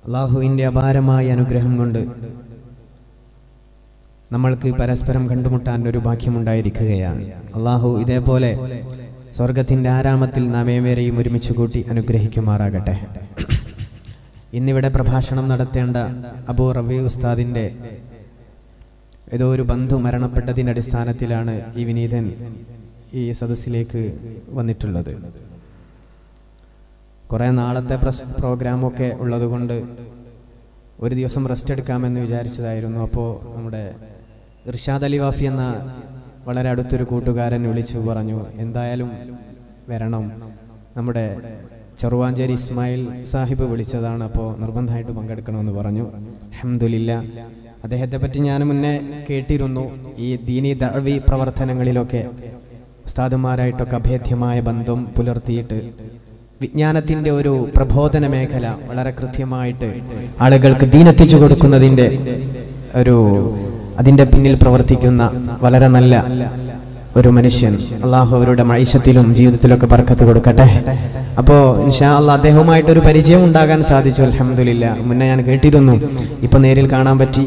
അള്ളാഹുവിൻ്റെ അപാരമായ അനുഗ്രഹം കൊണ്ട് നമ്മൾക്ക് പരസ്പരം കണ്ടുമുട്ടാൻ ഒരു ഭാഗ്യമുണ്ടായിരിക്കുകയാണ്. അള്ളാഹു ഇതേപോലെ സ്വർഗത്തിൻ്റെ ആരാമത്തിൽ നാം ഏവരെയും ഒരുമിച്ച് കൂട്ടി അനുഗ്രഹിക്കുമാറാകട്ടെ. ഇന്നിവിടെ പ്രഭാഷണം നടത്തേണ്ട അബൂ റബീ ഉസ്താദിൻ്റെ ഏതോ ഒരു ബന്ധു മരണപ്പെട്ടതിൻ്റെ അടിസ്ഥാനത്തിലാണ് ഈ വിനീതൻ ഈ സദസ്സിലേക്ക് വന്നിട്ടുള്ളത്. കുറേ നാളത്തെ പ്രോഗ്രാമൊക്കെ ഉള്ളതുകൊണ്ട് ഒരു ദിവസം റെസ്റ്റ് എടുക്കാമെന്ന് വിചാരിച്ചതായിരുന്നു. അപ്പോൾ നമ്മുടെ ഇർഷാദ് അലി വാഫി എന്ന വളരെ അടുത്തൊരു കൂട്ടുകാരൻ വിളിച്ചു പറഞ്ഞു, എന്തായാലും വരണം, നമ്മുടെ ചെറുവാഞ്ചേരി ഇസ്മായിൽ സാഹിബ് വിളിച്ചതാണ്, അപ്പോൾ നിർബന്ധമായിട്ട് പങ്കെടുക്കണമെന്ന് പറഞ്ഞു. അൽഹംദുലില്ലാ, അദ്ദേഹത്തെ പറ്റി ഞാൻ മുന്നേ കേട്ടിരുന്നു. ഈ ദീനി ദഅവി പ്രവർത്തനങ്ങളിലൊക്കെ ഉസ്താദുമാരായിട്ടൊക്കെ അഭേദ്യമായ ബന്ധം പുലർത്തിയിട്ട് വിജ്ഞാനത്തിൻ്റെ ഒരു പ്രബോധന മേഖല വളരെ കൃത്യമായിട്ട് ആളുകൾക്ക് ദീനെത്തിച്ചു കൊടുക്കുന്നതിൻ്റെ അതിൻ്റെ പിന്നിൽ പ്രവർത്തിക്കുന്ന വളരെ നല്ല ഒരു മനുഷ്യൻ. അള്ളാഹു അവരുടെ മൈശത്തിലും ജീവിതത്തിലൊക്കെ ബർക്കത്ത് കൊടുക്കട്ടെ. അപ്പോൾ ഇൻഷാ അല്ലാഹ് അദ്ദേഹവുമായിട്ടൊരു പരിചയം ഉണ്ടാകാൻ സാധിച്ചു. അൽഹംദുലില്ലാ, മുന്നേ ഞാൻ കേട്ടിരുന്നു, ഇപ്പം നേരിൽ കാണാൻ പറ്റി.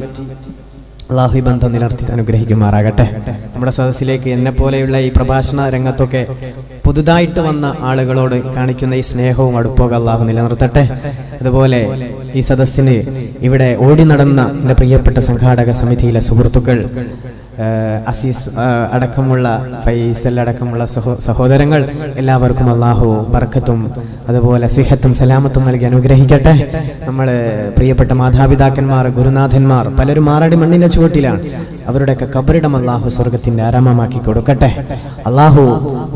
അള്ളാഹു ഈ ബന്ധം നിലനിർത്തി അനുഗ്രഹിക്കുമാറാകട്ടെ. നമ്മുടെ സദസ്സിലേക്ക് എന്നെ പോലെയുള്ള ഈ പ്രഭാഷണ രംഗത്തൊക്കെ പുതുതായിട്ട് വന്ന ആളുകളോട് കാണിക്കുന്ന ഈ സ്നേഹവും അടുപ്പമൊക്കെ അള്ളാഹു നിലനിർത്തട്ടെ. അതുപോലെ ഈ സദസ്സിന് ഇവിടെ ഓടി നടന്ന എൻ്റെ പ്രിയപ്പെട്ട സംഘാടക സമിതിയിലെ സുഹൃത്തുക്കൾ, അസീസ് അടക്കമുള്ള ഫൈസൽ അടക്കമുള്ള സഹോദരങ്ങൾ, എല്ലാവർക്കും അള്ളാഹു ബർക്കത്തും അതുപോലെ സിഹത്തും സലാമത്തും നൽകി അനുഗ്രഹിക്കട്ടെ. നമ്മൾ പ്രിയപ്പെട്ട മാതാപിതാക്കന്മാർ, ഗുരുനാഥന്മാർ പലരും മാറാടി മണ്ണിന്റെ ചുവട്ടിലാണ്. അവരുടെയൊക്കെ ഖബറിടം അള്ളാഹു സ്വർഗത്തിന്റെ ആരാമമാക്കി കൊടുക്കട്ടെ. അള്ളാഹു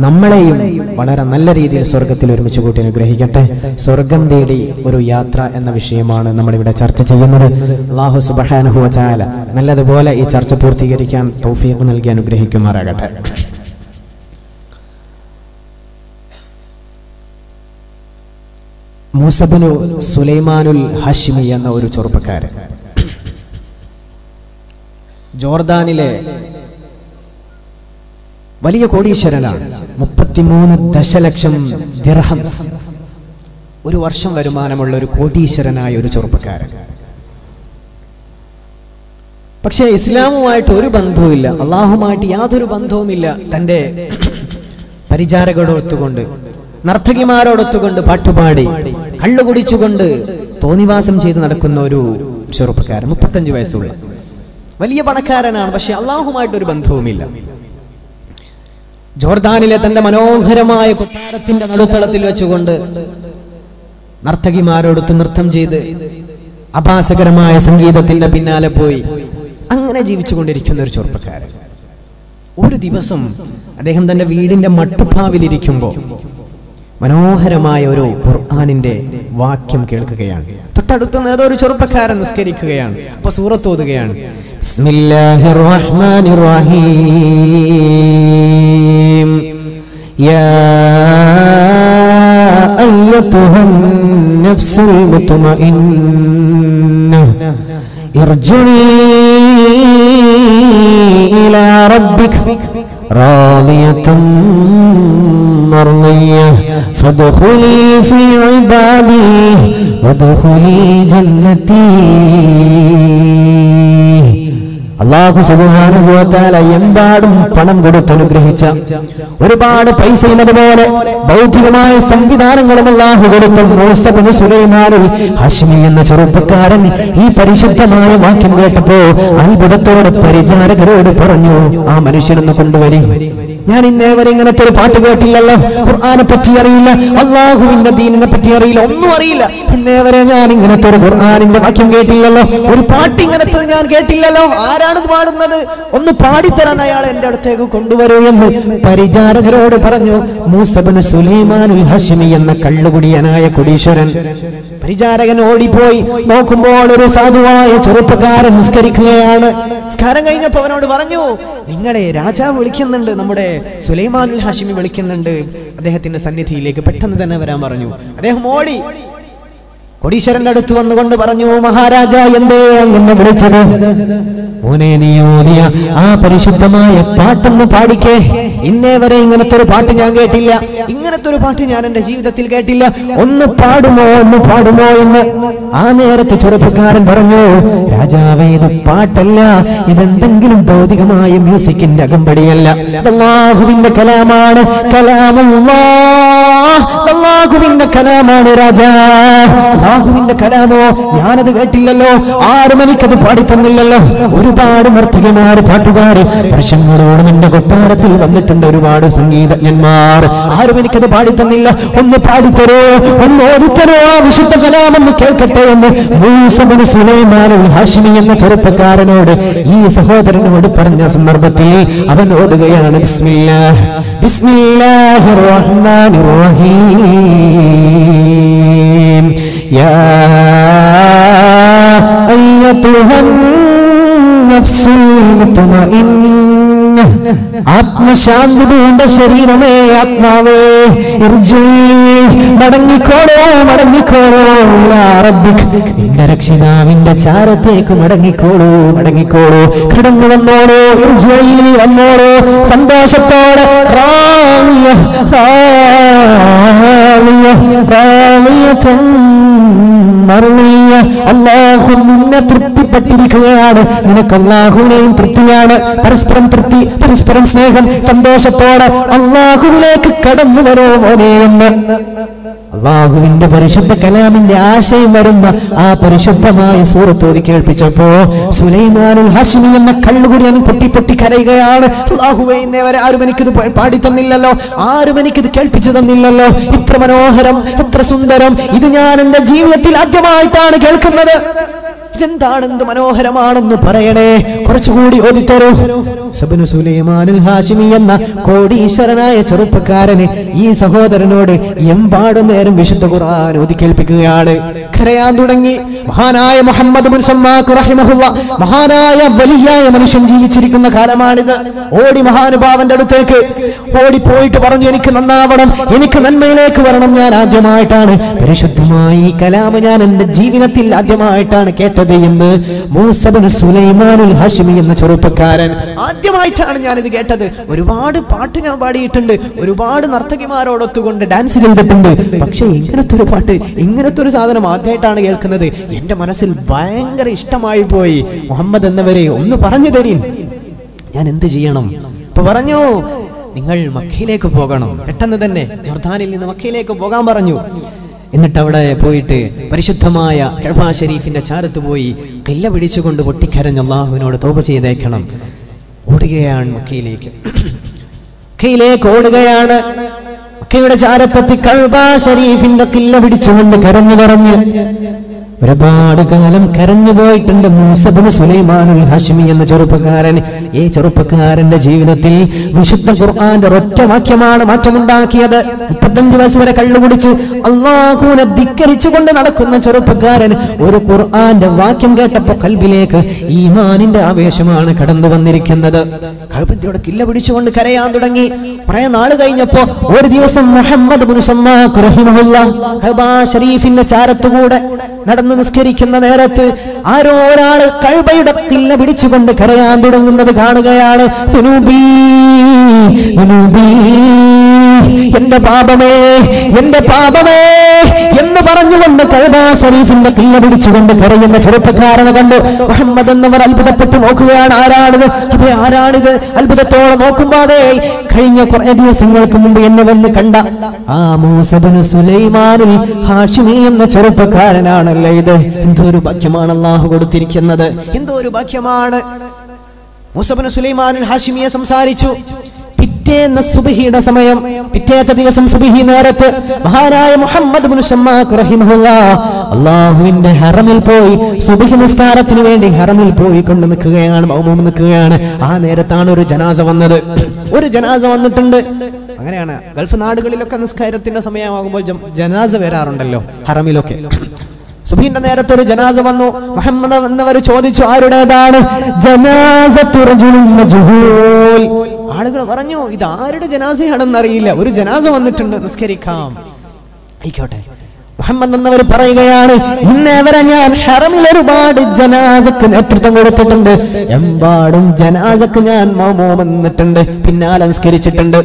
നമ്മളെയും വളരെ നല്ല രീതിയിൽ സ്വർഗത്തിൽ ഒരുമിച്ച് കൂട്ടി അനുഗ്രഹിക്കട്ടെ. സ്വർഗം തേടി ഒരു യാത്ര എന്ന വിഷയമാണ് നമ്മളിവിടെ ചർച്ച ചെയ്യുന്നത്. അള്ളാഹു സുബ്ഹാനഹു വ തആല നല്ലതുപോലെ ഈ ചർച്ച പൂർത്തീകരിക്കാൻ തൗഫീഖ് നൽകി അനുഗ്രഹിക്കുമാറാകട്ടെ. മൂസ ഇബ്നു സുലൈമാനുൽ ഹാഷിമി എന്ന ഒരു ചെറുപ്പക്കാരൻ ജോർദാനിലെ വലിയ കോടീശ്വരനാണ്. 33 ദശലക്ഷം ദിർഹംസ് ഒരു വർഷം വരുമാനമുള്ള ഒരു കോടീശ്വരനായ ഒരു ചെറുപ്പക്കാരൻ. പക്ഷേ ഇസ്ലാമുമായിട്ട് ഒരു ബന്ധവുമില്ല, അള്ളാഹുമായിട്ട് യാതൊരു ബന്ധവുമില്ല. തൻ്റെ പരിചാരകരോടൊത്തുകൊണ്ട്, നർത്തകിമാരോടൊത്തുകൊണ്ട് പാട്ടുപാടി കള്ളുകുടിച്ചുകൊണ്ട് തോന്നിവാസം ചെയ്ത് നടക്കുന്ന ഒരു ചെറുപ്പക്കാരൻ, 35 വയസ്സുള്ള വലിയ പണക്കാരനാണ്. പക്ഷെ അള്ളാഹുമായിട്ടൊരു ബന്ധവുമില്ല. ജോർദാനിലെ തന്റെ മനോഹരമായ കൊട്ടാരത്തിന്റെ നടുത്തളത്തിൽ വെച്ചുകൊണ്ട് നർത്തകിമാരോടൊത്ത് നൃത്തം ചെയ്ത് അഭാസകരമായ സംഗീതത്തിന്റെ പിന്നാലെ പോയി അങ്ങനെ ജീവിച്ചുകൊണ്ടിരിക്കുന്ന ഒരു ചെറുപ്പക്കാരൻ. ഒരു ദിവസം അദ്ദേഹം തന്റെ വീടിന്റെ മട്ടുപ്പാവിലിരിക്കുമ്പോൾ മനോഹരമായ ഒരു ഖുർആനിന്റെ വാക്യം കേൾക്കുകയാണ്. തൊട്ടടുത്ത് ഏതോ ഒരു ചെറുപ്പക്കാരൻ നിസ്കരിക്കുകയാണ്. അപ്പൊ സൂറത്ത് ഓതുകയാണ്, ബിസ്മില്ലാഹിർ റഹ്മാനിർ റഹീം, യാ അയ്യതുഹൻ നഫ്സുൽ മുത്മഇന്ന ഇർജിഇ ഇലാ റബ്ബിക റാദിയതൻ മർദിയ്യ ഫദ്ഖുലി ഫീ ഇബാദി വദ്ഖുലി ജന്നതി. അല്ലാഹു സുബ്ഹാനഹു വ തആല എമ്പാടും പണം കൊടുത്ത് അനുഗ്രഹിച്ച, ഒരുപാട് പൈസയും അതുപോലെ ഭൗതികമായ സംവിധാനങ്ങളും അല്ലാഹു കൊടുത്ത മൂസ ഇബ്നു സുലൈമാനുൽ ഹാഷിമി എന്ന ചെറുപ്പക്കാരൻ ഈ പരിശുദ്ധമായ വാക്യം കേട്ടപ്പോ അത്ഭുതത്തോടെ പരിചാരകരോട് പറഞ്ഞു, ആ മനുഷ്യനൊന്ന് കൊണ്ടുവരി. ഞാൻ ഇന്നേവരെ ഇങ്ങനത്തെ ഒരു പാട്ട് കേട്ടില്ലല്ലോ, ഖുർആനെ പറ്റി അറിയില്ല, അള്ളാഹുവിന്റെ ദീനിനെ പറ്റി അറിയില്ല, ഒന്നും അറിയില്ല. ഇന്നേവരെ ഞാൻ ഇങ്ങനത്തെ ഒരു ഖുർആനിന്റെ വാക്യം കേട്ടില്ലല്ലോ, ഒരു പാട്ട് ഇങ്ങനത്തെ ഞാൻ കേട്ടില്ലല്ലോ, ആരാണിത് പാടുന്നത്, ഒന്ന് പാടിത്തരാൻ അയാൾ എന്റെ അടുത്തേക്ക് കൊണ്ടുവരൂ എന്ന് പരിചാരകരോട് പറഞ്ഞു. മൂസ ഇബ്നു സുലൈമാനുൽ ഹാഷിമി എന്ന കള്ളുകുടിയനായ കോടീശ്വരൻ. പരിചാരകൻ ഓടിപ്പോയി നോക്കുമ്പോൾ ഒരു സാധുവായ ചെറുപ്പക്കാരൻ നിസ്കരിക്കുകയാണ്. നിസ്കാരം കഴിഞ്ഞപ്പോൾ അവനോട് പറഞ്ഞു, നിങ്ങളെ രാജാവ് വിളിക്കുന്നുണ്ട്, നമ്മുടെ സുലൈമാനുൽ ഹാഷിമി വിളിക്കുന്നുണ്ട് അദ്ദേഹത്തിന്റെ സന്നിധിയിലേക്ക്, പെട്ടെന്ന് തന്നെ വരാൻ പറഞ്ഞു. അദ്ദേഹം ഓടി കോടീശ്വരന്റെ അടുത്ത് വന്നുകൊണ്ട് പറഞ്ഞു, മഹാരാജ എന്തേ അങ്ങനെ വിളിച്ചത്? മോനെ, നീ ഓതിയ ആ പരിശുദ്ധമായ പാട്ടൊന്ന് പാടിക്കേ. ഇന്നേ വരെ ഇങ്ങനത്തെ ഒരു പാട്ട് ഞാൻ കേട്ടില്ല, ഇങ്ങനത്തെ ഒരു പാട്ട് ഞാൻ എന്റെ ജീവിതത്തിൽ കേട്ടില്ല, ഒന്ന് പാടുമോ എന്ന്. ആ നേരത്തെ ചെറുപ്പക്കാരൻ പറഞ്ഞു, രാജാവേ, ഇത് പാട്ടല്ല, ഇതെന്തെങ്കിലും ഭൗതികമായ മ്യൂസിക്കിന്റെ അകമ്പടിയല്ല, അല്ലാഹുവിന്റെ കലാമാണ്, അല്ലാഹുവിന്റെ കലാമാണ് രാജാ. അല്ലാഹുവിന്റെ കലാമോ? ഞാനത് കേട്ടില്ലല്ലോ, ആരും എനിക്കത് പാടിത്തന്നില്ലല്ലോ. ഒരുപാട് നർത്തകന്മാർ, പാട്ടുകാർ വർഷങ്ങളോളം എന്റെ കൊട്ടാരത്തിൽ വന്നിട്ടുണ്ട്, ഒരുപാട് സംഗീതജ്ഞന്മാർ, ആരും എനിക്കത് പാടിത്തന്നില്ല. ഒന്ന് പാടിത്തരോ, ഒന്ന് ഓടിത്തരോ, ആ വിശുദ്ധ കലാമെന്ന് കേൾക്കട്ടെ എന്ന് മൂസ ഇബ്നു സുലൈമാനുൽ ഹാഷിമി എന്ന ചെറുപ്പക്കാരനോട്, ഈ സഹോദരനോട് പറഞ്ഞ സന്ദർഭത്തിൽ അവൻ ഓതുകയാണ്, ബിസ്മില്ലാഹിർ റഹ്മാനിർ റഹീം, യാ അയ്യതുഹൻ നഫ്സുൽ മുത്മഇന്ന, ആത്മശാന്തി പൂണ്ട ശരീരമേ, ആത്മാവേ, മടങ്ങിക്കോളോ ഇലാ റബ്ബിക്, നിന്റെ രക്ഷിതാവിന്റെ ചാരത്തേക്ക് മടങ്ങിക്കോളൂ, കടന്നു വന്നോളൂ, വന്നോളൂ സന്തോഷത്തോടെ. അല്ലാഹു നിന്നെ തൃപ്തിപ്പെട്ടിരിക്കുകയാണ്, നിനക്ക് അല്ലാഹുവിനെയും തൃപ്തിയാണ്, പരസ്പരം തൃപ്തി, പരസ്പരം സ്നേഹം, സന്തോഷത്തോടെ അല്ലാഹുവിലേക്ക് കടന്നു വരൂ മോനെ എന്ന് അല്ലാഹുവിന്റെ പരിശുദ്ധ കലാമിന്റെ ആശയം വരുന്ന ആ പരിശുദ്ധമായ സൂറത്ത് ഓതി കേൾപ്പിച്ചപ്പോ സുലൈമാനുൽ ഹാഷിമി എന്ന കള്ളുകുടിയൻ പൊട്ടി കരയുകയാണ്. അല്ലാഹുവേ, ഇന്നേ വരെ ആരും എനിക്കിത് പാടി തന്നില്ലല്ലോ, ആരും എനിക്കിത് കേൾപ്പിച്ചു തന്നില്ലല്ലോ, ഇത്ര മനോഹരം, എത്ര സുന്ദരം, ഇത് ഞാൻ എന്റെ ജീവിതത്തിൽ ആദ്യമായിട്ടാണ് കേൾക്കുന്നത്. ഇതെന്താണ്, എന്ത് മനോഹരമാണെന്ന് പറയണേ, കുറച്ചുകൂടി ഓതിത്തരൂ. ഇബ്നു സുലൈമാനുൽ ഹാഷിമി എന്ന കോടീശ്വരനായ ചെറുപ്പക്കാരന് ഈ സഹോദരനോട് എമ്പാടും നേരം വിശുദ്ധ ഖുർആൻ ഓതി കേൾപ്പിക്കുകയാണ്. കരയാൻ തുടങ്ങി. മഹാനായ മുഹമ്മദ് ബിൻ സമ്മാഖ് റഹിമഹുല്ലാ, മഹാനായ വലിയായ മനുഷ്യൻ ജീവിച്ചിരിക്കുന്ന കാലമാണിത്. ഓടി മഹാനുഭാവന്റെ അടുത്തേക്ക് ഓടിപ്പോയിട്ട് പറഞ്ഞു, എനിക്ക് നന്നാവണം, എനിക്ക് നന്മയിലേക്ക് വരണം, ഞാൻ ആദ്യമായിട്ടാണ് പരിശുദ്ധമായി ഈ കലാമ് ഞാൻ എന്റെ ജീവിതത്തിൽ ആദ്യമായിട്ടാണ് കേട്ടത് എന്ന് മൂസ ഇബ്നു സുലൈമാനുൽ ഹാഷിമി എന്ന ചെറുപ്പക്കാരൻ, ആദ്യമായിട്ടാണ് ഞാനിത് കേട്ടത്. ഒരുപാട് പാട്ട് ഞാൻ പാടിയിട്ടുണ്ട്, ഒരുപാട് നർത്തകിമാരോടൊത്തുകൊണ്ട് ഡാൻസ് ചെയ്തിട്ടുണ്ട്, പക്ഷെ ഇങ്ങനത്തെ ഒരു പാട്ട്, ഇങ്ങനത്തെ ഒരു സാധനം ആദ്യമായിട്ടാണ് കേൾക്കുന്നത്. എന്റെ മനസ്സിൽ ഭയങ്കര ഇഷ്ടമായി പോയി. മുഹമ്മദ് എന്നവരെ ഒന്ന് പറഞ്ഞു തരീൻ, ഞാൻ എന്ത് ചെയ്യണം? അപ്പൊ പറഞ്ഞു, നിങ്ങൾ മക്കയിലേക്ക് പോകണം, പെട്ടെന്ന് തന്നെ ജോർദാനിൽ നിന്ന് മക്കയിലേക്ക് പോകാൻ പറഞ്ഞു. എന്നിട്ട് അവിടെ പോയിട്ട് പരിശുദ്ധമായ കഅബ ശരീഫിന്റെ ചാരത്ത് പോയി കില്ല പിടിച്ചുകൊണ്ട് പൊട്ടിക്കരഞ്ഞ് അല്ലാഹുവിനോട് തൗബ ചെയ്തേക്കണം. ഓടുകയാണ് മക്കയിലേക്ക് ഓടുകയാണ്. മക്കയുടെ ചാരത്തെത്തി കഅബ ശരീഫിന്റെ കില്ല പിടിച്ചുകൊണ്ട് കരഞ്ഞ് ഒരുപാട് കാലം കരഞ്ഞു പോയിട്ടുണ്ട് മൂസ ഇബ്നു സുലൈമാനുൽ ഹാഷിമി എന്ന ചെറുപ്പക്കാരൻ. ഈ ചെറുപ്പക്കാരന്റെ ജീവിതത്തിൽ വിശുദ്ധ ഖുർആന്റെ ഒറ്റ വാക്യമാണ് മാറ്റമുണ്ടാക്കിയത്. 35 വയസ്സ് വരെ കള്ളുകുടിച്ച് അല്ലാഹുവിനെ ധിക്കരിച്ചുകൊണ്ട് നടക്കുന്ന ചെറുപ്പക്കാരൻ ഒരു ഖുർആന്റെ വാക്യം കേട്ടപ്പോ കൽബിലേക്ക് ഈമാനിന്റെ ആവേശമാണ് കടന്നു വന്നിരിക്കുന്നത്. കഅബയോട് കില്ല പിടിച്ചുകൊണ്ട് കരയാൻ തുടങ്ങി. കുറെ നാൾ കഴിഞ്ഞപ്പോ ഒരു ദിവസം മുഹമ്മദ് ഇബ്നു സമ്മാഖ് റഹിമഹുല്ലാ കഅബ ശരീഫിന്റെ ചാരത്തുകൂടെ നടന്ന് നിസ്കരിക്കുന്ന നേരത്ത് ആരോ ഒരാള് കഅബയുടെ കില്ല പിടിച്ചുകൊണ്ട് കരയാൻ തുടങ്ങുന്നത് കാണുകയാണ്. എന്റെ പാപമേ, എന്റെ പാപമേ എന്ന് പറഞ്ഞുകൊണ്ട് കഅബ ശരീഫിന്റെ കില്ല പിടിച്ചുകൊണ്ട് കരയുന്ന ചെറുപ്പക്കാരനെ കണ്ടു. മുഹമ്മദ് എന്നവർ അത്ഭുതപ്പെട്ടു നോക്കുകയാണ്, ആരാണിത്, അതെ ആരാണിത്? അത്ഭുതത്തോടെ നോക്കുമ്പോ അതെ കഴിഞ്ഞ കുറെ ദിവസങ്ങൾക്ക് മുമ്പ് എന്നെ വന്ന് കണ്ട ആ മൂസ ഇബ്നു സുലൈമാനുൽ ഹാഷിമി എന്ന ചെറുപ്പക്കാരനാണല്ലോ ഇത്. എന്തോ ഒരു ഭാഗ്യമാണ് അല്ലാഹു കൊടുത്തിരിക്കുന്നത്, എന്തോ ഒരു ഭാഗ്യമാണ്. മൂസ ഇബ്നു സുലൈമാനുൽ ഹാഷിമിയെ സംസാരിച്ചു. പിറ്റേന്ന് സുബ്ഹിയുടെ സമയം, പിറ്റേത്തെ ദിവസം സുബ്ഹി നേരത്ത് മഹാനായ മുഹമ്മദ് ഇബ്നു സമ്മാഖ് റഹിമഹുല്ലാ അല്ലാഹുവിന്റെ ഹറമിൽ പോയി സുബ്ഹി നിസ്കാരത്തിന് വേണ്ടി ഹറമിൽ പോയി കൊണ്ട് നിൽക്കുകയാണ്, മൗമൂം നിൽക്കുകയാണ്. ആ നേരത്താണ് ഒരു ജനാസ വന്നത്. ഒരു ജനാസ വന്നിട്ടുണ്ട്. അങ്ങനെയാണ് ഗൾഫ് നാടുകളിലൊക്കെ നിസ്കാരത്തിന്റെ സമയമാകുമ്പോൾ ജനാസ വരാറുണ്ടല്ലോ ഹറമിലൊക്കെ. സുബ്ഹിന്റെ നേരത്തെ ഒരു ജനാസ വന്നു. മുഹമ്മദ് എന്നവർ ചോദിച്ചു, ആരുടേതാണ്? ജനാസത്തു റജുലിൻ മജ്ഹൂൽ. ആളുകൾ പറഞ്ഞു, ഇത് ആരുടെ ജനാസയാണെന്ന് അറിയില്ല, ഒരു ജനാസ വന്നിട്ടുണ്ട്, നിസ്കരിക്കാം. ആയിക്കോട്ടെ. മുഹമ്മദ് എന്നവർ പറയുകയാണ്, ഇന്നേവരെ ഞാൻ ഹറമിൽ ഒരുപാട് ജനാസക്ക് നേതൃത്വം കൊടുത്തിട്ടുണ്ട്, എമ്പാടും ജനാസക്ക് ഞാൻ മൗമൂമെന്നിട്ടുണ്ട്, പിന്നാലെ സംസ്കരിച്ചിട്ടുണ്ട്.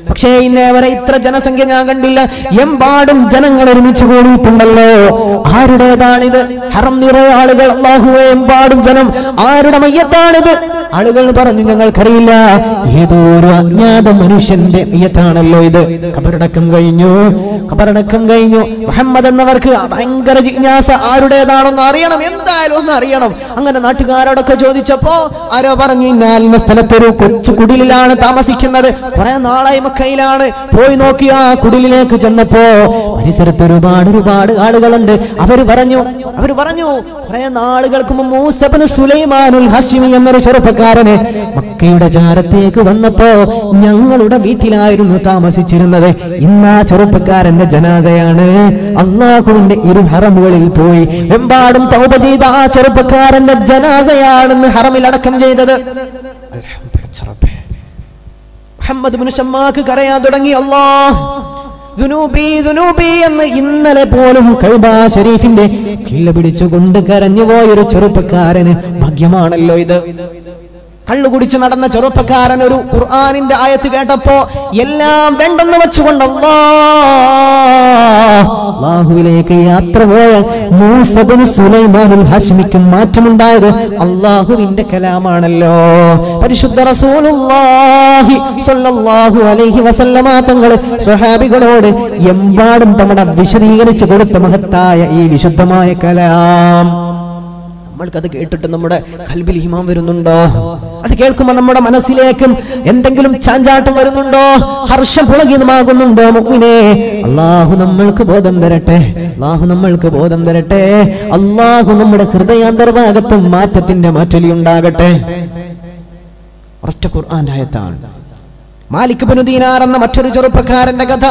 പക്ഷേ ഇന്നേവരെ ഇത്ര ജനസംഖ്യ ഞാൻ കണ്ടില്ല. എമ്പാടും ജനങ്ങൾ ഒരുമിച്ച് കൂടിയിട്ടുണ്ടല്ലോ. ആരുടേതാണിത്? ഹറം നിറയെ ആളുകൾ, അല്ലാഹുവേ, എമ്പാടും ജനം, ആരുടെ മയ്യത്താണിത്? ആളുകൾ പറഞ്ഞു, ഞങ്ങൾക്കറിയില്ല, ഏതോ ഒരു അജ്ഞാത മനുഷ്യന്റെ മയ്യത്താണല്ലോ ഇത്. ഖബറടക്കം കഴിഞ്ഞു. മുഹമ്മദ് എന്നവർക്ക് ഭയങ്കര ജിജ്ഞാസ, ആരുടേതാണെന്ന് അറിയണം, എന്തായാലും ഒന്ന് അറിയണം. അങ്ങനെ നാട്ടുകാരോടൊക്കെ ചോദിച്ചപ്പോ ആരോ പറഞ്ഞു, ഇന്ന സ്ഥലത്തൊരു കൊച്ചു കുടിലാണ് താമസിക്കുന്നത്, കുറെ നാളായി മക്കയിലാണ്. പോയി നോക്കി ആ കുടിലേക്ക് ചെന്നപ്പോ പരിസരത്ത് ഒരുപാട് ആളുകളുണ്ട്. അവര് പറഞ്ഞു കുറെ നാളുകൾക്ക് മുമ്പ് മൂസ ഇബ്നു സുലൈമാനുൽ ഹാശിമി എന്നൊരു ചെറുപ്പക്കാരന് മക്കയുടെ ചാരത്തേക്ക് വന്നപ്പോ ഞങ്ങളുടെ വീട്ടിലായിരുന്നു താമസിച്ചിരുന്നത്. ഇന്നാ ചെറുപ്പക്കാരന്റെ ജനാസയാണ് അല്ലാഹുവിന്റെ ഇരു ഹറമുകളിൽ പോയി എമ്പാടും തൗബ ചെയ്ത ആ ചെറുപ്പക്കാരന്റെ ജനാസയാണെന്ന് ഹറമിൽ അടക്കം ചെയ്തത്. മുഹമ്മദ് ഇബ്നു ശമ്മാക്ക് കരയാൻ തുടങ്ങി, അല്ലാഹ് ദുനൂബി എന്ന് ഇന്നലെ പോലും കഅബ ശരീഫിന്റെ കില്ല പിടിച്ചുകൊണ്ട് കരഞ്ഞുപോയൊരു ചെറുപ്പക്കാരന് ഭാഗ്യമാണല്ലോ ഇത്. കള്ളു കുടിച്ച് നടന്ന ചെറുപ്പക്കാരൻ ഒരു ഖുർആനിന്റെ ആയത്ത് കേട്ടപ്പോ എല്ലാം വേണ്ടെന്ന് വെച്ചുകൊണ്ട് അല്ലാഹുവിലേക്ക് യാത്ര പോയ മൂസ ഇബ്നു സുലൈമാനുൽ ഹാശിമിക്ക് മാറ്റമുണ്ടായത് അല്ലാഹുവിന്റെ കലാമാണല്ലോ. പരിശുദ്ധ റസൂലുള്ളാഹി സ്വല്ലല്ലാഹു അലൈഹി വസല്ലമ തങ്ങൾ സ്വഹാബികളോട് എമ്പാടും തവണ വിശദീകരിച്ചു കൊടുത്ത മഹത്തായ ഈ വിശുദ്ധമായ കലാം നമ്മൾക്കത് കേട്ടിട്ട് നമ്മുടെ ഖൽബിൽ ഈമാൻ വരുന്നുണ്ടോ? അത് കേൾക്കുമ്പോൾ നമ്മുടെ മനസ്സിലേക്കും എന്തെങ്കിലും ചാഞ്ചാട്ടം വരുന്നുണ്ടോ? ഹർഷം പുളകിതമാകുന്നുണ്ടോ? മുഅ്മിനേ, അല്ലാഹു നമ്മൾക്ക് ബോധം തരട്ടെ. അല്ലാഹു നമ്മുടെ ഹൃദയാന്തർഭാഗത്തും മാറ്റത്തിന്റെ മാറ്റൊലി ഉണ്ടാകട്ടെ. ഒരൊറ്റ ഖുർആൻ ആയത്താണ്. മാലിക് ഇബ്നു ദീനാർ എന്ന മറ്റൊരു ചെറുപ്പക്കാരന്റെ കഥ.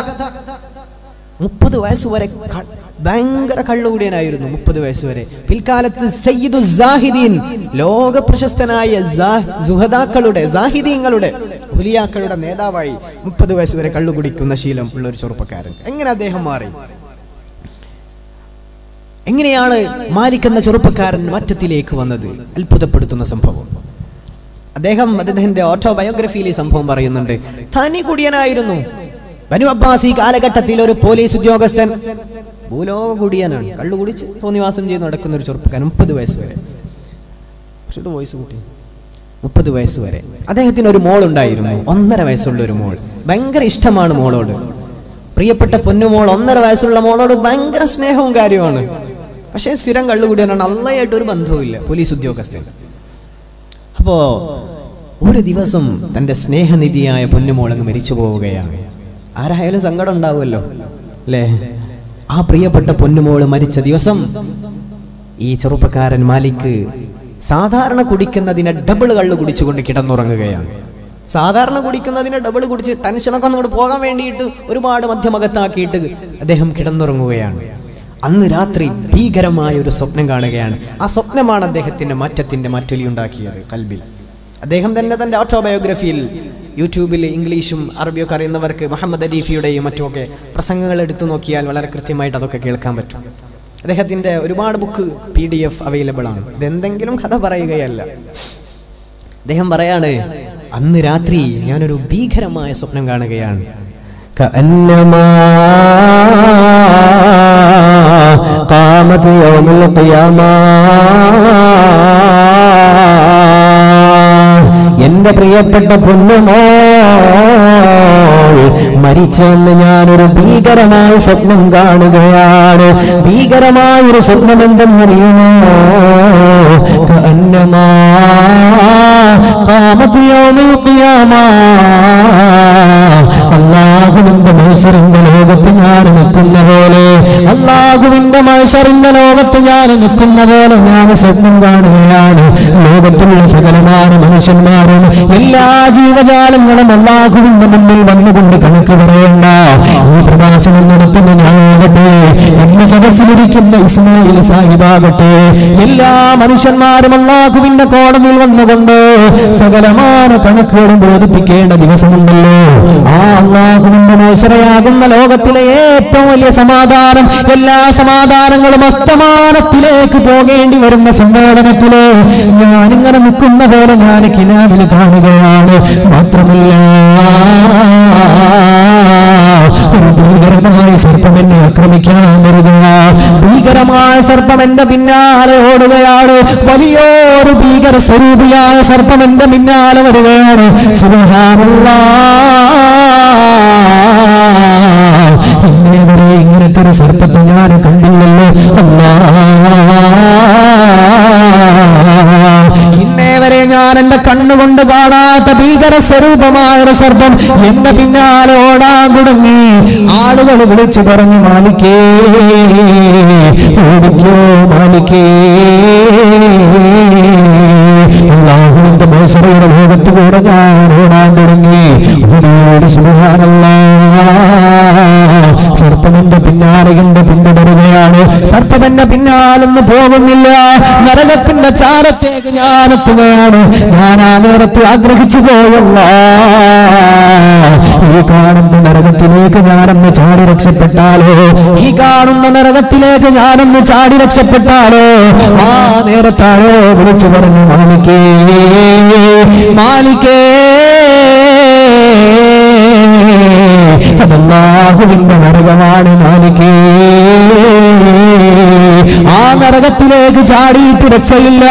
30 വയസ്സുവരെ ഭയങ്കര കള്ളുകൂടിയനായിരുന്നു. 30 വയസ്സുവരെ. പിൽക്കാലത്ത് സയ്യിദു സാഹിദീൻ, ലോക പ്രശസ്തനായ സുഹദാക്കളുടെ, സാഹിദീങ്ങളുടെ, ഉലിയാക്കളുടെ നേതാവായി 30 വയസ്സുവരെ കള്ളുകുടിക്കുന്ന ശീലം ഉള്ള ഒരു ചെറുപ്പക്കാരൻ. എങ്ങനെ അദ്ദേഹം മാറി? എങ്ങനെയാണ് മാലിക് എന്ന ചെറുപ്പക്കാരൻ മാറ്റത്തിലേക്ക് വന്നത്? അത്ഭുതപ്പെടുത്തുന്ന സംഭവം. അദ്ദേഹത്തിന്റെ ഓട്ടോബയോഗ്രഫിയിൽ ഈ സംഭവം പറയുന്നുണ്ട്. തനി കുടിയനായിരുന്നു. ബനു അബ്ബാസി കാലഘട്ടത്തിൽ ഒരു പോലീസ് ഉദ്യോഗസ്ഥൻ, ഭൂലോക കുടിയനാണ്, കള്ളുകുടിച്ച് തോന്നിവാസം ചെയ്ത് നടക്കുന്ന ഒരു ചെറുപ്പക്കാരൻ. 30 വയസ്സ് വരെ. 30 വയസ്സ് വരെ. അദ്ദേഹത്തിന് ഒരു മോൾ ഉണ്ടായിരുന്നു, 1.5 വയസ്സുള്ള ഒരു മോൾ. ഭയങ്കര ഇഷ്ടമാണ് മോളോട്. പ്രിയപ്പെട്ട പൊന്നുമോൾ, 1.5 വയസ്സുള്ള മോളോട് ഭയങ്കര സ്നേഹവും കാര്യമാണ്. പക്ഷേ സ്ഥിരം കള്ളുകുടിയനാണ്, അള്ളയായിട്ട് ഒരു ബന്ധവുമില്ല, പോലീസ് ഉദ്യോഗസ്ഥൻ. അപ്പോ ഒരു ദിവസം തന്റെ സ്നേഹനിധിയായ പൊന്നുമോൾ അങ്ങ് മരിച്ചു പോവുകയാണ്. ആരായാലും സങ്കടം ഉണ്ടാവുമല്ലോ അല്ലേ? ആ പ്രിയപ്പെട്ട പൊന്നുമോള് മരിച്ച ദിവസം ഈ ചെറുപ്പക്കാരൻ മാലിക് സാധാരണ കുടിക്കുന്നതിനെ ഡബിൾ കള്ളു കുടിച്ചുകൊണ്ട് കിടന്നുറങ്ങുകയാണ്. സാധാരണ കുടിക്കുന്നതിനെ ഡബിൾ കുടിച്ച് ടെൻഷനൊക്കെ അങ്ങോട്ട് പോകാൻ വേണ്ടിയിട്ട് ഒരുപാട് മധ്യമകത്താക്കിയിട്ട് അദ്ദേഹം കിടന്നുറങ്ങുകയാണ്. അന്ന് രാത്രി ഭീകരമായ ഒരു സ്വപ്നം കാണുകയാണ്. ആ സ്വപ്നമാണ് അദ്ദേഹത്തിന്റെ മാറ്റത്തിന്റെ മാറ്റൊലി ഉണ്ടാക്കിയത് കൽബിൽ. അദ്ദേഹം തന്നെ തന്റെ ഓട്ടോബയോഗ്രഫിയിൽ, യൂട്യൂബിൽ ഇംഗ്ലീഷും അറബിയൊക്കെ അറിയുന്നവർക്ക് മുഹമ്മദ് അരീഫിയുടെയും മറ്റുമൊക്കെ പ്രസംഗങ്ങൾ എടുത്തു നോക്കിയാൽ വളരെ കൃത്യമായിട്ട് അതൊക്കെ കേൾക്കാൻ പറ്റും. അദ്ദേഹത്തിന്റെ ഒരുപാട് ബുക്ക് PDF അവൈലബിൾ ആണ്. ഇതെന്തെങ്കിലും കഥ പറയുകയല്ല. അദ്ദേഹം പറയാണ്, അന്ന് രാത്രി ഞാനൊരു ഭീകരമായ സ്വപ്നം കാണുകയാണ്. എന്റെ പ്രിയപ്പെട്ട പൊന്നുമോൾ മരിച്ചെന്ന് ഞാനൊരു ഭീകരമായ സ്വപ്നം കാണുകയാണ്. ഭീകരമായൊരു സ്വപ്നം എന്തെന്നറിയുമോ? അല്ലാഹുവിന്റെ മത്സരന്റെ ലോകത്ത് ഞാൻ നിൽക്കുന്ന പോലെ, അല്ലാഹുവിന്റെ മഹ്ശറിന്റെ ലോകത്ത് ഞാൻ നിൽക്കുന്ന പോലെ ഞാൻ സ്വപ്നം കാണുകയാണ്. ലോകത്തുള്ള സകലമായ മനുഷ്യന്മാരും എല്ലാ ജീവജാലങ്ങളും അല്ലാഹുവിന്റെ മുന്നിൽ വന്നുകൊണ്ട് കണക്ക് പറയേണ്ട ഈ പ്രഭാഷണം നടത്തുന്ന ഞാനാകട്ടെ, എന്റെ സദസ്സിലിരിക്കുന്ന ഇസ്മായിൽ സാഹിബാകട്ടെ, എല്ലാ മനുഷ്യന്മാരും അല്ലാഹുവിന്റെ കോടതിയിൽ വന്നുകൊണ്ട് സകലമായ കണക്കുകളും ബോധിപ്പിക്കേണ്ട ദിവസമുണ്ടല്ലോ. ആ അല്ലാഹുവിന്റെ മഹ്ശറയാകുന്ന ലോകത്തിലെ ഏറ്റവും വലിയ സമാധാനം, എല്ലാ സമാധാനങ്ങളും അസ്തമാനത്തിലേക്ക് പോകേണ്ടി വരുന്ന സമ്മേളനത്തില് ഞാനിങ്ങനെ നിൽക്കുന്ന പോലെ ഞാൻ കിനാവിൽ കാണുകയാണ്. മാത്രമല്ല, ഒരു ഭീകരമായ സർപ്പം എന്നെ ആക്രമിക്കാൻ വരിക. ഭീകരമായ സർപ്പം എന്റെ പിന്നാലെ ഓടുകയാണ്. വലിയൊരു ഭീകര സ്വരൂപിയായ സർപ്പം എന്റെ പിന്നാലെ വരികയാണ്. സുബ്ഹാനല്ലാഹ്, ഇന്നേവരെ ഇങ്ങനത്തെ ഒരു സർപ്പത്തെ ഞാൻ കണ്ടില്ലല്ലോ. ഇന്നേവരെ ഞാൻ എന്റെ കണ്ണുകൊണ്ട് കാണാത്ത ഭീകര സ്വരൂപമായ ഒരു സർപ്പം എന്റെ പിന്നാലെ ഓടാൻ തുടങ്ങി. ആളുകൾ വിളിച്ചു പറഞ്ഞു, മാലിക്കേ ഓടിക്കോ, മാലിക്കേ. അല്ലാഹുവിന്റെ മഹ്ശറയുടെ ലോകത്ത് കൂടെ ഞാൻ ഓടാൻ തുടങ്ങി. സുബ്ഹാനല്ലാഹ്, സർപ്പമെന്റെ പിന്നാലെ പിന്തുടരുകയാണ്. സർപ്പമെന്റെ പിന്നാലൊന്നും പോകുന്നില്ല. നരകത്തിന്റെ ചാരത്തേക്ക് ഞാൻ എത്തുകയാണ്. ഞാൻ ആ നേരത്ത് ആഗ്രഹിച്ചു പോയല്ല, ഈ കാണുന്ന നരകത്തിലേക്ക് ഞാനൊന്ന് ചാടി രക്ഷപ്പെട്ടാലോ, ഈ കാണുന്ന നരകത്തിലേക്ക് ഞാനൊന്ന് ചാടി രക്ഷപ്പെട്ടാലോ. ആ നേരത്താഴോ വിളിച്ചു പറഞ്ഞു, മാലിക്കേ, മാലിക്കേ. അതല്ലാഹുവിന്റെ നരകമാണ് മാലിക്കേ. ആ നരകത്തിലേക്ക് ചാടിയിട്ട് രക്ഷയില്ല.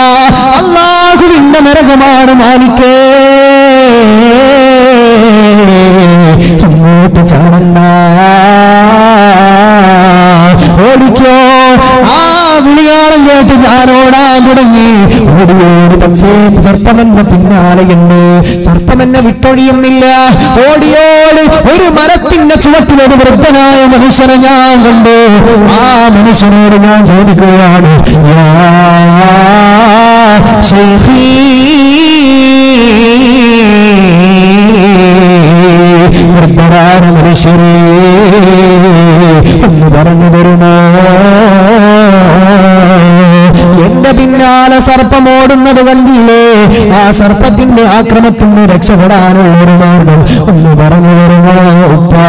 അല്ലാഹുവിന്റെ നരകമാണ് മാലിക്കേ. അങ്ങോട്ട് ചാടണ്ട, ഓടിക്കോ. ആ വിളിയാളം കേട്ട് ഞാൻ ഓടാൻ തുടങ്ങി. ഓടിയോടി, പക്ഷേ സർപ്പമെന്റെ പിന്നാലെയുണ്ട്. സർപ്പമെന്നെ വിട്ടൊഴിയുന്നില്ല. ഓടിയോടി ഒരു മരത്തിന്റെ ചുവട്ടിലൊരു വൃദ്ധനായ മനുഷ്യനെ ഞാൻ കണ്ടു. ആ മനുഷ്യനോട് ഞാൻ ചോദിക്കുകയാണ്, യാ ശൈഖീ, വൃദ്ധരായ മനുഷ്യരെ ഒന്ന് പറഞ്ഞു തരുമോ? എന്റെ പിന്നാലെ സർപ്പം ഓടുന്നത് കണ്ടില്ലേ? ആ സർപ്പത്തിന്റെ ആക്രമത്തിൽ നിന്ന് രക്ഷപ്പെടാനുള്ള ഒരു മാർഗം ഒന്ന് പറഞ്ഞു തരുമോ ഉപ്പാ?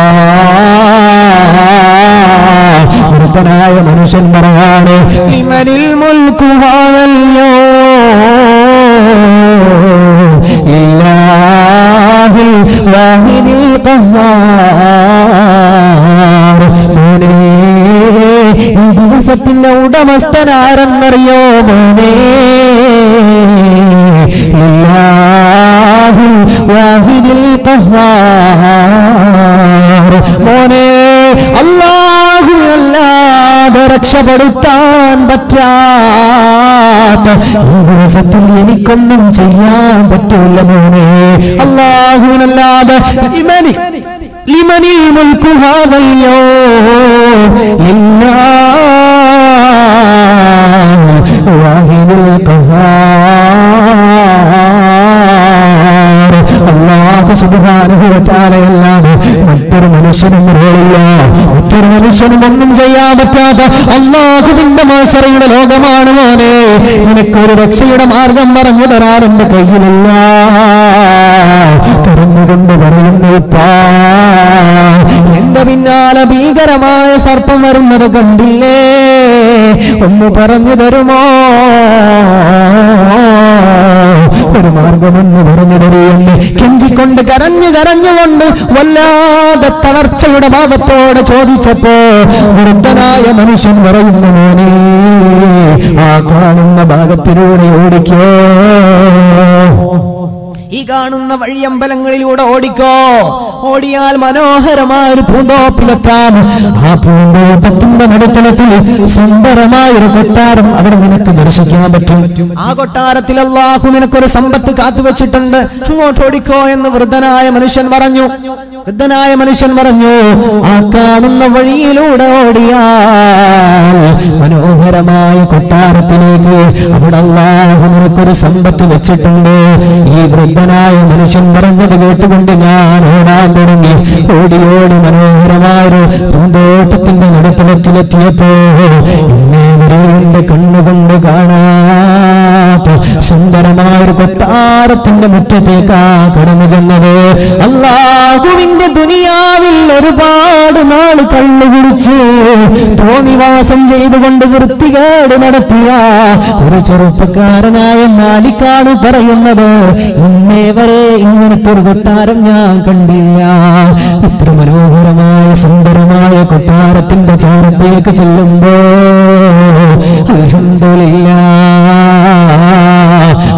വൃദ്ധനായ മനുഷ്യൻ പറയാണ്, ലിമനിൽ മുൽക്കു ഹാദൽ യൗം ലില്ലാഹിൽ വാഹിദിൽ ഖഹ്ഹാർ. മോനെ, ഈ ദിവസത്തിന്റെ ഉടമസ്ഥനാരെന്നറിയോ മോനെ? ലില്ലാഹിൽ വാഹിദിൽ ഖഹ്ഹാർ. മോനെ, അല്ലാഹുവല്ലാതെ രക്ഷപ്പെടുത്താൻ പറ്റാത്ത ഈ ദിവസത്തിൽ എനിക്കൊന്നും ചെയ്യാൻ പറ്റൂല മോനെ. അല്ലാഹുവിനല്ലാതെ ലിമനിൽ മുൽക്കു ഹാദൽ യൗം ലില്ലാഹിൽ വാഹിദിൽ ഖഹ്ഹാർ. അല്ലാഹു സുബ്ഹാനഹു വ തആലയല്ലാതെ മറ്റൊരു മനുഷ്യനും റോളില്ല. മറ്റൊരു മനുഷ്യനും ഒന്നും ചെയ്യാൻ പറ്റാത്ത അല്ലാഹുവിന്റെ മഹ്ശറയുടെ ലോകമാണ് മോനെ. നിനക്കൊരു രക്ഷയുടെ മാർഗം പറഞ്ഞു തരാൻ എന്റെ കയ്യിലില്ല. തുറന്നുകൊണ്ട് പറയുന്നു, എന്റെ പിന്നാലെ ഭീകരമായ സർപ്പം വരുന്നത് കണ്ടില്ലേ? ഒന്ന് പറഞ്ഞു തരുമോ? ഒരു മാർഗമെന്ന് പറഞ്ഞു തരുമെന്ന് കെഞ്ചിക്കൊണ്ട് കരഞ്ഞുകൊണ്ട് വല്ലാതെ തളർച്ചയുടെ ഭാവത്തോടെ ചോദിച്ചപ്പോ വൃദ്ധനായ മനുഷ്യൻ പറയുന്നു, മോനെ, ആ കാണുന്ന ഭാഗത്തിലൂടെ ഓടിക്കോ. ഈ കാണുന്ന വഴിയമ്പലങ്ങളിലൂടെ ഓടിക്കോ. ഓടിയാൽ മനോഹരമായ ഒരു പൂന്തോപ്പിലെത്താം. ആ പൂന്തോട്ടത്തിന്റെ നടുത്തളത്തിൽ സുന്ദരമായൊരു കൊട്ടാരം അവിടെ നിനക്ക് ദർശിക്കാൻ പറ്റും. ആ കൊട്ടാരത്തിൽ അല്ലാഹു നിനക്കൊരു സമ്പത്ത് കാത്തുവെച്ചിട്ടുണ്ട്. അങ്ങോട്ട് ഓടിക്കോ എന്ന് വൃദ്ധനായ മനുഷ്യൻ പറഞ്ഞു. വൃദ്ധനായ മനുഷ്യൻ പറഞ്ഞു, ആ കാണുന്ന വഴിയിലൂടെ ഓടിയാൽ മനോഹരമായ കൊട്ടാരത്തിലേക്ക് അവിടെ അല്ലാഹു നിനക്കൊരു സമ്പത്ത് വെച്ചിട്ടുണ്ട്. ഈ വൃദ്ധനായ മനുഷ്യൻ പറഞ്ഞത് കേട്ടുകൊണ്ട് ഞാൻ ഓടാൻ തുടങ്ങി. ഓടി ഓടി മനോഹരമായൊരു പൂന്തോട്ടത്തിന്റെ നടുത്തളത്തിലെത്തിയപ്പോ എന്നെ എന്റെ കണ്ണുകൊണ്ട് കാണാത്ത സുന്ദരമായൊരു കൊട്ടാരത്തിന്റെ മുറ്റത്തേക്കാ കടന്നു ചെന്നത്. അല്ലാഹുവിന്റെ ദുനിയാവിൽ ഒരുപാട് നാള് കള്ളുകുടിച്ച് തോന്നിവാസം ചെയ്തുകൊണ്ട് വൃത്തികേട് നടത്തിയ ഒരു ചെറുപ്പക്കാരനായ മാലിക്കാണ് പറയുന്നത്, ഇന്നേ വരെ ഇങ്ങനത്തെ ഒരു കൊട്ടാരം ഞാൻ കണ്ടില്ല. ഇത്ര മനോഹരമായ സുന്ദരമായ കൊട്ടാരത്തിന്റെ ചാരത്തേക്ക് ചെല്ലുമ്പോ അൽഹംദുലില്ലാഹ്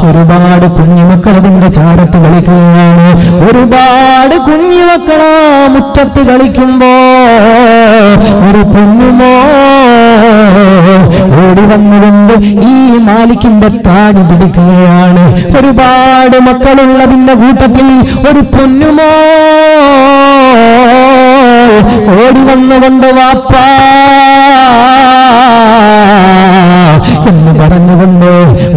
ഒരുപാട് കുഞ്ഞുമക്കൾ അതിന്റെ ചാരത്ത് കളിക്കുകയാണ്. ഒരുപാട് കുഞ്ഞുമക്കളാ മുറ്റത്ത് കളിക്കുമ്പോ ഒരു പൊന്നുമോ ഓടി വന്നുകൊണ്ട് ഈ മാലിക്കിന്റെ താടി പിടിക്കുകയാണ്. ഒരുപാട് മക്കളുള്ളതിന്റെ കൂട്ടത്തിൽ ഒരു പൊന്നുമോ ഓടി വന്നുകൊണ്ട് വാപ്പാ എന്ന് പറഞ്ഞുകൊണ്ട്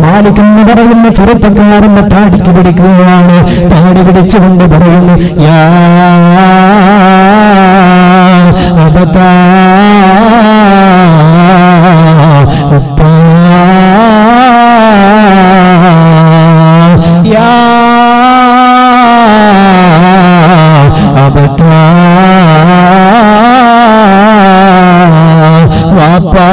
മാലിക് എന്ന് പറയുന്ന ചെറുപ്പക്കാരന്റെ താടിക്ക് പിടിക്കുകയാണ്. താടി പിടിച്ചുകൊണ്ട് പറയുന്നു, യാ അബതാ ഉപ്പാ, യാ അബതാ വാപ്പാ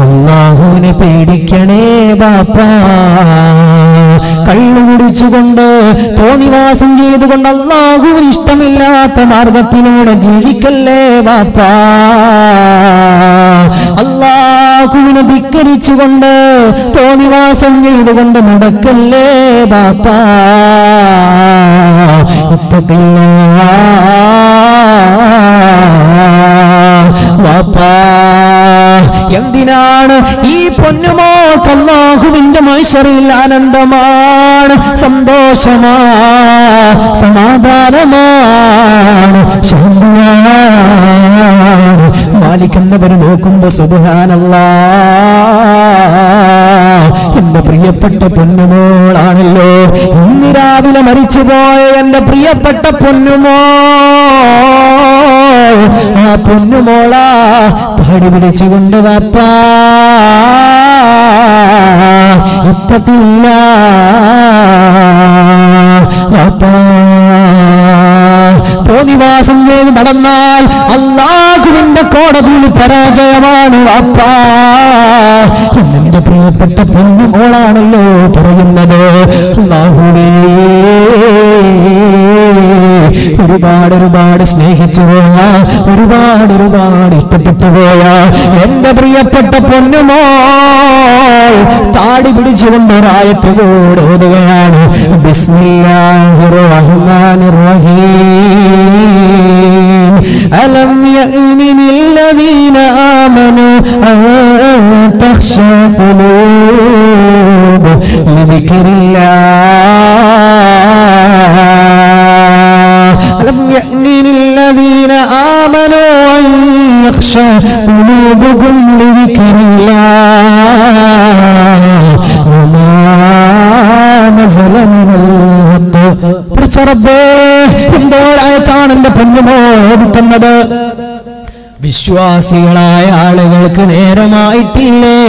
അല്ലാഹുവിനെ പേടിക്കണേ ബാപ്പാ. കള്ളു കുടിച്ചുകൊണ്ട് തോന്നിവാസം ചെയ്തുകൊണ്ട് അല്ലാഹുവിന് ഇഷ്ടമില്ലാത്ത മാർഗത്തിലൂടെ ജീവിക്കല്ലേ ബാപ്പാ. അല്ലാഹുവിനെ ധിക്കരിച്ചുകൊണ്ട് തോന്നിവാസം ചെയ്തുകൊണ്ട് നടക്കല്ലേ ബാപ്പാ. വാപ്പാ എന്തിനാണ് ഈ പൊന്നുമോൾക്ക് അല്ലാഹുവിന്റെ മഹ്ശറിൽ ആനന്ദമാണ്, സന്തോഷമാണ്, സമാധാനമാണ്, ശാന്തിയാണ്. മാലിക് എന്നവർ നോക്കുമ്പോ സുബ്ഹാനല്ലാഹ് എന്റെ പ്രിയപ്പെട്ട പൊന്നുമോളാണല്ലോ, ഇന്ന് രാവിലെ മരിച്ചുപോയ എന്റെ പ്രിയപ്പെട്ട പൊന്നുമോ. ആ പൊന്നുമോളാ പാടി പിടിച്ചുകൊണ്ട് വാപ്പാ ഇത്തത്തില്ല വാപ്പാ. തോന്നിവാസം ചെയ്ത് നടന്നാൽ അല്ലാഹുവിന്റെ കോടതിയിൽ പരാജയമാണ് വാപ്പാ. എന്റെ പ്രിയപ്പെട്ട പൊന്നുമോളാണല്ലോ പറയുന്നത്. അല്ലാഹുവേ ഒരുപാട് സ്നേഹിച്ചു പോയ, ഒരുപാട് ഇഷ്ടപ്പെട്ടു പോയ എന്റെ പ്രിയപ്പെട്ട പൊന്നുമോൾ താടി പിടിച്ചുകൊണ്ട് ഒരായത്ത് കൂടെ ഓതുകയാണ്. ബിസ്മില്ലാഹിർ റഹ്മാനിർ റഹീം. അലം യഅനി ലില്ലദീന ആമനൂ അൻ തഖ്ശാ ഖുലൂബുഹും ലിദിക്രില്ലാഹ്. അലം യഅനി ലില്ലദീന ആമനൂ അൻ തഖ്ശാ ഖുലൂബുഹും ലിദിക്രില്ലാഹ് വമാ നസല മിനൽ ഹഖ്. റബ്ബേ എന്തോരായത്താണ് എന്റെ പൊന്നുമോ ഓതിത്തന്നത്. വിശ്വാസികളായ ആളുകൾക്ക് നേരമായിട്ടില്ലേ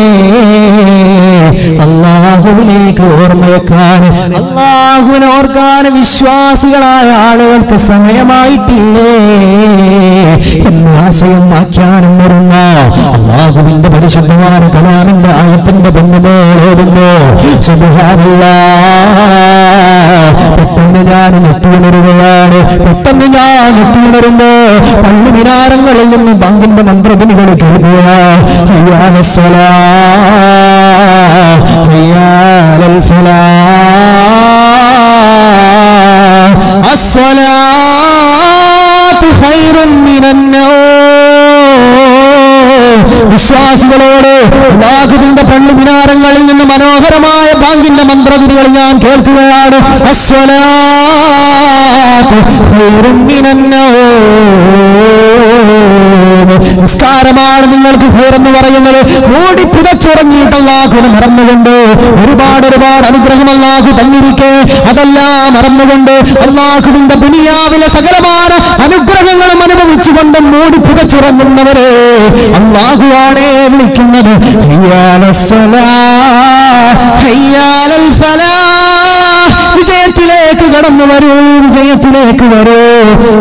അല്ലാഹുവിലേക്ക് ഓർമ്മവെക്കാൻ, അല്ലാഹുവിനെ ഓർക്കാൻ വിശ്വാസികളായ ആളുകൾക്ക് സമയമായിട്ടില്ലേ എന്ന ആശയം വ്യാഖ്യാനം വരുന്ന അല്ലാഹുവിന്റെ പരിശുദ്ധമായ കലാമിന്റെ ആയത്തിന്റെ പൊന്നുമോടുമ്പോ സുബ്ഹാനല്ലാഹ് പെട്ടെന്ന് ഞാൻ നെട്ടിയുണരുകയാണ്. പെട്ടെന്ന് ഞാൻ നെട്ടിയുണരുമ്പോ പള്ളി മിനാരങ്ങളിൽ നിന്ന് ബാങ്കിന്റെ മന്ത്രധ്വനികൾ കേൾക്കുക. الصلاة خير من النوم വിശ്വാസികളോട് അല്ലാഹുവിന്റെ പള്ളി മിനാരങ്ങളിൽ നിന്ന് മനോഹരമായ ബാങ്കിന്റെ മന്ത്രതിരികൾ ഞാൻ കേൾക്കുകയാണ്. അസ്സലാത്തു ഖൈറും മിനന്നൗം. നിസ്കാരമാണ് നിങ്ങൾക്ക് ഖൈർ എന്ന് പറയുന്നത്. ഓടി പുതച്ചുറങ്ങിയിട്ട് അല്ലാഹുവിനെ മറന്നുകൊണ്ട് ഒരുപാട് അനുഗ്രഹം അല്ലാഹു തന്നിരിക്കെ അതെല്ലാം മറന്നുകൊണ്ട് അല്ലാഹുവിന്റെ ദുനിയാവിലെ സകലമായ അനുഗ്രഹങ്ങളും അനുഭവിച്ചുകൊണ്ട് മൂടി പുതച്ചുറങ്ങുന്നവരെ അല്ലാഹുവാണ് വിളിക്കുന്നത്. വിജയത്തിലേക്ക് കടന്നു വരൂ, വിജയത്തിലേക്ക് വരൂ.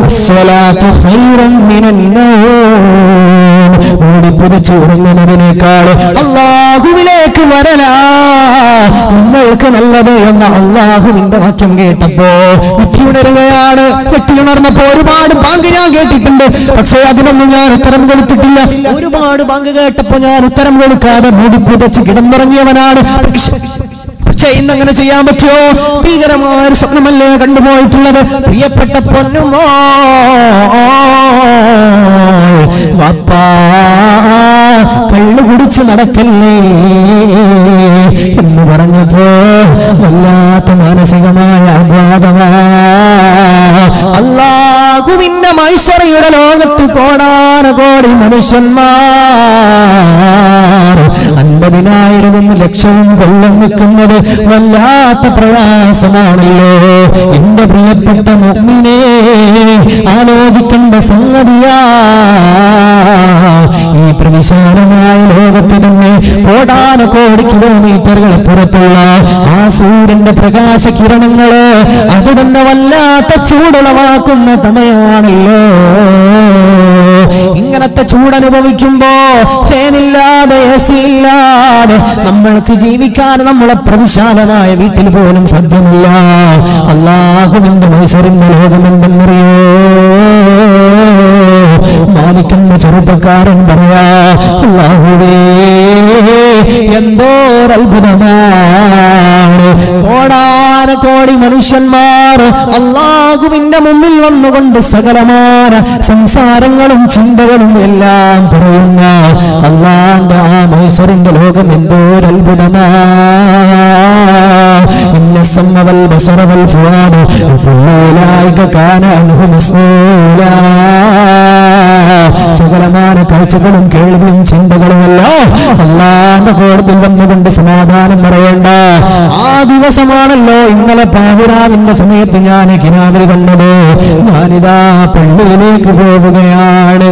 അസ്സലാത്തു ഖൈറും മിനന്നൗം. മൂടിപ്പുതച്ച് ഉറങ്ങുന്നതിനേക്കാൾ അല്ലാഹുവിലേക്ക് വരലാ നിങ്ങൾക്ക് നല്ലത് എന്ന അല്ലാഹുവിന്റെ വാക്യം കേട്ടപ്പോ വെട്ടിയുണരുകയാണ്. വെട്ടിയുണർന്നപ്പോ ഒരുപാട് ബാങ്ക് ഞാൻ കേട്ടിട്ടുണ്ട്, പക്ഷേ അതിനൊന്നും ഞാൻ ഉത്തരം കൊടുത്തിട്ടില്ല. ഒരുപാട് ബാങ്ക് കേട്ടപ്പോ ഞാൻ ഉത്തരം കൊടുക്കാതെ മൂടിപ്പുതച്ച് കിടന്നുറങ്ങിയവനാണ്. പക്ഷേ ഇന്നങ്ങനെ ചെയ്യാൻ പറ്റുമോ? ഭീകരമായ ഒരു സ്വപ്നമല്ലേ കണ്ടുപോയിട്ടുള്ളത്? പ്രിയപ്പെട്ട പൊന്നുമോ വാപ്പാ കള്ളു കുടിച്ച് നടക്കല്ലേ എന്ന് പറഞ്ഞപ്പോ വല്ലാത്ത മാനസികമായ ആഘാതമാ. അല്ലാഹുവിന്റെ മൈശറയുടെ ലോകത്ത് കോടാനുകോടി മനുഷ്യന്മാർ 50,000 ലക്ഷവും കൊല്ലം നിൽക്കുന്നത് വല്ലാത്ത പ്രയാസമാണല്ലോ. എന്റെ പ്രിയപ്പെട്ട മുഅ്മിനേ, ആലോചിക്കേണ്ട സംഗതിയാ. ഈ പ്രവിശാലമായ ലോകത്ത് തന്നെ കോടാനുകോടി കിലോമീറ്ററുകൾ പുറത്തുള്ള ആ സൂര്യന്റെ പ്രകാശ കിരണങ്ങള് അത് തന്നെ വല്ലാത്ത ചൂടുളവാക്കുന്ന സമയമാണല്ലോ. ഇങ്ങനത്തെ ചൂടനുഭവിക്കുമ്പോ ഫാനില്ലാതെ AC ഇല്ലാതെ നമ്മൾക്ക് ജീവിക്കാൻ നമ്മളെ പ്രവിശാലമായ വീട്ടിൽ പോലും സാധ്യമല്ല. അല്ലാഹുവിന്റെ മൈസറിന്റെ ലോകമെന്തെന്നറിയോ? മാനിക്കുന്ന ചെറുപ്പക്കാരൻ പറയാ, അല്ലാഹുവേ എന്തോരത്ഭുതമാണ്. കോടാനുകോടി മനുഷ്യന്മാർ അല്ലാഹുവിന്റെ മുമ്പിൽ വന്നുകൊണ്ട് സകലമായ സംസാരങ്ങളും ചിന്തകളും എല്ലാം പറയുന്ന അല്ലാഹുവിന്റെ ആ മൈസറിന്റെ ലോകം എന്തോരത്ഭുതമാ. ഇന്ന സമവൽ ബസറവൽ ഫുആദു കുല്ലൈക കാന അൻഹു മസ്ഊലാ. സകലമായ കാഴ്ചകളും കേൾവിയും ചിന്തകളുമല്ല അല്ലാഹുവിന്റെ കോടതിയിൽ വന്നുകൊണ്ട് സമാധാനം പറയേണ്ട ആ ദിവസമാണല്ലോ ഇന്നലെ പാതിരാവിന്റെ സമയത്ത് ഞാൻ കിനാവിൽ കണ്ടത്. ഞാനിതാ പള്ളിയിലേക്ക് പോവുകയാണ്.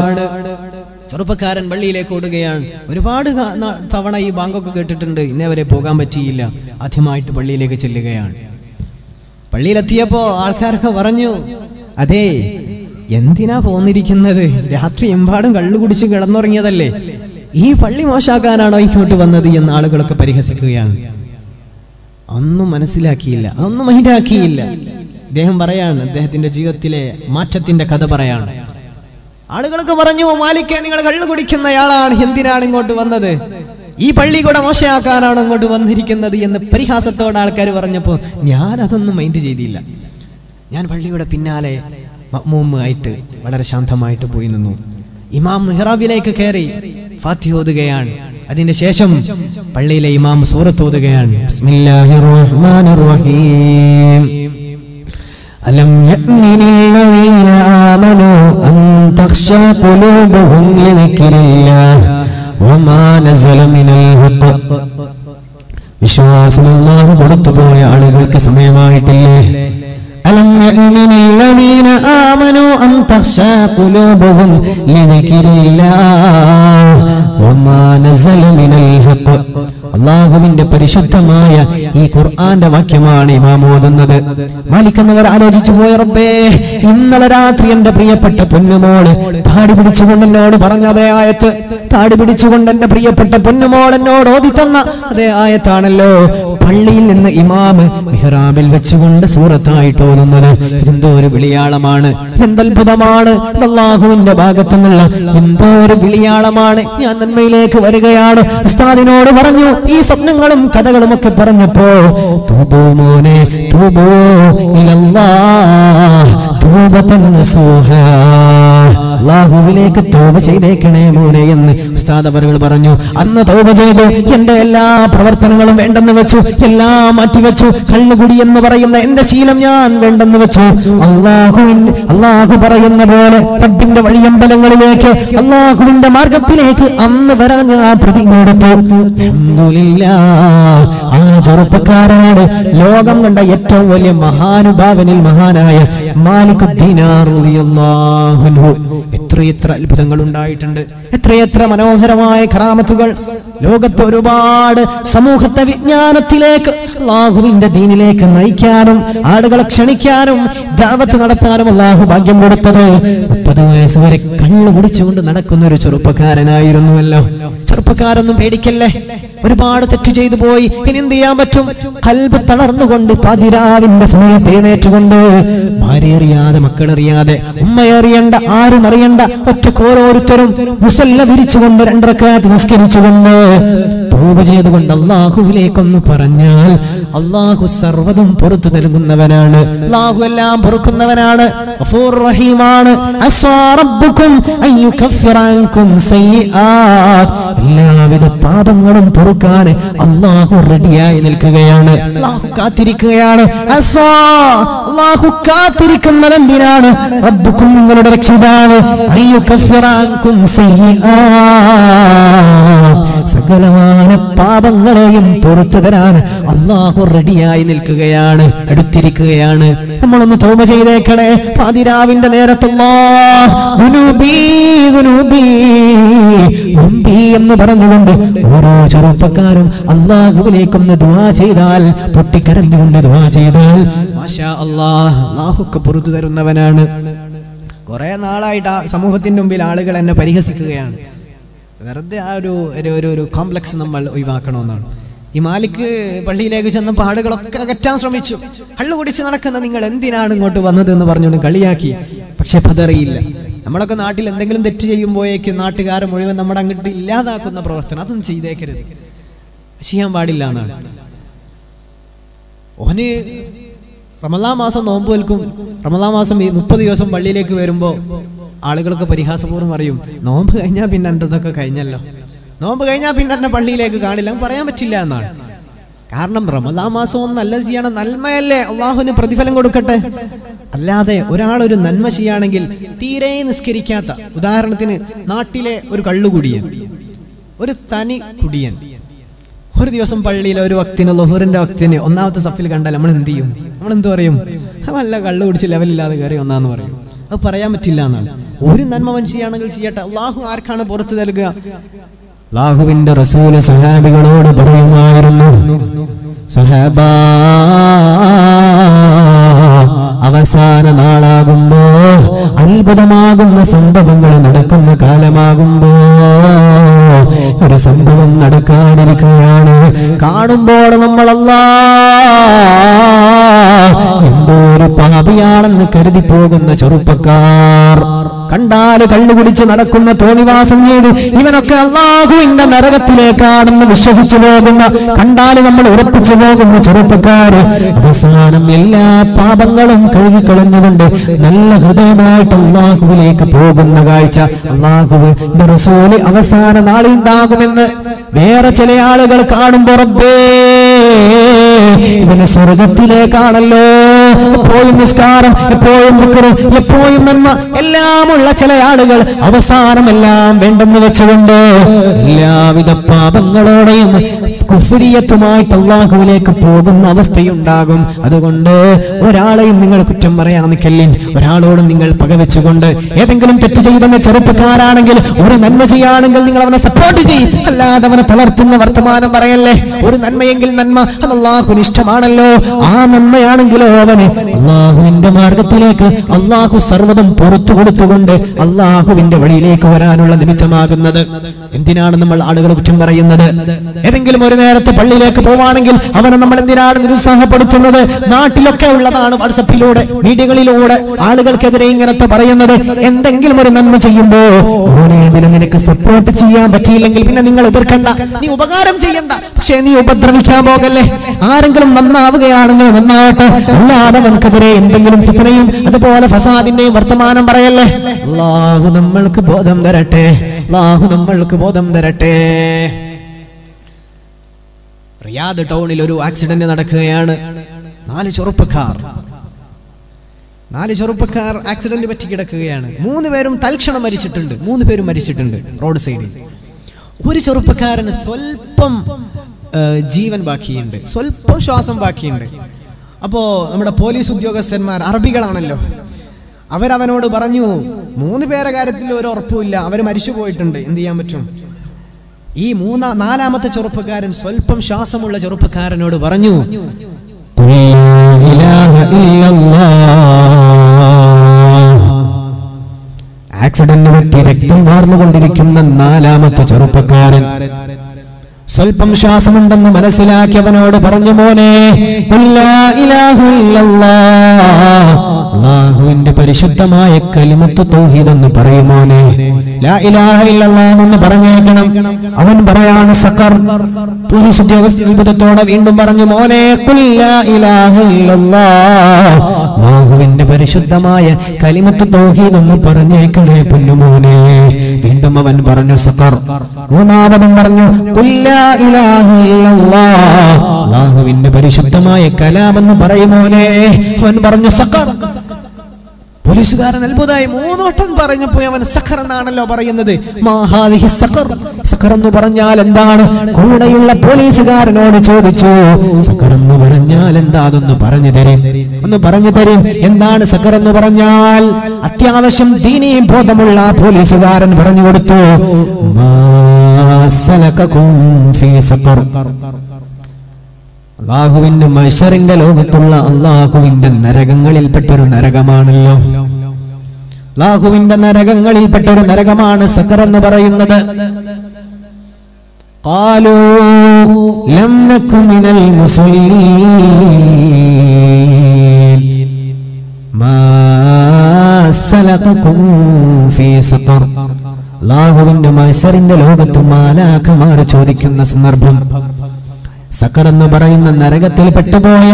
ചെറുപ്പക്കാരൻ പള്ളിയിലേക്ക് ഓടുകയാണ്. ഒരുപാട് തവണ ഈ ബാങ്കൊക്കെ കേട്ടിട്ടുണ്ട്, ഇന്നേ വരെ പോകാൻ പറ്റിയില്ല. ആദ്യമായിട്ട് പള്ളിയിലേക്ക് ചെല്ലുകയാണ്. പള്ളിയിലെത്തിയപ്പോ ആൾക്കാരൊക്കെ പറഞ്ഞു, അതെ എന്തിനാ പോന്നിരിക്കുന്നത്? രാത്രി എമ്പാടും കള്ളു കുടിച്ച് കിടന്നുറങ്ങിയതല്ലേ, ഈ പള്ളി മോശാക്കാനാണോ ഇങ്ങോട്ട് വന്നത് എന്ന് ആളുകളൊക്കെ പരിഹസിക്കുകയാണ്. ഒന്നും മനസ്സിലാക്കിയില്ല, ഒന്നും മൈൻഡാക്കിയില്ല. അദ്ദേഹം പറയാണ്, അദ്ദേഹത്തിന്റെ ജീവിതത്തിലെ മാറ്റത്തിന്റെ കഥ പറയാണ്. ആളുകളൊക്കെ പറഞ്ഞു, മാലിക്കേ നിങ്ങൾ കള്ളു കുടിക്കുന്നയാളാണ്, എന്തിനാണ് ഇങ്ങോട്ട് വന്നത്? ഈ പള്ളി കൂടെ മോശമാക്കാനാണ് ഇങ്ങോട്ട് വന്നിരിക്കുന്നത് എന്ന് പരിഹാസത്തോടെ ആൾക്കാർ പറഞ്ഞപ്പോ ഞാൻ അതൊന്നും മൈൻഡ് ചെയ്തില്ല. ഞാൻ പള്ളിയുടെ പിന്നാലെ മഅ്മൂമായിട്ട് വളരെ ശാന്തമായിട്ട് പോയി നിന്നു. ഇമാം മിഹ്റാബിലേക്ക് കയറി ഫാത്തിഹ ഓതുകയാണ്. അതിന്റെ ശേഷം പള്ളിയിലെ ഇമാം സൂറത്ത് ഓതുകയാണ്. ബിസ്മില്ലാഹിർ റഹ്മാനിർ റഹീം. അലം യഅ്നിനില്ലദീന ആമനൂ അൻ തഖ്ശാ ഖുലൂബുഹും ലിദിക്രില്ലാഹ് വമാ നസല മിനൽ ഹഖ്. വിശ്വാസം അല്ലാഹു കൊടുത്തുപോയ ആളുകൾക്ക് സമയമായിട്ടില്ലേ? ألم يأمن الذين آمنوا أن تخشى قلوبهم لذكر الله وما نزل من الحق. അല്ലാഹുവിന്റെ പരിശുദ്ധമായ ഈ ഖുർആന്റെ വാക്യമാണ് ഇമാം ഓതുന്നത്. മാലിക് എന്നവർ ആലോചിച്ചു പോയ, റബ്ബേ ഇന്നലെ രാത്രി എന്റെ പ്രിയപ്പെട്ട പൊന്നുമോള് താടി പിടിച്ചുകൊണ്ട് എന്നോട് പറഞ്ഞ അതേ ആയത്ത്, താടി പിടിച്ചുകൊണ്ട് എന്റെ പ്രിയപ്പെട്ട പൊന്നുമോൾ എന്നോട് ഓതിത്തന്ന അതേ ആയത്താണല്ലോ പള്ളിയിൽ നിന്ന് ഇമാം മിഹ്റാബിൽ വെച്ചുകൊണ്ട് സൂറത്തായിട്ട് ഓതുന്നത്. ഇതെന്തോ ഒരു വിളിയാളമാണ്, എന്തത്ഭുതമാണ്! അല്ലാഹുവിന്റെ ഭാഗത്തു നിന്നുള്ള എന്തോ ഒരു വിളിയാളമാണ്. ഞാൻ നന്മയിലേക്ക് വരികയാണ്. ഉസ്താദിനോട് പറഞ്ഞു, ഈ സ്വപ്നങ്ങളും കഥകളും ഒക്കെ പറഞ്ഞപ്പോ, തൂബൂ മോനെ തൂബൂ ഇലല്ലാഹ് തൗബതൻ നസൂഹാ. അല്ലാഹുവിലേക്ക് തൗബ ചെയ്തേക്കണേ മോനെ എന്ന് ഉസ്താദ് അവറുകൾ പറഞ്ഞു. അന്ന് തൗബ ചെയ്തു. എന്റെ എല്ലാ പ്രവർത്തനങ്ങളും വേണ്ടെന്ന് വെച്ചു, എല്ലാം മാറ്റിവെച്ചു. കള്ളുകുടി എന്ന് പറയുന്ന എന്റെ ശീലം ഞാൻ വേണ്ടെന്ന് വെച്ചു. അല്ലാഹു പറയുന്ന പോലെ റബ്ബിന്റെ വഴിയമ്പലങ്ങളിലേക്ക്, അല്ലാഹുവിന്റെ മാർഗത്തിലേക്ക് അന്ന് വരാൻ ഞാൻ പ്രതിജ്ഞ എടുത്തു. അൽഹംദുലില്ലാഹ്. ആ ചെറുപ്പക്കാരനോട് ലോകം കണ്ട ഏറ്റവും വലിയ മഹാനുഭാവനിൽ മഹാനായ മാലിക് ദീനാർ റളിയല്ലാഹു അൻഹു എത്രയെത്ര അത്ഭുതങ്ങൾ ഉണ്ടായിട്ടുണ്ട്, എത്രയെത്ര മനോഹരമായ കറാമത്തുകൾ. ലോകത്ത് ഒരുപാട് സമൂഹത്തെ വിജ്ഞാനത്തിലേക്ക്, അല്ലാഹുവിന്റെ ദീനിലേക്ക് നയിക്കാനും ആളുകളെ ക്ഷണിക്കാനും ദഅവത്ത് നടത്താനും അല്ലാഹു ഭാഗ്യം കൊടുത്തത് 30 വയസ്സ് വരെ കള്ളു കുടിച്ചുകൊണ്ട് നടക്കുന്ന ഒരു ചെറുപ്പക്കാരനായിരുന്നുവല്ലോ. ചെറുപ്പക്കാരൊന്നും പേടിക്കല്ലേ, ഒരുപാട് തെറ്റ് ചെയ്തു പോയി. ഇനി എന്ത് ചെയ്യാൻ പറ്റും? ഖൽബ് തളർന്നുകൊണ്ട് പതിരാവിന്റെ സമയത്ത് എഴുന്നേറ്റുകൊണ്ട്, ഭാര്യ അറിയാതെ, മക്കളറിയാതെ, ഉമ്മയറിയണ്ട, ആരും അറിയണ്ട, ഒറ്റക്ക് ഓരോരുത്തരും മുസല്ല വിരിച്ചുകൊണ്ട് 2 റക്അത്ത് നിസ്കരിച്ചുകൊണ്ട് തൗബ ചെയ്തുകൊണ്ട് അല്ലാഹുവിലേക്കൊന്ന് പറഞ്ഞാൽ അല്ലാഹു സർവ്വതും പുറത്തു നൽകുന്നവനാണ്. അല്ലാഹു എല്ലാം പൊറുക്കുന്നവനാണ്, ഗഫൂർ റഹീമാണ്. അസ്സാ റബ്ബുക്കും അൻ യുകഫിറ അൻകും സയ്യിആത്. എല്ലാവിധ പാപങ്ങളും പൊറുക്കാൻ അല്ലാഹു റെഡിയായി നിൽക്കുകയാണ്, അല്ലാഹു കാത്തിരിക്കുകയാണ്. അസ്സാ, അല്ലാഹു കാത്തിരിക്കുന്നത് എന്തിനാണ്? റബ്ബുക്കും, നിങ്ങളുടെ രക്ഷിതാവ്, അൻ യുകഫിറ അൻകും സയ്യിആത്, സകലമായ പാപങ്ങളെയും പുറത്തു തരാൻ അല്ലാഹു റെഡിയായി നിൽക്കുകയാണ്, അടുത്തിരിക്കുകയാണ്. നമ്മളൊന്ന് തൗബ ചെയ്തേക്കണേ. പാതിരാവിന്റെ നേരത്ത് എന്ന് പറഞ്ഞുകൊണ്ട് ഓരോ ചെറുപ്പക്കാരും അല്ലാഹുവിലേക്കൊന്ന് ദുആ ചെയ്താൽ, പൊട്ടിക്കരഞ്ഞുകൊണ്ട് ദുആ ചെയ്താൽ മാഷാ അല്ലാഹ്, അല്ലാഹുക്ക് പുറത്തു തരുന്നവനാണ്. കുറെ നാളായിട്ട് സമൂഹത്തിന്റെ മുമ്പിൽ ആളുകൾ എന്നെ പരിഹസിക്കുകയാണ്. വെറുതെ ആ ഒരു കോംപ്ലക്സ് നമ്മൾ ഒഴിവാക്കണമെന്നാണ്. ഈ മാലിക് പള്ളിയിലേക്ക് ചെന്നപ്പോൾ ആളുകളൊക്കെ അകറ്റാൻ ശ്രമിച്ചു. കള്ളു കുടിച്ച് നടക്കുന്ന നിങ്ങൾ എന്തിനാണ് ഇങ്ങോട്ട് വന്നത് എന്ന് പറഞ്ഞുകൊണ്ട് കളിയാക്കി. പക്ഷെ പതറിയില്ല. നമ്മളൊക്കെ നാട്ടിൽ എന്തെങ്കിലും തെറ്റ് ചെയ്യുമ്പോഴേക്കും നാട്ടുകാരെ മുഴുവൻ നമ്മുടെ അങ്ങോട്ട് ഇല്ലാതാക്കുന്ന പ്രവർത്തനം, അതൊന്നും ചെയ്തേക്കരുത്, ചെയ്യാൻ പാടില്ല എന്നാണ്. ഓന് റമളാൻ മാസം നോമ്പ് വെൽക്കും. റമളാൻ മാസം ഈ 30 ദിവസം പള്ളിയിലേക്ക് വരുമ്പോൾ ആളുകളൊക്കെ പരിഹാസപൂർവ്വം അറിയും, നോമ്പ് കഴിഞ്ഞാൽ പിന്നെ എൻ്റെ ഇതൊക്കെ കഴിഞ്ഞല്ലോ, നോമ്പ് കഴിഞ്ഞാൽ പിന്നെ എന്നെ പള്ളിയിലേക്ക് കാണില്ല. പറയാൻ പറ്റില്ല എന്നാണ്. കാരണം റമളാൻ മാസം ഒന്ന് നല്ല ചെയ്യണം, നന്മയല്ലേ, അള്ളാഹുവിന് പ്രതിഫലം കൊടുക്കട്ടെ. അല്ലാതെ ഒരാളൊരു നന്മ ചെയ്യുകയാണെങ്കിൽ തീരെ നിസ്കരിക്കാത്ത, ഉദാഹരണത്തിന് നാട്ടിലെ ഒരു കള്ളുകുടിയൻ, ഒരു തനി കുടിയൻ, ഒരു ദിവസം പള്ളിയിൽ ഒരു വക്തിന്, ളുഹറിന്റെ വക്തിന് 1ാമത്തെ സഫിൽ കണ്ടാൽ നമ്മൾ എന്ത് ചെയ്യും? നമ്മൾ എന്ത് പറയും? വല്ല കള്ളു കുടിച്ച് ലെവലില്ലാതെ കയറി ഒന്നാന്ന് പറയും. അത് പറയാൻ പറ്റില്ല എന്നാണ്. ഒരു നന്മ മനുഷ്യയാണെങ്കിൽ ചെയ്യട്ടെ, അള്ളാഹു ആർക്കാണ് പുറത്തു നൽകുക? അല്ലാഹുവിന്റെ റസൂല് സഹാബികളോട് പറയുമായിരുന്നു, സഹാബാ, അവസാന നാളാകുമ്പോ, അത്ഭുതമാകുന്ന സംഭവങ്ങൾ നടക്കുന്ന കാലമാകുമ്പോ ഒരു സംഭവം നടക്കാനിരിക്കുകയാണ്. കാണുമ്പോൾ നമ്മൾ എന്തോ ഒരു പാപിയാണെന്ന് കരുതി പോകുന്ന ചെറുപ്പക്കാർ, കണ്ടാല് കള്ളുകുടിച്ച് നടക്കുന്ന, തോന്നിവാസം ചെയ്ത് ഇവനൊക്കെ അല്ലാഹുവിന്റെ നരകത്തിലേക്കാണെന്ന് വിശ്വസിച്ചു പോകുന്ന, കണ്ടാല് നമ്മൾ ഉറപ്പിച്ചു പോകുന്ന ചെറുപ്പക്കാര് അവസാനം എല്ലാ പാപങ്ങളും കഴുകിക്കളഞ്ഞുകൊണ്ട് നല്ല ഹൃദയമായിട്ട് അല്ലാഹുവിലേക്ക് പോകുന്ന കാഴ്ച അല്ലാഹുവിന്റെ റസൂല് അവസാന നാളുണ്ടാകുമെന്ന് വേറെ ചില ആളുകൾ കാണുമ്പോൾ റബ്ബേ ഇവന് സ്വർഗത്തിലേക്കാണല്ലോ, എപ്പോഴും നിസ്കാരം, എപ്പോഴും ദിക്ർ, എപ്പോഴും നന്മ എല്ലാമുള്ള ചില ആളുകൾ അവസാനം എല്ലാം വേണ്ടെന്ന് വെച്ചുകൊണ്ട് എല്ലാവിധ പാപങ്ങളോടെയും കുഫ്രിയത്തുമായിട്ട് അല്ലാഹുവിലേക്ക് പോകുന്ന അവസ്ഥയുണ്ടാകും. അതുകൊണ്ട് ഒരാളെയും നിങ്ങൾ കുറ്റം പറയാൻ നിൽക്കല്ലേ, ഒരാളോടും നിങ്ങൾ പകവെച്ചുകൊണ്ട് ഏതെങ്കിലും തെറ്റ് ചെയ്തെന്ന ചെറുപ്പക്കാരാണെങ്കിൽ ഒരു നന്മ ചെയ്യുകയാണെങ്കിൽ നിങ്ങൾ അവനെ സപ്പോർട്ട് ചെയ്യും, അല്ലാതെ അവനെ തളർത്തുന്ന വർത്തമാനം പറയല്ലേ. ഒരു നന്മയെങ്കിൽ നന്മ അത് അല്ലാഹുവിന് ഇഷ്ടമാണല്ലോ. ആ നന്മയാണെങ്കിലോ അവന് അല്ലാഹുവിന്റെ മാർഗത്തിലേക്ക് അല്ലാഹു സർവ്വതും പുറത്തു കൊടുത്തുകൊണ്ട് അല്ലാഹുവിന്റെ വഴിയിലേക്ക് വരാനുള്ള നിമിത്തമാകുന്നത്. എന്തിനാണ് നമ്മൾ ആളുകൾ കുറ്റം പറയുന്നത്? ഏതെങ്കിലും ഒരു നേരത്തെ പള്ളിയിലേക്ക് പോവാണെങ്കിൽ അവനെ നമ്മൾ എന്തിനാണ് നിരുത്സാഹപ്പെടുത്തുന്നത്? നാട്ടിലൊക്കെ ഉള്ളതാണ്, വാട്സപ്പിലൂടെ, മീഡിയകളിലൂടെ ആളുകൾക്കെതിരെ ഇങ്ങനത്തെ പറയുന്നത്. എന്തെങ്കിലും ഒരു നന്മ ചെയ്യുമ്പോ ഓരോന്നിനും നിനക്ക് സപ്പോർട്ട് ചെയ്യാൻ പറ്റിയില്ലെങ്കിൽ പിന്നെ നിങ്ങൾ എതിർക്കണ്ട, നീ ഉപകാരം ചെയ്യണ്ട, പക്ഷേ നീ ഉപദ്രവിക്കാൻ പോകല്ലേ. ആരെങ്കിലും നന്നാവുകയാണെങ്കിൽ നന്നാവട്ടെ, അല്ലാതെ അറിയാതവൻക്കെതിരെ എന്തെങ്കിലും ഫിത്നയും അതുപോലെ ഫസാദിന്റെയും വർത്തമാനം പറയല്ലേ. അല്ലാഹു നമ്മൾക്ക് ബോധം തരട്ടെ, അല്ലാഹു നമ്മൾക്ക് ബോധം തരട്ടെ. റിയാദ് ടൗണിൽ ഒരു ആക്സിഡന്റ് നടക്കുകയാണ്. 4 ചെറുപ്പക്കാർ ആക്സിഡന്റ് പറ്റി കിടക്കുകയാണ്. 3 പേരും തൽക്ഷണം മരിച്ചിട്ടുണ്ട്. 3 പേരും മരിച്ചിട്ടുണ്ട് റോഡ് സൈഡിൽ. ഒരു ചെറുപ്പക്കാരന് സ്വല്പം ജീവൻ ബാക്കിയുണ്ട്, സ്വല്പം ശ്വാസം ബാക്കിയുണ്ട്. അപ്പോ നമ്മുടെ പോലീസ് ഉദ്യോഗസ്ഥന്മാർ അറബികളാണല്ലോ, അവരവനോട് പറഞ്ഞു 3 പേരെ കാര്യത്തിൽ ഒരു ഉറപ്പുമില്ല, അവർ മരിച്ചു പോയിട്ടുണ്ട്, എന്ത് ചെയ്യാൻ പറ്റും? ഈ 4ാമത്തെ ചെറുപ്പക്കാരൻ സ്വല്പം ശ്വാസമുള്ള ചെറുപ്പക്കാരനോട് പറഞ്ഞു, ആക്സിഡന്റ് പറ്റി രക്തം വാർന്നുകൊണ്ടിരിക്കുന്ന 4ാമത്തെ ചെറുപ്പക്കാരൻ സ്വല്പം ശ്വാസമുണ്ടെന്ന് മനസ്സിലാക്കിയവനോട് പറഞ്ഞു, മോനെ അല്ലാഹുവിന്റെ പരിശുദ്ധമായ കലിമത്ത് തൗഹീദ് എന്ന് പറയുമോനെ, ലാ ഇലാഹ ഇല്ലല്ലാഹ് എന്ന് പറഞ്ഞേക്കണം. അവൻ പറയാണ് സഖർ. പോലീസ് ഉദ്യോഗസ്ഥൻ അത്ഭുതത്തോടെ വീണ്ടും പറഞ്ഞു, മോനെ ഖുൽ ലാ ഇലാഹ ഇല്ലല്ലാഹ്, അല്ലാഹുവിന്റെ പരിശുദ്ധമായ കലിമത്ത് തൗഹീദ് എന്ന് പറഞ്ഞേക്കണേ പൊന്നുമോനെ. വീണ്ടും അവൻ പറഞ്ഞു സഖർ. 3ാമതും പറഞ്ഞു ഖുൽ ലാ ഇലാഹ ഇല്ലല്ലാഹ്, അല്ലാഹുവിന്റെ പരിശുദ്ധമായ കലാമെന്ന് പറയുമോനെ. അവൻ പറഞ്ഞു സഖർ. പോലീസുകാരൻ അത്ഭുതമായി. 3 വട്ടം പറഞ്ഞപ്പോ അവൻ സഖർ എന്നാണല്ലോ പറയുന്നത്. മാഹാദിഹി സഖർ, സഖർ എന്ന് പറഞ്ഞാൽ എന്താണ്? കൂടെയുള്ള പോലീസുകാരനോട് ചോദിച്ചു, സഖർ എന്ന് പറഞ്ഞാൽ എന്താ? അതൊന്ന് പറഞ്ഞു തരും, ഒന്ന് പറഞ്ഞു തരും. എന്താണ് സഖർ എന്ന് പറഞ്ഞാൽ? അത്യാവശ്യം ദീനീ ബോധമുള്ള പോലീസുകാരൻ പറഞ്ഞു കൊടുത്തു, മാ സലകകും ഫീ സഖർ. അല്ലാഹുവിന്റെ മഹ്ശറിന്റെ ലോകത്തുള്ള അല്ലാഹുവിന്റെ നരകങ്ങളിൽപ്പെട്ടൊരു നരകമാണല്ലോ, അല്ലാഹുവിന്റെ നരകങ്ങളിൽപ്പെട്ടൊരു നരകമാണ് സഖർ എന്ന് പറയുന്നത്. ഖാലൂ ലം നകു മിനൽ മുസല്ലീൻ മാ സലകകും ഫീ സഖർ. അല്ലാഹുവിന്റെ മഹ്ശറിന്റെ ലോകത്ത് മാലാഖമാർ ചോദിക്കുന്ന സന്ദർഭം, സഖർ എന്ന് പറയുന്ന നരകത്തിൽ പെട്ടുപോയ,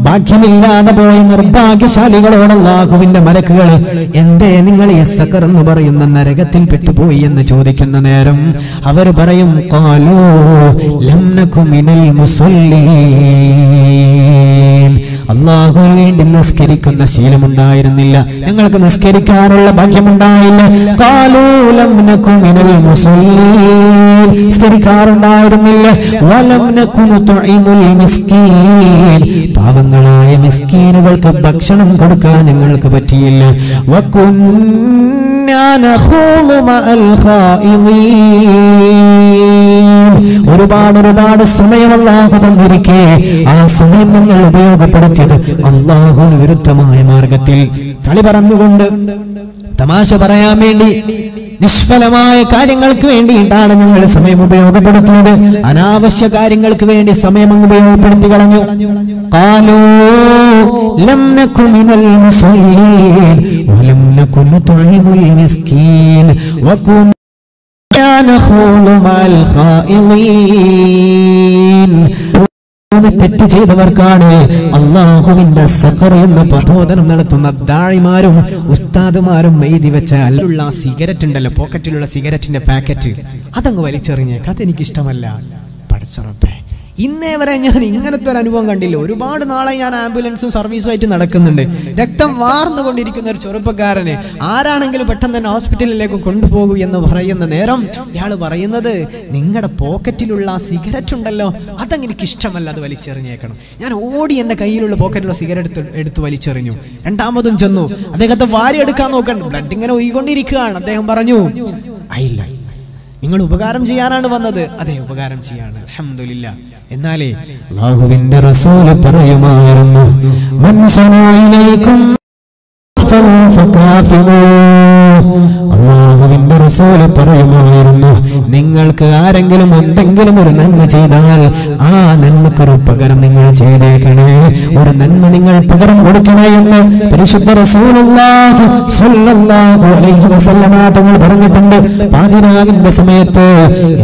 ഭാഗ്യമില്ലാതെ പോയ നിർഭാഗ്യശാലികളോട് അല്ലാഹുവിന്റെ മലക്കുകൾ, എന്തേ നിങ്ങൾ ഈ സഖർ എന്ന് പറയുന്ന നരകത്തിൽ പെട്ടുപോയി എന്ന് ചോദിക്കുന്ന നേരം അവർ പറയും, ഖാലൂ ലം നകു മിനൽ മുസല്ലീൻ, അല്ലാഹുവിന് വേണ്ടി നിസ്കരിക്കുന്ന ശീലമുണ്ടായിരുന്നില്ല, ഞങ്ങൾക്ക് നിസ്കരിക്കാനുള്ള ഭാഗ്യമുണ്ടായില്ല. ഖാലൂ ലം നകു മിനൽ മുസല്ലീൻ, നിസ്കരിക്കാറുണ്ടായിരുന്നില്ല. വലം നകു നുത്ഇമുൽ മിസ്കീൻ, പാവങ്ങളായ മിസ്കീനുകൾക്ക് ഭക്ഷണം കൊടുക്കാൻ ഞങ്ങൾക്ക് പറ്റിയില്ല. വകുന്നാ നഖൂളു മഅൽ ഖായിദീൻ, ഒരുപാട് സമയം അല്ലാഹു തന്നിരിക്കെ ആ സമയം ഞങ്ങൾ ഉപയോഗപ്പെടുത്തിയത് അല്ലാഹുവിന് വിരുദ്ധമായ മാർഗത്തിൽ, കളി പറഞ്ഞുകൊണ്ട്, തമാശ പറയാൻ വേണ്ടി, നിഷ്ഫലമായ കാര്യങ്ങൾക്ക് വേണ്ടിയിട്ടാണ് ഞങ്ങൾ സമയം ഉപയോഗപ്പെടുത്തുന്നത്. അനാവശ്യ കാര്യങ്ങൾക്ക് വേണ്ടി സമയം ഉപയോഗപ്പെടുത്തി കളഞ്ഞു. ഖാലൂ ലം നകു മിനൽ മുസല്ലീൻ വലം നകു നുത്ഇമുൽ മിസ്കീൻ വകുന്നാ നഖൂളു മഅൽ ഖായിദീൻ. തെറ്റ് ചെയ്തവർക്കാണ് അല്ലാഹുവിന്റെ സഖർ എന്ന പ്രബോധനം നടത്തുന്ന ദാഴിമാരും ഉസ്താദുമാരും എഴുതി വെച്ച അല്ലുള്ള സിഗരറ്റ് ഉണ്ടല്ലോ, പോക്കറ്റിലുള്ള സിഗരറ്റിന്റെ പാക്കറ്റ്, അതങ്ങ് വലിച്ചെറിഞ്ഞേക്ക്, അതെനിക്കിഷ്ടമല്ല. പഠിച്ചറപ്പേ, ഇന്നേ വരെ ഞാൻ ഇങ്ങനത്തെ ഒരു അനുഭവം കണ്ടില്ല. ഒരുപാട് നാളെ ഞാൻ ആംബുലൻസും സർവീസും ആയിട്ട് നടക്കുന്നുണ്ട്. രക്തം വാർന്നുകൊണ്ടിരിക്കുന്ന ഒരു ചെറുപ്പക്കാരനെ ആരാണെങ്കിലും പെട്ടെന്ന് തന്നെ ഹോസ്പിറ്റലിലേക്ക് കൊണ്ടുപോകൂ എന്ന് പറയുന്ന നേരം ഇയാൾ പറയുന്നത്, നിങ്ങളുടെ പോക്കറ്റിലുള്ള ആ സിഗരറ്റ് ഉണ്ടല്ലോ, അതെനിക്ക് ഇഷ്ടമല്ല, അത് വലിച്ചെറിഞ്ഞേക്കണം. ഞാൻ ഓടി എൻ്റെ കയ്യിലുള്ള പോക്കറ്റിലുള്ള സിഗരറ്റ് എടുത്ത് വലിച്ചെറിഞ്ഞു. 2ാമതും ചെന്നു, അദ്ദേഹത്തെ വാരിയെടുക്കാൻ നോക്കണം, ബ്ലഡ് ഇങ്ങനെ ഒഴുകിക്കൊണ്ടിരിക്കുകയാണ്. അദ്ദേഹം പറഞ്ഞു, ആയില്ല, നിങ്ങൾ ഉപകാരം ചെയ്യാനാണ് വന്നത്. അതെ, ഉപകാരം ചെയ്യാണ്, അൽഹംദുലില്ലാ. എന്നാലേ അല്ലാഹുവിന്റെ റസൂൽ പറയുമായിരുന്നു, മൻ സനഇലൈകും ഫകാഫിറൂ, അല്ലാഹുവിന്റെ റസൂല് പറയുമായിരുന്നു, നിങ്ങൾക്ക് ആരെങ്കിലും എന്തെങ്കിലും ഒരു നന്മ ചെയ്താൽ ആ നന്മക്കൊരു പകരം നിങ്ങൾ ചെയ്തേക്കണേ, ഒരു നന്മ നിങ്ങൾ പകരം കൊടുക്കണേ എന്ന് പരിശുദ്ധ റസൂലുള്ളാഹി സ്വല്ലല്ലാഹു അലൈഹി വസല്ലമ തങ്ങൾ പറഞ്ഞിട്ടുണ്ട്. പാതിരാവിന്റെ സമയത്ത്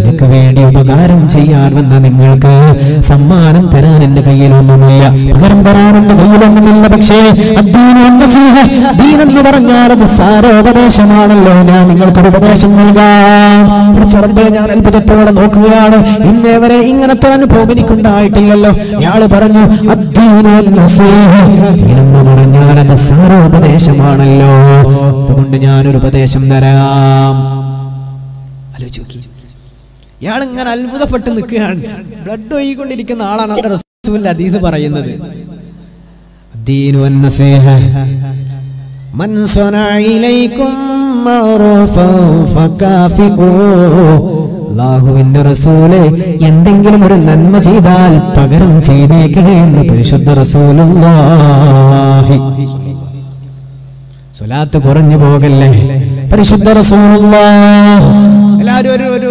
എനിക്ക് വേണ്ടി ഉപകാരം ചെയ്യാൻ വന്ന നിങ്ങൾക്ക് സമ്മാനം തരാൻ എന്റെ കയ്യിലൊന്നുമില്ല, പകരം തരാൻ എന്റെ കയ്യിലൊന്നുമില്ല. പക്ഷേ ദീനെന്ന് പറഞ്ഞാൽ അത് സാരോപദേശമാണല്ലോ. ഞാൻ നിങ്ങൾക്കൊരു ഉപദേശം നൽകാം. ചെറുപ്പേ, ഞാൻ അത്ഭുതത്തോടെ നോക്കുകയാണ്, ഇന്നേ വരെ ഇങ്ങനത്തെ അനുഭവം എനിക്കുണ്ടായിട്ടില്ലല്ലോ. ഇയാള് പറഞ്ഞു ദീനെന്ന് പറഞ്ഞാൽ അത് സാരോപദേശമാണല്ലോ, അതുകൊണ്ട് ഞാനൊരു ഉപദേശം തരാം. ആലോചിച്ചു, ഇയാളിങ്ങനെ അത്ഭുതപ്പെട്ട് നിൽക്കുകയാണ്. ബ്ലഡ് ഒഴുകിക്കൊണ്ടിരിക്കുന്ന ആളാണ് അവിടെ റസൂലിന്റെ ഹദീസ് പറയുന്നത്. മൻ സനഅ ഇലൈക്കും മഅറൂഫൻ ഫകാഫിഉ. അല്ലാഹുവിന്റെ റസൂല് എന്തെങ്കിലും ഒരു നന്മ ചെയ്താൽ പകരം ചെയ്തേക്കണേ എന്ന് പരിശുദ്ധ റസൂലുള്ളാഹി. സ്വലാത്ത് കുറഞ്ഞു പോകല്ലേ പരിശുദ്ധ റസൂലുള്ളാഹി. എല്ലാവരും ഒരു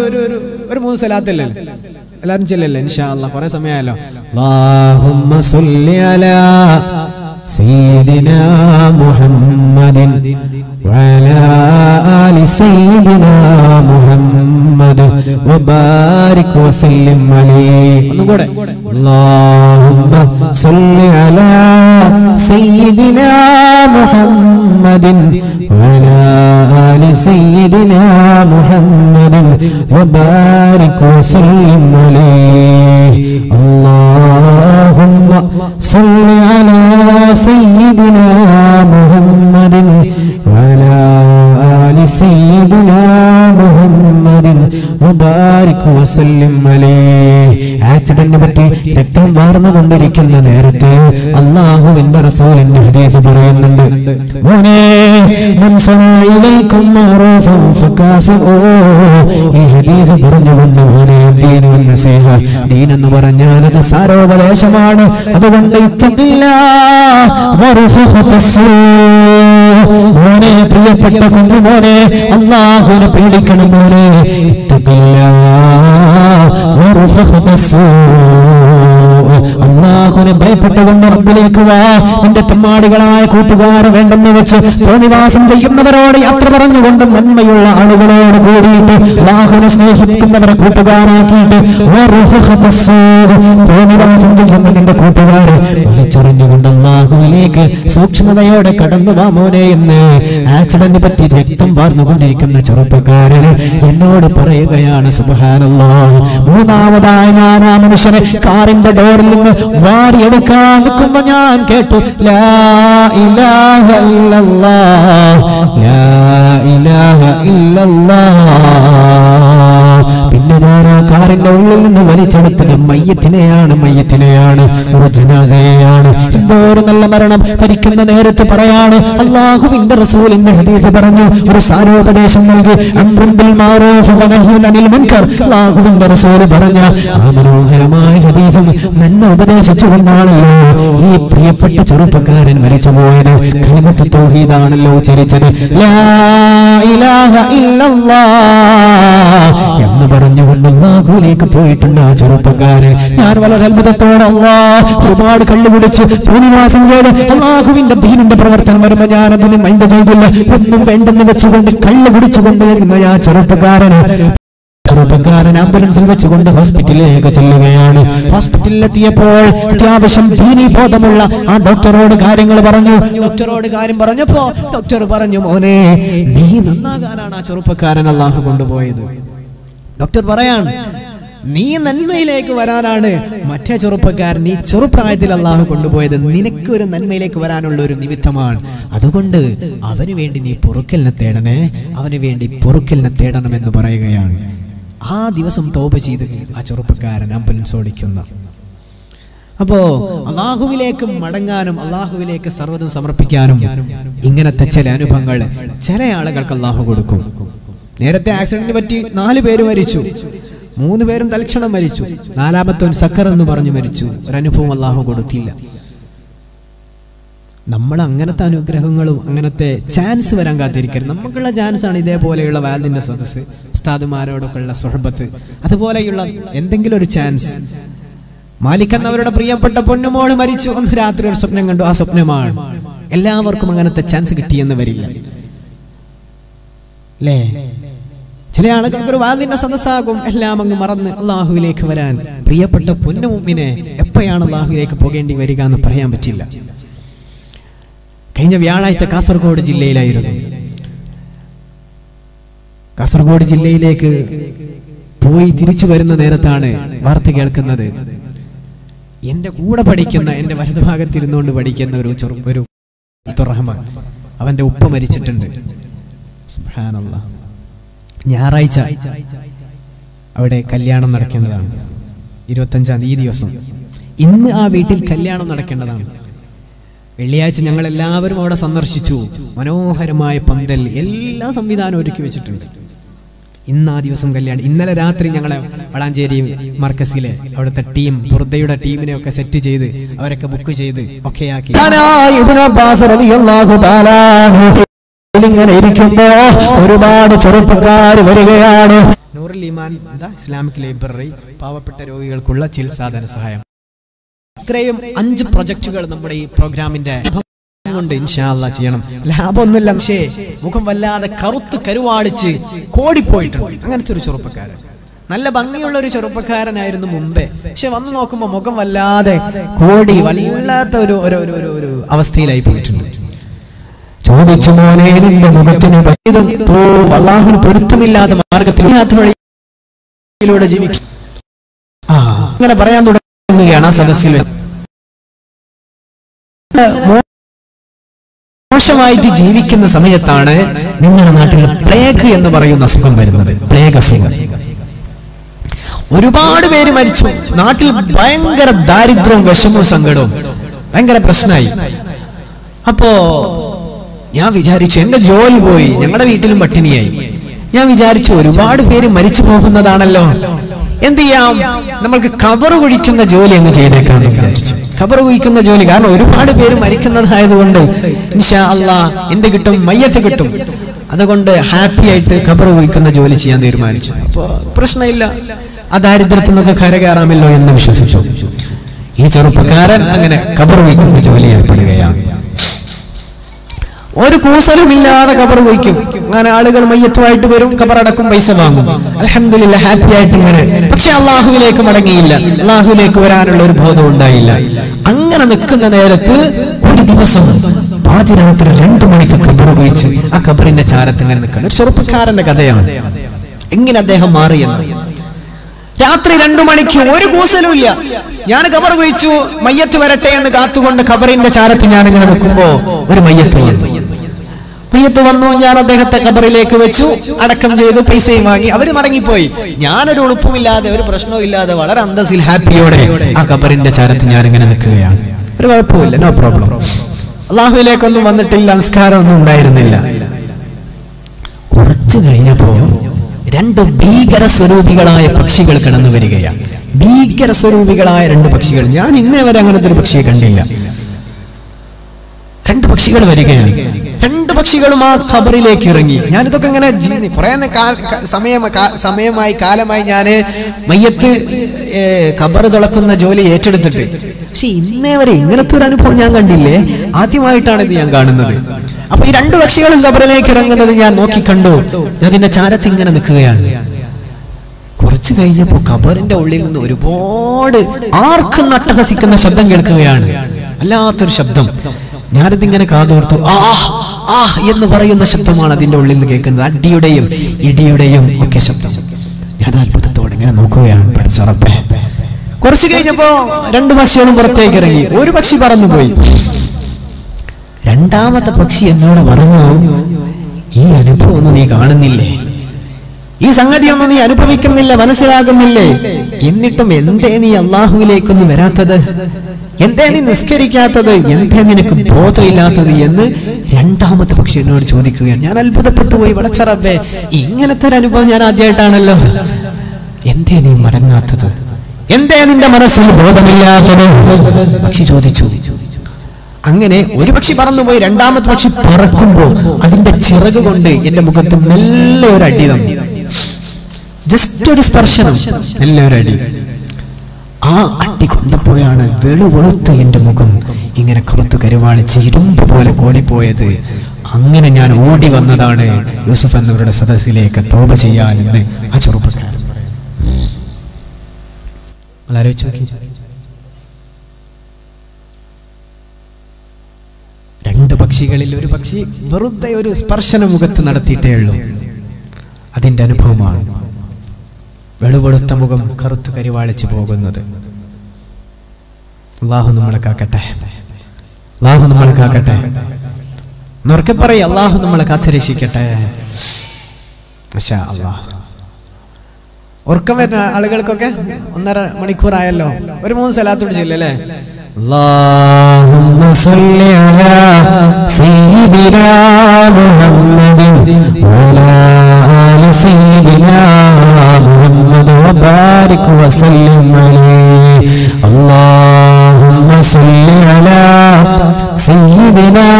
3 സ്വലാത്തല്ലേ എല്ലാവരും ചെല്ലല്ലേ ഇൻഷാ അല്ലാഹ്. കുറെ സമയമായല്ലോ. അല്ലാഹുമ്മ സ്വല്ലി അലാ സയ്യിദിനാ മുഹമ്മദിൻ വഅലാ ആലി സയ്യിദിനാ മുഹമ്മദ് വബാരിക് വസല്ലിം അലൈഹി. ഒന്നുകൂടെ. അല്ലാഹുമ്മ സ്വല്ലി അലാ സയ്യിദിനാ മുഹമ്മദിൻ വഅലാ ആലി സയ്യിദിനാ മുഹമ്മദ് വബാരിക് വസല്ലിം അലൈഹി. അല്ലാഹുമ്മ സ്വല്ലി അലാ സയ്യിദിനാ മുഹമ്മദിൻ വഅലാ ആലി സയ്യിദിനാ മുഹമ്മദിൻ വബാരിക് വസല്ലിം അലൈഹി. ആക്സിഡന്റിനെ പറ്റി രക്തം വാർന്നുകൊണ്ടിരിക്കുന്ന നേരത്തെ അല്ലാഹുവിന്റെ റസൂലിന്റെ ഹദീസ് പറയുന്നുണ്ട്, മോനെ മൻ സനഅ ഇലൈക്കും മഅറൂഫൻ ഫകാഫിഉ. ഈ ഹദീസ് പറഞ്ഞുകൊണ്ട് മോനെ, ദീനു നസീഹ, ദീൻ എന്ന് പറഞ്ഞാൽ അത് സാരോപദേശമാണ്. അതുകൊണ്ട് മോനെ, പ്രിയപ്പെട്ട കുഞ്ഞുമോനെ, അല്ലാഹുവിനെ പേടിക്കണം മോനെ. അല്ലാഹുവിനെ ഭയപ്പെട്ടുകൊണ്ട് റബ്ബിലേക്ക് വാ. നിന്റെ തെമ്മാടികളായ കൂട്ടുകാരെ വേണ്ടെന്ന് വെച്ച് തോന്നിവാസം ചെയ്യുന്നവരോട് യാത്ര പറഞ്ഞുകൊണ്ട് നന്മയുള്ള ആളുകളോട് കൂടിയിട്ട് അല്ലാഹുവിനെ സ്നേഹിക്കുന്നവരെ കൂട്ടുകാരാക്കിയിട്ട് തോന്നിവാസം ചെയ്യുന്ന നിന്റെ കൂട്ടുകാരെ വലിച്ചെറിഞ്ഞുകൊണ്ട് അല്ലാഹുവിലേക്ക് സൂക്ഷ്മതയോടെ കടന്നു വാ മോനെ എന്ന് ആക്സിഡന്റിനെ പറ്റി രക്തം വാർന്നുകൊണ്ടിരിക്കുന്ന ചെറുപ്പക്കാരന് എന്നോട് പറയുകയാണ്. സുബ്ഹാനല്ലാഹ്. മൂന്നാമതായി ഞാൻ ആ മനുഷ്യനെ കാറിന്റെ ഡോറിൽ നിന്ന് വാരിയെടുക്കാൻ നിൽക്കുമ്പോ ഞാൻ കേട്ടു, ലാ ഇലാഹ ഇല്ലല്ലാഹ്, ലാ ഇലാഹ ഇല്ലല്ലാഹ്. പിന്നെ ഞാൻ ആ കാറിന്റെ ഉള്ളിൽ നിന്ന് വലിച്ചെടുത്തത് മയ്യത്തിനെയാണ്, ഒരു ജനാസയാണ്. എന്തോ ഒരു നല്ല മരണം മരിക്കുന്ന നേരത്ത് പറയാണ്, അല്ലാഹുവിന്റെ റസൂലിന്റെ ഹദീസ് പറഞ്ഞു, ഒരു സാരോപദേശം നൽകി, അംറുൻ ബിൽ മഅറൂഫ് വനഹ്യുൻ അനിൽ മുൻകർ. അല്ലാഹുവിന്റെ റസൂൽ പറഞ്ഞ ആ മനോഹരമായ ഹദീസും നന്മ ഉപദേശിച്ചുകൊണ്ടാണല്ലോ ഈ പ്രിയപ്പെട്ട ചെറുപ്പക്കാരൻ മരിച്ചുപോയത്. കലിമത്ത് തൗഹീദാണല്ലോ ഉച്ചരിച്ചത്, ലാ ഇലാഹ ഇല്ലല്ലാഹ് എന്ന് പറഞ്ഞുകൊണ്ട് അല്ലാഹുവിലേക്ക് പോയിട്ടുണ്ട് ആ ചെറുപ്പക്കാരൻ. ഞാൻ വളരെ അത്ഭുതത്തോടെ ഒരുപാട് കള്ളുകുടിച്ച് ഭൂനിവാസം ചെയ്ത് അല്ലാഹുവിന്റെ ദീനിന്റെ പ്രവർത്തനം വരുമ്പോ ഞാൻ അതിന് മൈൻഡ് ചെയ്തില്ല. ഒന്നും വേണ്ടെന്ന് വെച്ചുകൊണ്ട് കള്ളു കുടിച്ചുകൊണ്ടിരുന്ന ആ ചെറുപ്പക്കാരൻ ആംബുലൻസിൽ വെച്ചുകൊണ്ട് ഹോസ്പിറ്റലിലേക്ക് ചെല്ലുകയാണ്. ഹോസ്പിറ്റലിലെത്തിയപ്പോൾ അത്യാവശ്യം ദീനീ ബോധമുള്ള ആ ഡോക്ടറോട് കാര്യങ്ങൾ പറഞ്ഞു. ഡോക്ടറോട് കാര്യം പറഞ്ഞപ്പോ ഡോക്ടർ പറഞ്ഞു, മോനെ, നീ നന്നാകാനാണ് ആ ചെറുപ്പക്കാരൻ അല്ലാഹു കൊണ്ടുപോയത്. ഡോക്ടർ പറയാണ്, നീ നന്മയിലേക്ക് വരാനാണ് മറ്റേ ചെറുപ്പക്കാരൻ ഈ ചെറുപ്രായത്തിൽ അല്ലാഹു കൊണ്ടുപോയത്. നിനക്കൊരു നന്മയിലേക്ക് വരാനുള്ള ഒരു നിമിത്തമാണ്. അതുകൊണ്ട് അവന് വേണ്ടി നീ പൊറുക്കലിനെ തേടണേ, അവന് വേണ്ടി പൊറുക്കലിനെ തേടണമെന്ന് പറയുകയാണ്. ആ ദിവസം തൗബ ചെയ്ത് ആ ചെറുപ്പക്കാരൻ ആംബുലൻസ് ഓടിക്കുന്ന. അപ്പോ അല്ലാഹുവിലേക്ക് മടങ്ങാനും അല്ലാഹുവിലേക്ക് സർവ്വതും സമർപ്പിക്കാനും ഇങ്ങനത്തെ ചില അനുഭവങ്ങൾ ചില ആളുകൾക്ക് അല്ലാഹു കൊടുക്കും. നേരത്തെ ആക്സിഡന്റിനെ പറ്റി 4 പേര് മരിച്ചു, 3 പേരും തൽക്ഷണം മരിച്ചു, 4ാമത്തവൻ സക്കർ എന്ന് പറഞ്ഞു മരിച്ചു. ഒരനുഭവം അല്ലാഹു കൊടുത്തില്ല. നമ്മൾ അങ്ങനത്തെ അനുഗ്രഹങ്ങളും അങ്ങനത്തെ ചാൻസ് വരാൻ കാത്തിരിക്കരുത്. നമുക്കുള്ള ചാൻസാണ് ഇതേപോലെയുള്ള വാദിന്റെ സദസ്സ്, ഉസ്താദുമാരോടൊക്കെ ഉള്ള സുഹബത്ത്, അതുപോലെയുള്ള എന്തെങ്കിലും ഒരു ചാൻസ്. മാലിക് എന്നവരുടെ പ്രിയപ്പെട്ട പൊന്നുമോള് മരിച്ചു, അന്ന് രാത്രി ഒരു സ്വപ്നം കണ്ടു, ആ സ്വപ്നമാണ്. എല്ലാവർക്കും അങ്ങനത്തെ ചാൻസ് കിട്ടിയെന്ന് വരില്ല അല്ലേ? ചില ആളുകൾക്ക് ഒരു വാദിന്റെ സദസ്സാകും, എല്ലാം അങ്ങ് മറന്ന് അള്ളാഹുവിലേക്ക് വരാൻ. പ്രിയപ്പെട്ട പൊന്നുമുമ്മിനെ എപ്പോഴാണ് അള്ളാഹുവിലേക്ക് പോകേണ്ടി വരിക എന്ന് പറയാൻ പറ്റില്ല. കഴിഞ്ഞ വ്യാഴാഴ്ച കാസർഗോഡ് ജില്ലയിലായിരുന്നു. കാസർഗോഡ് ജില്ലയിലേക്ക് പോയി തിരിച്ചു വരുന്ന നേരത്താണ് വാർത്ത കേൾക്കുന്നത്. എന്റെ കൂടെ പഠിക്കുന്ന, എന്റെ വലതുഭാഗത്തിരുന്നുകൊണ്ട് പഠിക്കുന്ന ഒരു റഹ്മാൻ, അവന്റെ ഉപ്പ മരിച്ചിട്ടുണ്ട്. സുബ്ഹാനല്ലാഹ്. ഞായറാഴ്ച അവിടെ കല്യാണം നടക്കേണ്ടതാണ്, 25-ാം തീയതി ദിവസം. ഇന്ന് ആ വീട്ടിൽ കല്യാണം നടക്കേണ്ടതാണ്. വെള്ളിയാഴ്ച ഞങ്ങൾ എല്ലാവരും അവിടെ സന്ദർശിച്ചു. മനോഹരമായ പന്തൽ, എല്ലാ സംവിധാനവും ഒരുക്കി വെച്ചിട്ടുണ്ട്. ഇന്ന് ആ ദിവസം കല്യാണം. ഇന്നലെ രാത്രി ഞങ്ങളെ വളാഞ്ചേരി മർക്കസിലെ അവിടുത്തെ ടീം, ബുർദയുടെ ടീമിനെ ഒക്കെ സെറ്റ് ചെയ്ത് അവരൊക്കെ ബുക്ക് ചെയ്ത് ഒക്കെ ആക്കി. ഒരുപാട് ചെറുപ്പക്കാർ വരികയാണ്. നൂറുൽ ഈമാൻ ഇസ്ലാമിക് ലൈബ്രറി പാവപ്പെട്ട രോഗികൾക്കുള്ള ചികിത്സാധന സഹായം. ഇത്രയും 5 പ്രൊജക്ടുകൾ നമ്മുടെ ഈ പ്രോഗ്രാമിന്റെ കൊണ്ട് ഇൻഷാ അല്ലാഹ് ചെയ്യണം. ലാഭമൊന്നുമില്ല, പക്ഷേ മുഖം വല്ലാതെ കറുത്ത് കരുവാടിച്ച് കോടിപ്പോയിട്ടുണ്ട്. അങ്ങനത്തെ ഒരു ചെറുപ്പക്കാരൻ, നല്ല ഭംഗിയുള്ള ഒരു ചെറുപ്പക്കാരനായിരുന്നു മുമ്പേ. പക്ഷെ വന്നു നോക്കുമ്പോ മുഖം വല്ലാതെ കോടി, വല്ലാത്ത ഒരു അവസ്ഥയിലായി പോയിട്ടുണ്ട്. ചോദിച്ചു, മോനെ നിന്റെ മുഖത്തിന് അല്ലാഹുവിന് പൊരുത്തമില്ലാത്ത മാർഗത്തിലൂടെ ജീവിക്കും. അങ്ങനെ പറയാൻ തുടങ്ങുകയാണ് ആ സദസ്സിൽ. മോശമായിട്ട് ജീവിക്കുന്ന സമയത്താണ് നിങ്ങളുടെ നാട്ടിൽ പ്ലേഗ് എന്ന് പറയുന്ന അസുഖം വരുന്നത്. പ്ലേഗ് അസുഖം. ഒരുപാട് പേര് മരിച്ചു. നാട്ടിൽ ഭയങ്കര ദാരിദ്ര്യവും വിഷമവും സങ്കടവും ഭയങ്കര പ്രശ്നമായി. അപ്പോ ഞാൻ വിചാരിച്ചു, എന്റെ ജോലി പോയി, ഞങ്ങളുടെ വീട്ടിലും പട്ടിണിയായി. ഞാൻ വിചാരിച്ചു, ഒരുപാട് പേര് മരിച്ചു പോകുന്നതാണല്ലോ, എന്ത് ചെയ്യാം, നമ്മൾക്ക് ഖബർ കുഴിക്കുന്ന ജോലി അങ്ങ് ചെയ്തേക്കാണെന്ന് വിചാരിച്ചു. ഖബർ കുഴിക്കുന്ന ജോലി, കാരണം ഒരുപാട് പേര് മരിക്കുന്നതായതുകൊണ്ട് ഇൻഷാ അല്ലാഹ് എന്ത് കിട്ടും, മയ്യത്ത് കിട്ടും. അതുകൊണ്ട് ഹാപ്പി ആയിട്ട് ഖബർ കുഴിക്കുന്ന ജോലി ചെയ്യാൻ തീരുമാനിച്ചു. അപ്പോ പ്രശ്നമില്ല, ആ ദാരിദ്ര്യത്തിൽ നിന്നൊക്കെ കരകയറാമല്ലോ എന്ന് വിശ്വസിച്ചു. ഈ ചെറുപ്പക്കാരൻ അങ്ങനെ ഖബർ കുഴിക്കുന്ന ജോലി ഏർപ്പെടുകയാണ്. ഒരു കൂസലുമില്ലാതെ ഖബർ കുഴിക്കും. അങ്ങനെ ആളുകൾ മയ്യത്തുമായിട്ട് വരും, ഖബറടക്കും, പൈസ വാങ്ങും. അൽഹംദുലില്ലാഹ് ഹാപ്പി ആയിട്ട് ഇങ്ങനെ. പക്ഷെ അള്ളാഹുവിലേക്ക് മടങ്ങിയില്ല, അള്ളാഹുവിലേക്ക് വരാനുള്ള ഒരു ബോധം ഉണ്ടായില്ല. അങ്ങനെ നിൽക്കുന്ന നേരത്ത് ഒരു ദിവസം പാതിരാത്രി 2 മണിക്ക് ഖബർ കുഴിച്ച് ആ ഖബറിന്റെ ചാരത്ത് ഇങ്ങനെ നിൽക്കണം. ഒരു ചെറുപ്പക്കാരന്റെ കഥയാണ്. എങ്ങനെ അദ്ദേഹം മാറിയെന്ന്. രാത്രി 2 മണിക്ക് ഒരു കൂസലും ഇല്ല. ഞാൻ ഖബർ കുഴിച്ചു, മയ്യത്ത് വരട്ടെ എന്ന് കാത്തുകൊണ്ട് ഖബറിന്റെ ചാരത്ത് ഞാൻ ഇങ്ങനെ നിൽക്കുമ്പോ ഒരു മയ്യത്ത് വന്നു. ഞാൻ അദ്ദേഹത്തെ ഖബറിലേക്ക് വെച്ചു, അടക്കം ചെയ്തു, പൈസയും വാങ്ങി. അവര് മടങ്ങിപ്പോയി. ഞാനൊരു ഉളുപ്പുമില്ലാതെ, ഒരു പ്രശ്നവും ഇല്ലാതെ, വളരെ അന്തസ്സിൽ ഹാപ്പിയോടെ ആ ഖബറിന്റെ ചാരത്ത് ഞാൻ ഇങ്ങനെ നിൽക്കുകയാണ്. ഒരു കുഴപ്പമില്ല, നോ പ്രോബ്ലം. അള്ളാഹുവിലേക്കൊന്നും വന്നിട്ടില്ല, നമസ്കാരമൊന്നും ഉണ്ടായിരുന്നില്ല. കുറച്ചു കഴിഞ്ഞപ്പോ 2 ഭീകര സ്വരൂപികളായ പക്ഷികൾ കടന്നു വരികയാണ്. ഭീകര സ്വരൂപികളായ 2 പക്ഷികൾ. ഞാൻ ഇന്നേ വരെ അങ്ങനത്തെ ഒരു പക്ഷിയെ കണ്ടില്ല. 2 പക്ഷികൾ വരികയാണ്. 2 പക്ഷികളും ആ ഖബറിലേക്ക് ഇറങ്ങി. ഞാനിതൊക്കെ ഇങ്ങനെ കുറെ സമയമായി കാലമായി ഞാന് മയ്യത്ത് ഖബർ തുളക്കുന്ന ജോലി ഏറ്റെടുത്തിട്ട്, പക്ഷെ ഇന്നേ വരെ ഇങ്ങനത്തെ ഒരു അനുഭവം ഞാൻ കണ്ടില്ലേ. ആദ്യമായിട്ടാണ് ഇത് ഞാൻ കാണുന്നത്. അപ്പൊ ഈ 2 പക്ഷികളും ഖബറിലേക്ക് ഇറങ്ങുന്നത് ഞാൻ നോക്കിക്കണ്ടു. അതിന്റെ ചാരത്ത് ഇങ്ങനെ നിൽക്കുകയാണ്. കുറച്ചു കഴിഞ്ഞപ്പോ ഖബറിന്റെ ഉള്ളിൽ നിന്ന് ഒരുപാട് ആർക്കും അട്ടഹസിക്കുന്ന ശബ്ദം കേൾക്കുകയാണ്. അല്ലാത്തൊരു ശബ്ദം. ഞാനതിങ്ങനെ കാതോർത്തു. എന്ന് പറയുന്ന ശബ്ദമാണ് അതിന്റെ ഉള്ളിൽ നിന്ന് കേൾക്കുന്നത്. അടിയുടെയും ഇടിയുടെയും ഒക്കെ ശബ്ദം. ഞാൻ അത്ഭുതത്തോടെ ഇങ്ങനെ നോക്കുകയാണ്. പഠിച്ചറപ്പേ. കുറച്ചു കഴിഞ്ഞപ്പോ 2 പക്ഷികളും പുറത്തേക്ക് ഇറങ്ങി. ഒരു പക്ഷി പറന്നുപോയി. 2ാമത്തെ പക്ഷി എന്നോട് പറഞ്ഞു, ഈ അനുഭവം ഒന്നും നീ കാണുന്നില്ലേ, ഈ സംഗതിയൊന്നും നീ അനുഭവിക്കുന്നില്ല, മനസ്സിലാകുന്നില്ലേ, എന്നിട്ടും എന്തേ നീ അള്ളാഹുവിലേക്കൊന്നും വരാത്തത്, എന്തേ നീ നിസ്കരിക്കാത്തത്, എന്തേ നിനക്ക് ബോധമില്ലാത്തത് എന്ന് 2ാമത്തെ പക്ഷി എന്നോട് ചോദിക്കുകയാണ്. ഞാൻ അത്ഭുതപ്പെട്ടു പോയി. പടച്ചറബ്ബേ, ഇങ്ങനത്തെ ഒരു അനുഭവം ഞാൻ ആദ്യമായിട്ടാണല്ലോ. എന്തേ നീ മടങ്ങാത്തത്, എന്തേ നിന്റെ മനസ്സിൽ ബോധമില്ലാത്തത്? പക്ഷി ചോദിച്ചു. അങ്ങനെ ഒരു പക്ഷി പറന്നുപോയി, രണ്ടാമത്തെ പക്ഷി പറക്കുമ്പോ അതിന്റെ ചിറക് കൊണ്ട് എന്റെ മുഖത്ത് നല്ല ഒരു അടി തന്നു. ജസ്റ്റ് ഒരു സ്പർശനം, നല്ല ഒരു അടി. ആ അടി കൊണ്ടുപോയാണ് വെളുവെളുത്ത് എന്റെ മുഖം ഇങ്ങനെ കറുത്തു കരുവാളിച്ച് ഇരുമ്പ് പോലെ കോടിപ്പോയത്. അങ്ങനെ ഞാൻ ഓടി വന്നതാണ് യൂസുഫ് എന്നവരുടെ സദസ്സിലേക്ക് തൗബ ചെയ്യാനെന്ന് ആ ചെറുപ്പക്കാരൻ ആലോചിച്ചു നോക്കി. രണ്ട് പക്ഷികളിൽ ഒരു പക്ഷി വെറുതെ ഒരു സ്പർശന മുഖത്ത് നടത്തിയിട്ടേ ഉള്ളൂ. അതിന്റെ അനുഭവമാണ് വെളുവെളുത്ത മുഖം കറുത്തു കരിവാളിച്ചു പോകുന്നത്. അല്ലാഹു നമ്മളെ കാക്കട്ടെ, അല്ലാഹു നമ്മളെ കാക്കട്ടെ. എന്നൊക്കെ പറയും, അല്ലാഹു നമ്മളെ കാത്തുരക്ഷിക്കട്ടെ. മാഷാ അല്ലാഹ്. ഉറക്കം വരുന്ന ആളുകൾക്കൊക്കെ 1.5 മണിക്കൂറായല്ലോ, ഒരു 3 സലാത്തോട് ചെല്ലല്ലേ. اللهم صل على سيدنا محمد وعلى آل سيدنا محمد وبارك وسلم عليه. اللهم صل على سيدنا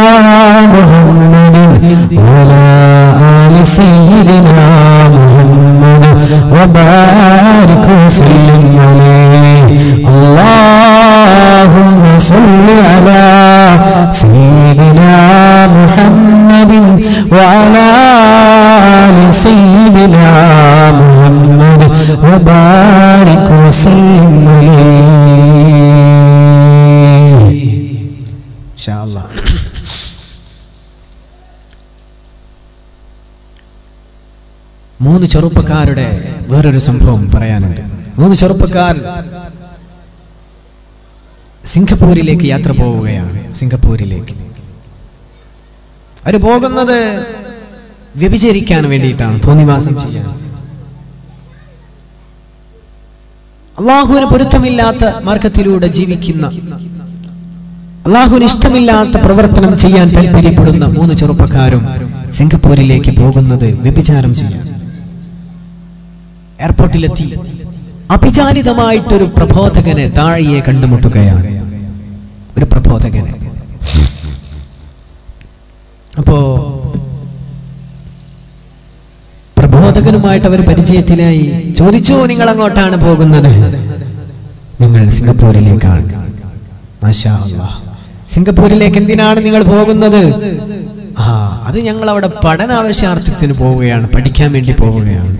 محمد وعلى آل سيدنا محمد وبارك وسلم عليه. اللهم صل على سيدنا محمد وعلى آل سيدنا محمد وبارك وسلم عليه. إن شاء الله. മൂന്ന് ചെറുപ്പക്കാരുടെ വേറൊരു സംഭവം പറയാനുണ്ട്. 3 ചെറുപ്പക്കാർ സിംഗപ്പൂരിലേക്ക് യാത്ര പോവുകയാണ്. സിംഗപ്പൂരിലേക്ക് അവർ പോകുന്നത് വ്യഭിചരിക്കാൻ വേണ്ടിയിട്ടാണ്, തോന്നിവാസം ചെയ്യാൻ. അള്ളാഹുവിന് പൊരുത്തമില്ലാത്ത മാർഗത്തിലൂടെ ജീവിക്കുന്ന, അള്ളാഹുവിന് ഇഷ്ടമില്ലാത്ത പ്രവർത്തനം ചെയ്യാൻ താല്പര്യപ്പെടുന്ന 3 ചെറുപ്പക്കാരും സിംഗപ്പൂരിലേക്ക് പോകുന്നത് വ്യഭിചാരം ചെയ്യാൻ. എയർപോർട്ടിലെത്തി അഭിചാരിതമായിട്ടൊരു പ്രബോധകനെ താഴെ കണ്ടുമുട്ടുകയാണ്. ഒരു പ്രബോധകനെ. അപ്പോ പ്രബോധകനുമായിട്ട് അവർ പരിചയത്തിലായി. ചോദിച്ചു, നിങ്ങൾ അങ്ങോട്ടാണ് പോകുന്നത്? നിങ്ങൾ സിംഗപ്പൂരിലേക്കാണ്. മാഷാ അല്ലാഹ്. സിംഗപ്പൂരിലേക്ക് എന്തിനാണ് നിങ്ങൾ പോകുന്നത്? അത് ഞങ്ങൾ അവിടെ പഠനാവശ്യാർത്ഥത്തിന് പോവുകയാണ്, പഠിക്കാൻ വേണ്ടി പോവുകയാണ്.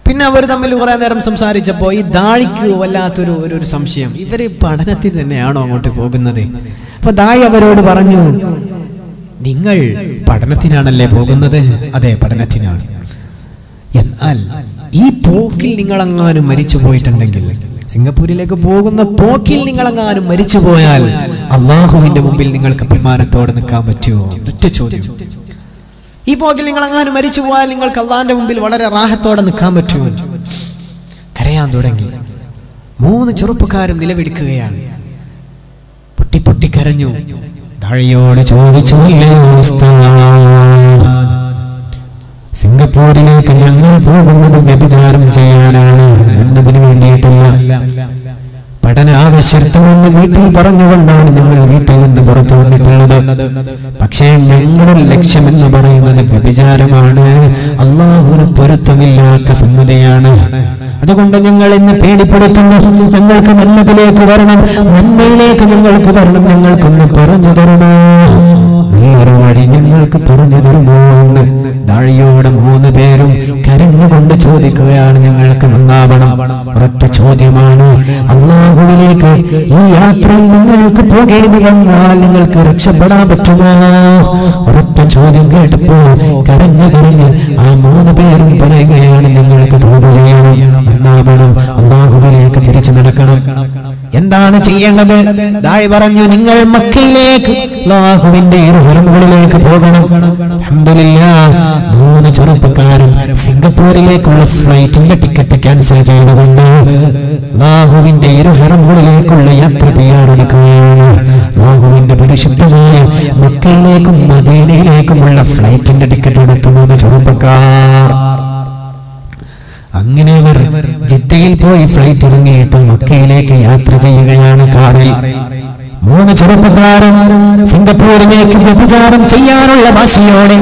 പിന്നെ അവർ തമ്മിൽ കുറെ നേരം സംസാരിച്ചപ്പോ ഈ ദാഴിക്ക് വല്ലാത്തൊരു ഒരു സംശയം, ഇവര് പഠനത്തിൽ തന്നെയാണോ അങ്ങോട്ട് പോകുന്നത്? അപ്പൊ ദായി അവരോട് പറഞ്ഞു, നിങ്ങൾ പഠനത്തിനാണല്ലേ പോകുന്നത്? അതെ, പഠനത്തിനാണ്. എന്നാൽ ഈ പോക്കിൽ നിങ്ങളെങ്ങാനും മരിച്ചു പോയിട്ടുണ്ടെങ്കിൽ, സിംഗപ്പൂരിലേക്ക് പോകുന്ന പോക്കിൽ നിങ്ങളെങ്ങാനും മരിച്ചു പോയാൽ അള്ളാഹുവിന്റെ മുമ്പിൽ നിങ്ങൾക്ക് അഭിമാനത്തോടെ നിൽക്കാൻ പറ്റുമോ? ഒറ്റ ചോദ്യം. ഈ പോക്കിൽ നിങ്ങളെങ്ങാനും മരിച്ചു പോയാൽ നിങ്ങൾക്ക് അള്ളാഹിന്റെ മുമ്പിൽ വളരെ റാഹത്തോടെ നിൽക്കാൻ പറ്റുമോ? കരയാൻ തുടങ്ങി. 3 ചെറുപ്പക്കാരും നിലവിളിക്കുകയാണ്. പൊട്ടി പൊട്ടി കരഞ്ഞു. താഴെയോട് ചോദിച്ചു, സിംഗപ്പൂരിലേക്ക് ഞങ്ങൾ പോകുന്നത് വ്യഭിചാരം ചെയ്യാനാണ്, എന്നതിന് വേണ്ടിയിട്ടല്ല. പഠന ആവശ്യത്തിന് വീട്ടിൽ പറഞ്ഞുകൊണ്ടാണ് ഞങ്ങൾ വീട്ടിൽ നിന്ന് പുറത്തു വന്നിട്ടുള്ളത്. പക്ഷേ ഞങ്ങളുടെ ലക്ഷ്യം എന്ന് പറയുന്നത് വ്യഭിചാരമാണ്, അള്ളാഹുവിന് പൊരുത്തമില്ലാത്ത സംഗതിയാണ്. അതുകൊണ്ട് ഞങ്ങൾ ഇന്ന് പേടിപ്പെടുത്തുന്നു. ഞങ്ങൾക്ക് നല്ലതിലേക്ക് വരണം, നന്മയിലേക്ക് ഞങ്ങൾക്ക് വരണം, ഞങ്ങൾക്കൊന്ന് പറഞ്ഞു തരണോ, നല്ലൊരു വഴി ഞങ്ങൾക്ക് പറഞ്ഞു തരുമോ എന്ന് താഴെയോടെ 3 പേരും കരഞ്ഞുകൊണ്ട് ചോദിക്കുകയാണ്. ഞങ്ങൾക്ക് നന്നാവണം. ഒരൊറ്റ ചോദ്യമാണ്, അല്ലാഹുവിലേക്ക് ഈ യാത്രയിൽ നിങ്ങൾക്ക് പോകേണ്ടി വന്നാൽ നിങ്ങൾക്ക് രക്ഷപ്പെടാൻ പറ്റുമോ? ഒരൊറ്റ ചോദ്യം കേട്ടപ്പോ കരഞ്ഞു കരഞ്ഞ് ആ 3 പേരും പറയുകയാണ്, ഞങ്ങൾക്ക് തൗബ ചെയ്യണം, നന്നാവണം, അല്ലാഹുവിലേക്ക് തിരിച്ചു നടക്കണം. എന്താണ് ചെയ്യേണ്ടത്? ദായി പറഞ്ഞു, നിങ്ങൾ മക്കയിലേക്ക്, അല്ലാഹുവിന്റെ ഹറമുകളിലേക്ക് പോകണം. അൽഹംദുലില്ലാഹ്, 3 ചെറുപ്പക്കാരും സിംഗപ്പൂരിലേക്കുള്ള ഫ്ലൈറ്റിന്റെ ടിക്കറ്റ് ക്യാൻസൽ ചെയ്തുകൊണ്ട് അല്ലാഹുവിന്റെ ഹറമുകളിലേക്കുള്ള യാത്ര തയ്യാറെടുക്കുകയാണ്. അല്ലാഹുവിന്റെ പരിശുദ്ധമായ മക്കയിലേക്കും മദീനയിലേക്കുമുള്ള ഫ്ലൈറ്റിന്റെ ടിക്കറ്റ് എടുത്തു 3 ചെറുപ്പക്കാർ. അങ്ങനെ അവർ ജിദ്ദയിൽ പോയി ഫ്ലൈറ്റ് ഇറങ്ങിയിട്ട് മക്കയിലേക്ക് യാത്ര ചെയ്യുകയാണ് കാറിൽ. 3 ചെറുപ്പക്കാരും സിംഗപ്പൂരിലേക്ക് വ്യഭിചാരം ചെയ്യാനുള്ള വാശിയോടെ,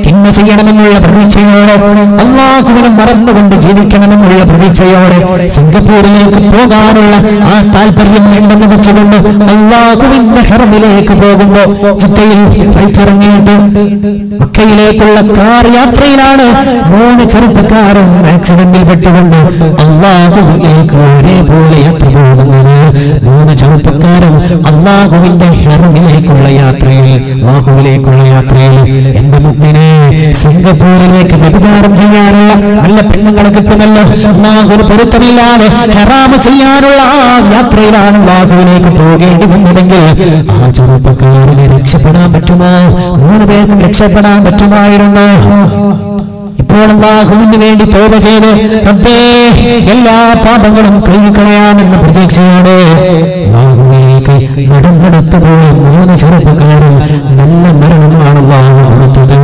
തിന്മ ചെയ്യണമെന്നുള്ള പ്രതീക്ഷയോടെ, അല്ലാഹുവിനെ മറന്നുകൊണ്ട് ജീവിക്കണമെന്നുള്ള പ്രതീക്ഷയോടെ സിംഗപ്പൂരിലേക്ക് പോകാനുള്ള ആ താല്പര്യം വേണ്ടെന്ന് വെച്ചുകൊണ്ട് അല്ലാഹുവിന്റെ ഹറമിലേക്ക് പോകുമ്പോ ജിദ്ദയിൽ ഫ്ലൈറ്റ് ഇറങ്ങിയിട്ട് മക്കയിലേക്കുള്ള കാർ യാത്രയിലാണ് 3 ചെറുപ്പക്കാരും ആക്സിഡന്റിൽ പെട്ടുകൊണ്ട് അല്ലാഹുവിലേക്ക് ഒരേപോലെ യാത്ര പോകുന്നത്. 3 ചെറുപ്പക്കാരും അല്ലാഹുവിന്റെ ഹറമിലേക്കുള്ള യാത്രയിൽ, അല്ലാഹുവിലേക്കുള്ള യാത്രയിൽ എന്റെ മുഅ്മിനേ, സിംഗപ്പൂരിലേക്ക് വ്യഭിചാരം ചെയ്യാനുള്ള നല്ല പെണ്ണുങ്ങളെ കിട്ടുമല്ലോ, അല്ലാഹുവിന് പൊരുത്തമില്ലാതെ ഹറാമ് ചെയ്യാനുള്ള ആ യാത്രയിലാണ് അല്ലാഹുവിലേക്ക് പോകേണ്ടി വന്നതെങ്കിൽ ആ ചെറുപ്പക്കാരനെ രക്ഷപ്പെടാൻ പറ്റുമോ? 3 പേർക്കും രക്ഷപ്പെടാൻ പറ്റുമായിരുന്നു. ഇപ്പോൾ അല്ലാഹുവിന് വേണ്ടി തൗബ ചെയ്ത് റബ്ബേ എല്ലാ പാപങ്ങളും കഴുകിക്കളയാമെന്ന പ്രതീക്ഷയോടെ അല്ലാഹുവിലേക്ക് നടന്നെടുത്തു പോയ 3 ചെറുപ്പക്കാരും നല്ല മരണമാണ് അല്ലാഹു കൊടുത്തത്.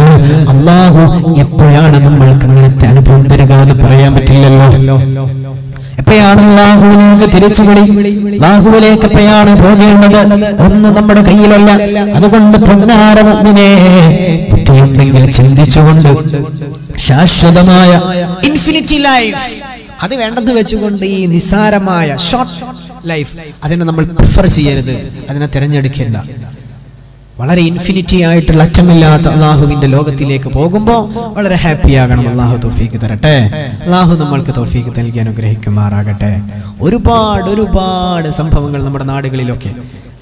അല്ലാഹു എപ്പോഴാണ് നമ്മൾക്ക് ഇങ്ങനത്തെ അനുഭവം തരിക എന്ന് പറയാൻ പറ്റില്ലല്ലോ. എപ്പോഴാണ് അല്ലാഹുവിലേക്ക് തിരിച്ചുവിളി, അല്ലാഹുവിലേക്ക് എപ്പോഴാണ് പോകേണ്ടത് ഒന്നും നമ്മുടെ കയ്യിലല്ല. അതുകൊണ്ട് പൊന്നാര മുഅ്മിനേ, ബുദ്ധിയുണ്ടെങ്കിൽ ചിന്തിച്ചുകൊണ്ട് ശാശ്വതമായ ഇൻഫിനിറ്റി ലൈഫ് അത് വേണ്ടെന്ന് വെച്ചുകൊണ്ട് ഈ നിസാരമായ ഷോർട്ട് ലൈഫ് അതിനെ നമ്മൾ പ്രിഫർ ചെയ്യരുത്, അതിനെ തിരഞ്ഞെടുക്കേണ്ട. വളരെ ഇൻഫിനിറ്റി ആയിട്ടുള്ള അറ്റമില്ലാത്ത അല്ലാഹുവിന്റെ ലോകത്തിലേക്ക് പോകുമ്പോൾ വളരെ ഹാപ്പി ആകണം. അല്ലാഹു തൗഫീഖ് തരട്ടെ. അല്ലാഹു നമ്മൾക്ക് തൗഫീഖ് നൽകി അനുഗ്രഹിക്കുമാറാകട്ടെ. ഒരുപാട് സംഭവങ്ങൾ നമ്മുടെ നാടുകളിലൊക്കെ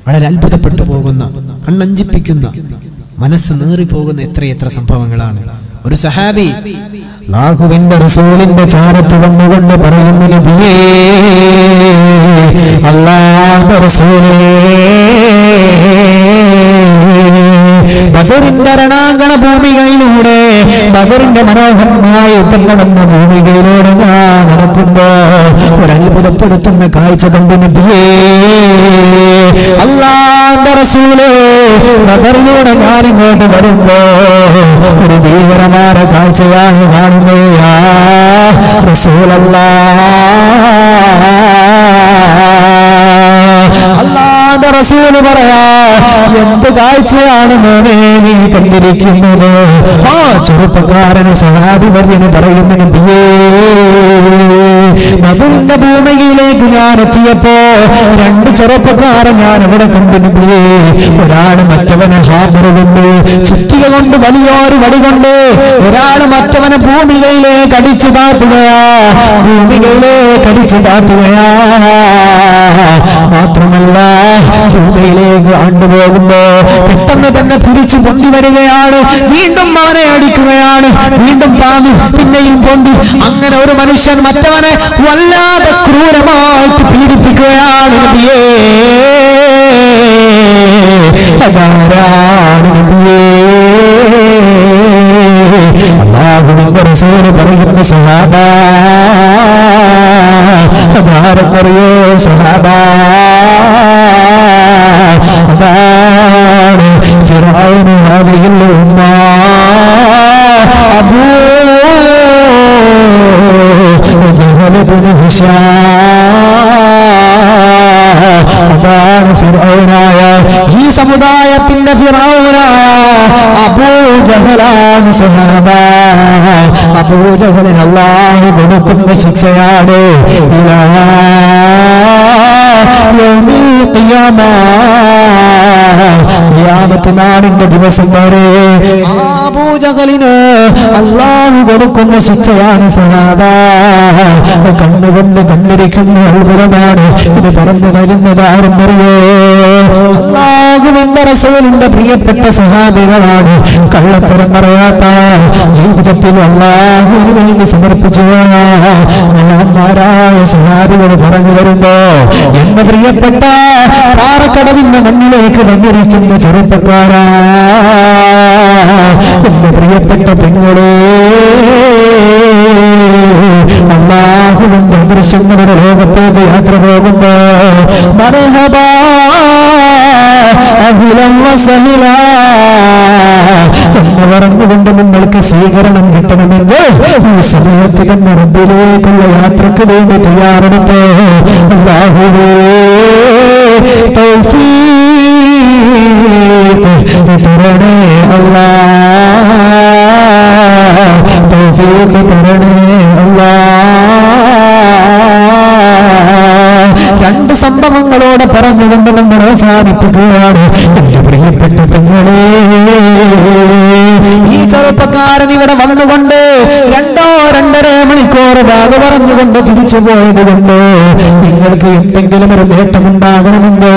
വളരെ അത്ഭുതപ്പെട്ടു പോകുന്ന, കണ്ണഞ്ചിപ്പിക്കുന്ന, മനസ്സ് നേറിപ്പോകുന്ന എത്രയെത്ര സംഭവങ്ങളാണ്. ഒരു സഹാബി അല്ലാഹുവിന്റെ റസൂലിന്റെ ചാരത്ത് വന്നുകൊണ്ട് പറയുന്നു, നബിയേ, അല്ലാഹുവിന്റെ റസൂലേ, ബദറിന്റെ രണാങ്കണ ഭൂമികയിലൂടെ, ബദറിന്റെ മനോഹരമായ ഉപ്പങ്ങടന്ന ഭൂമികയിലൂടെ ഞാൻ നടക്കുമ്പോ ഒരത്ഭുതപ്പെടുത്തുന്ന കാഴ്ച കണ്ടു. നബിയേ, അല്ലാഹുവിന്റെ റസൂലേ, ബദറിലൂടെ ഞാനിങ്ങോട്ട് വരുമ്പോ ഒരു ഭീകരമായ കാഴ്ചയാണ് കാണുന്നത്. യാ റസൂലല്ലാഹ്, അല്ലാഹുവിന്റെ റസൂല് പറയാ, എന്ത് കാഴ്ചയാണ് മോനെ നീ കണ്ടിരിക്കുന്നത്? ആ ചെറുപ്പക്കാരന് സഹാബി വര്യന് പറയുന്നു, നബിയേ, ബദറിന്റെ ഭൂമിയിലേക്ക് ഞാൻ എത്തിയപ്പോ 2 ചെറുപ്പക്കാരെ ഞാൻ ഇവിടെ കണ്ടു. നബിയേ, ഒരാള് മറ്റവനെ ഹാമർ കൊണ്ട്, ചുറ്റിക കൊണ്ട്, വലിയൊരു വടി കൊണ്ട് ഒരാള് മറ്റവനെ ഭൂമികയിലേക്ക് അടിച്ചു താത്തുകയാ, ഭൂമികയിലേക്ക് അടിച്ചു താത്തുകയാ. മാത്രമല്ല ഭൂമിയിലേക്ക് ആണ്ടുപോകുമ്പോ പെട്ടെന്ന് തന്നെ തിരിച്ചു പൊന്തി വരികയാണ്, വീണ്ടും അവനെ അടിക്കുകയാണ്, വീണ്ടും പാഞ്ഞു, പിന്നെയും പൊന്തി. അങ്ങനെ ഒരു മനുഷ്യൻ മറ്റവനെ വല്ലാതെ ക്രൂരമായിട്ട് പീഡിപ്പിക്കുകയാണ്. നബിയേ, അതാരാണ് നബിയേ? അല്ലാഹുവിന്റെ റസൂൽ പറയുന്ന സഹാബാ, അതാരെന്നറിയോ? സഹാബാ, അതാണ് ഫിർഔൻ ഹാദിഹിൽ ഉമ്മ, അബൂ ജഹൽ ഇബ്നു അതാണ് ഫിർഔനായ ഈ സമുദായത്തിന്റെ ഫിർഔനായ അബൂ ജഹലാണ് സഹാബ. അബൂ ജഹലിന് അല്ലാഹു കൊടുക്കുന്ന ശിക്ഷയാണ് ഇലാ യൗമിൽ ഖിയാമ, ഖിയാമത്ത് നാളിന്റെ ദിവസം വരെ അബൂ ജഹലിന് അല്ലാഹു കൊടുക്കുന്ന ശിക്ഷയാണ് സഹാബ. കണ്ണുകൊണ്ട് കണ്ടിരിക്കുന്ന അത്ഭുതമാണ് ഇത്. പറഞ്ഞു വരുന്നത് ആരെന്നറിയോ? അല്ലാഹുവിന്റെ റസൂലിന്റെ പ്രിയപ്പെട്ട സഹാബികളാണ്. കള്ളത്തരം പറയാത്ത, ജീവിതത്തിൽ അല്ലാഹുവിന് വേണ്ടി സമർപ്പിച്ചു മഹാന്മാരായ സഹാബികൾ പറഞ്ഞു വരുമ്പോ എന്റെ പ്രിയപ്പെട്ട പാറക്കടവിന്റെ മണ്ണിലേക്ക് വന്നിരിക്കുന്ന ചെറുപ്പക്കാരാ, എന്റെ പ്രിയപ്പെട്ട പെങ്ങളെ, അല്ലാഹുവിന്റെ ദൃശ്യങ്ങളുടെ ലോകത്തേക്ക് യാത്ര പോകുമ്പോ മർഹബാ അഹ്ലൻ വസഹ്ലാ എന്ന് പറഞ്ഞുകൊണ്ട് നിങ്ങൾക്ക് സ്വീകരണം കിട്ടണമെങ്കിൽ ഈ സമയത്ത് തന്നെ റബ്ബിലേക്കുള്ള യാത്രക്ക് വേണ്ടി തയ്യാറെടുപ്പ്. അല്ലാഹുവേ തൗഫീഖ് തരണേ അല്ലാഹ്, തൗഫീഖ് തരണേ അല്ലാഹ്. രണ്ട് സംഭവങ്ങളോടെ പറഞ്ഞുകൊണ്ട് നമ്മൾ അവസാനിപ്പിക്കുകയാണ്. എന്റെ പ്രിയപ്പെട്ട തങ്ങളെ, ഈ ചെറുപ്പക്കാരൻ ഇവിടെ വന്നുകൊണ്ട് 2-2.5 മണിക്കൂർ ബാധ പറഞ്ഞുകൊണ്ട് തിരിച്ചു പോയത് കൊണ്ട് നിങ്ങൾക്ക് എന്തെങ്കിലും ഒരു നേട്ടമുണ്ടാകണമെന്നോ,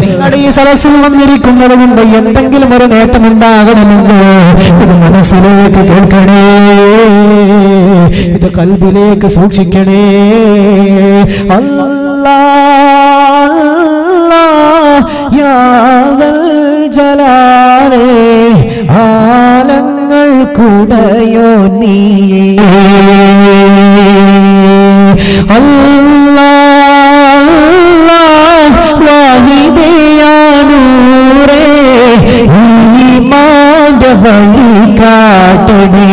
നിങ്ങളുടെ ഈ സദസ്സിൽ വന്നിരിക്കുന്നത് കൊണ്ട് എന്തെങ്കിലും ഒരു നേട്ടമുണ്ടാകണമെന്നോ, ഇത് മനസ്സിലേക്ക് കേൾക്കണേ, ഇത് കൽബിലേക്ക് സൂക്ഷിക്കണേ. യാ ദൽ ജലാലേ ആലങ്ങൾ കുടയോ നീയേ, അല്ലാഹ് വാഹിദേ യാ നൂറേ ഈമാന്റെ വഴി കാട്ടണേ.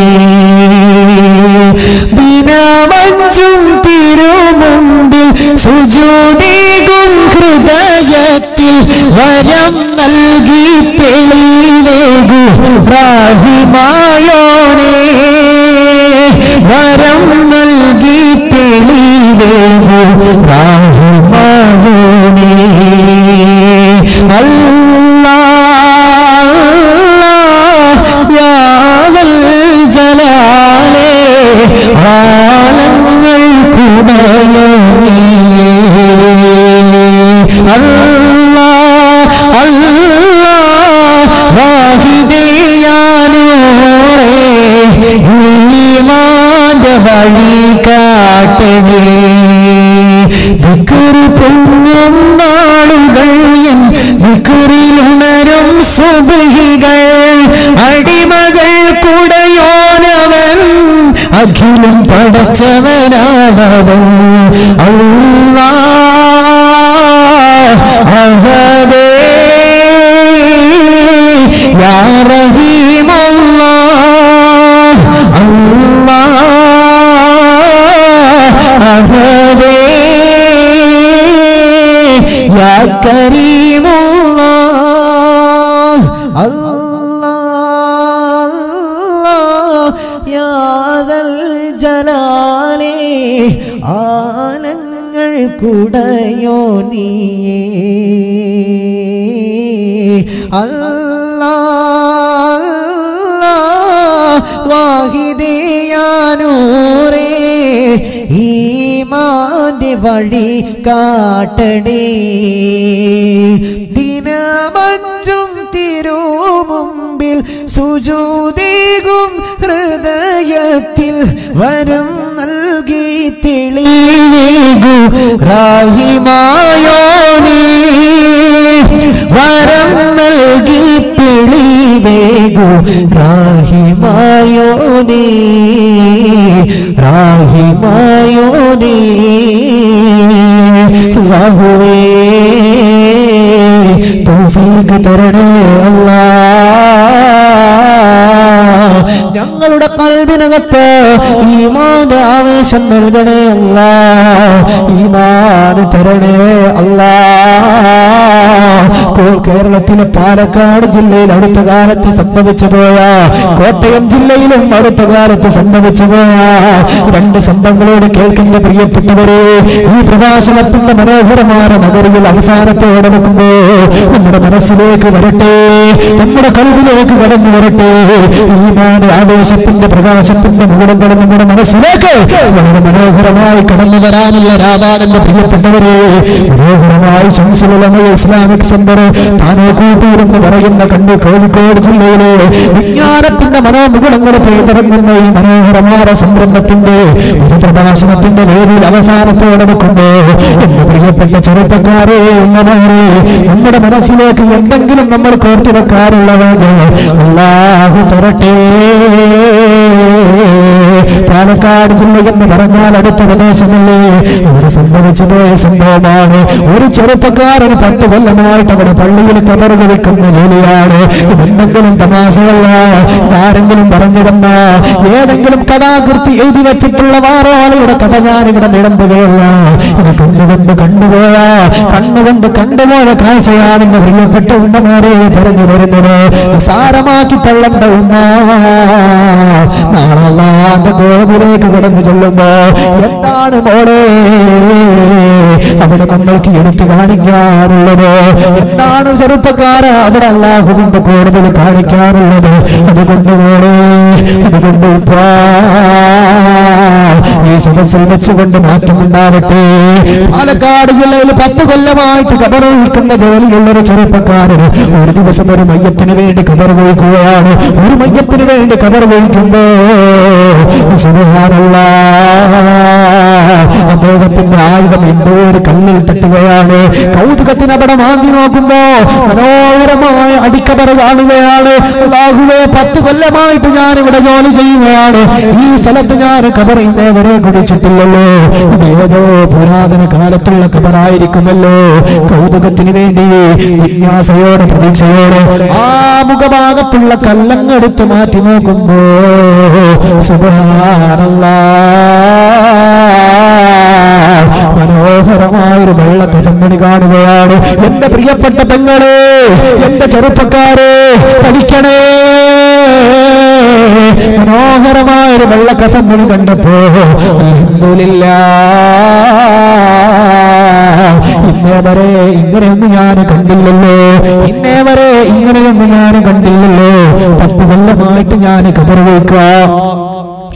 ദിനമഞ്ചും തിരുമുമ്പിൽ സുജൂദികും ഹൃദയത്തിൽ വരം നൽകി തെളിവേകു റഹ്മായോനേ, വരം നൽകി തെളിവേകു റഹ്മായോനേ. അല്ലാഹ് യാ ദൽ ജലാലേ ആലങ്ങൾ കുടയോ നീയേ, അല്ലാഹ് അല്ലാഹ് വാഹിദേ യാ നൂറേ ഈമാന്റെ വഴി കാട്ടണേ. ദിക്ർ പൊങ്ങും നാളുകൾ എൻ ദിക്റിലുണരും സുബ്ഹികൾ, അടിമകൾ കുടയോനവൻ അഖിലും പടച്ചവനാണവൻ. അല്ലാഹ് അഹദേ യാ റഹീമല്ലാഹ്, അല്ലാഹ് അഹദേ യാ കരീമുല്ലാഹ്, അല്ലാഹ് യാ ദൽ ജലാലേ ആലങ്ങൾ കുടയോ നീയേ, അല്ലാഹ് വാഹിദേ യാ നൂറേ ഈമാന്റെ വഴി കാട്ടണേ. ദിനമഞ്ചും തിരുമുമ്പിൽ സുജൂദികും ഹൃദയത്തിൽ വരം നൽകി തെളിവേകു റഹ്മായോനേ, വരം നൽകി തെളിവേകു റഹ്മായോനേ, റഹ്മായോനേ. അല്ലാഹുവേ തൗഫീഖ് തരണേ അല്ലാഹ്. ഞങ്ങളുടെ കൽബിനകത്ത് ഈമാന്റെ ആവേശം നൽകണേ അല്ലാഹ്, ഈമാൻ തരണേ അല്ലാഹ്. കേരളത്തിലെ പാലക്കാട് ജില്ലയിൽ അടുത്ത കാലത്ത് സംഭവിച്ചു പോയ, കോട്ടയം ജില്ലയിലും അടുത്ത കാലത്ത് സംഭവിച്ചു പോയ 2 സംഭവങ്ങളോട് കേൾക്കുന്ന പ്രിയപ്പെട്ടവരെ, ഈ പ്രഭാഷണത്തിന്റെ മനോഹരമായ നഗരിയിൽ അവസാനത്തോടെ വെക്കുമ്പോ നമ്മുടെ മനസ്സിലേക്ക് വരട്ടെ, നമ്മുടെ കൽബിലേക്ക് കടന്നു വരട്ടെ. ഈമാന്റെ ആവേശത്തിന്റെ പ്രകാശത്തിന്റെ മുകുടങ്ങൾ നമ്മുടെ മനസ്സിലേക്ക് വളരെ മനോഹരമായി കടന്നു വരാനുള്ള രാവാണെന്ന് പ്രിയപ്പെട്ടവരെ, മനോഹരമായി ശംസുൽ ഉലമ ഇസ്ലാമിക് സെന്റർ താനോക്കൂട്ടൂർ എന്ന് പറയുന്ന കോഴിക്കോട് ജില്ലയിലെ വിജ്ഞാനത്തിന്റെ മനോമുകുടങ്ങൾ പെയ്തിറങ്ങുന്ന ഈ മനോഹരമായ സംരംഭത്തിന്റെ ഒരു പ്രഭാഷണത്തിന്റെ വേദിയിൽ അവസാനത്തോടെ വെക്കുമ്പോ എന്റെ പ്രിയപ്പെട്ട ചെറുപ്പക്കാരെ, ഉമ്മമാരെ, നമ്മുടെ മനസ്സിലേക്ക് എന്തെങ്കിലും നമ്മൾ കോർത്തു വെക്കാറുള്ളവർ അല്ലാഹു തരട്ടെ. പാലക്കാട് ജില്ല എന്ന് പറഞ്ഞാൽ അടുത്ത പ്രദേശമല്ലേ, അവർ സംഭവിച്ചു പോയ സംഭവമാണ്. ഒരു ചെറുപ്പക്കാരൻ 10 കൊല്ലമായിട്ട് അവിടെ പള്ളിയിൽ കബറ് കുഴിക്കുന്ന ജോലിയാണ്. ഇതെന്തെങ്കിലും തമാശയല്ല, ആരെങ്കിലും പറഞ്ഞു തന്ന ഏതെങ്കിലും കഥാകൃതി എഴുതി വെച്ചിട്ടുള്ള വാറോലയുടെ കഥ ഞാനിവിടെ വിളമ്പുകയല്ല. ഇത് കണ്ണുകൊണ്ട് കണ്ടുപോയ കാഴ്ചയാണ് എന്റെ പ്രിയപ്പെട്ട ഉമ്മമാരെ പറഞ്ഞു വരുന്നത്. നിസാരമാക്കി തള്ളണ്ട ഉമ്മ. നാളെ അല്ലാഹുവിന്റെ കോടതിയിലേക്ക് കടന്നു ചെല്ലുമ്പോ എന്താണ് മോളെ അവിടെ നമ്മൾക്ക് എടുത്തു കാണിക്കാറുള്ളത്? എന്താണ് ചെറുപ്പക്കാര അവിടെ അല്ലാഹുവിന്റെ കോടതിയിൽ കാണിക്കാറുള്ളത്? അതുകൊണ്ട് മോളെ, അതുകൊണ്ട് ഈ സദസ്സിൽ വെച്ചുകൊണ്ട് മാറ്റമുണ്ടാവട്ടെ. പാലക്കാട് ജില്ലയിൽ 10 കൊല്ലമായിട്ട് കബർ ഒഴിക്കുന്ന ജോലിയുള്ളൊരു ചെറുപ്പക്കാരന് ഒരു ദിവസം ഒരു മയ്യത്തിന് വേണ്ടി കബർ ഒഴിക്കുകയാണ്. ഒരു മയ്യത്തിന് വേണ്ടി കബർ ഒഴിക്കുമ്പോ സുബ്ഹാനല്ലാഹ് അദ്ദേഹത്തിന്റെ ആയുധം എന്തോ ഒരു കല്ലിൽ തട്ടുകയാണ്. കൗതുകത്തിന് അവിടെ മാന്തി നോക്കുമ്പോ മനോഹരമായ അടിക്കബർ കാണുകയാണ്. അല്ലാഹുവേ, 10 കൊല്ലമായിട്ട് ഞാൻ ഇവിടെ ജോലി ചെയ്യുകയാണ്. ഈ സ്ഥലത്ത് ഞാൻ കബർ ഇന്നേ വരെ കുടിച്ചിട്ടില്ലല്ലോ. ഏതോ പുരാതന കാലത്തുള്ള കബറായിരിക്കുമല്ലോ. കൗതുകത്തിന് വേണ്ടി ജിജ്ഞാസയോടെ പ്രതീക്ഷയോടെ ആ മുഖഭാഗത്തുള്ള കല്ലങ്ങെടുത്ത് മാറ്റി നോക്കുമ്പോ സുബ്ഹാനല്ലാഹ് മനോഹരമായൊരു വെള്ള കസമ്പണി കാണുകയാണ്. എന്റെ പ്രിയപ്പെട്ട പെങ്ങളെ, എന്റെ ചെറുപ്പക്കാരെ, പഠിക്കണേ. മനോഹരമായൊരു വെള്ള കസമ്പണി കണ്ടപ്പോ അൽഹംദുലില്ലാഹ്, ഇന്നേ വരെ ഇങ്ങനെയൊന്നും ഞാൻ കണ്ടില്ലല്ലോ, ഇന്നേ വരെ ഇങ്ങനെയൊന്നും ഞാൻ കണ്ടില്ലല്ലോ. 10 കൊല്ലമായിട്ട് ഞാൻ ഖബർ വയ്ക്കാം.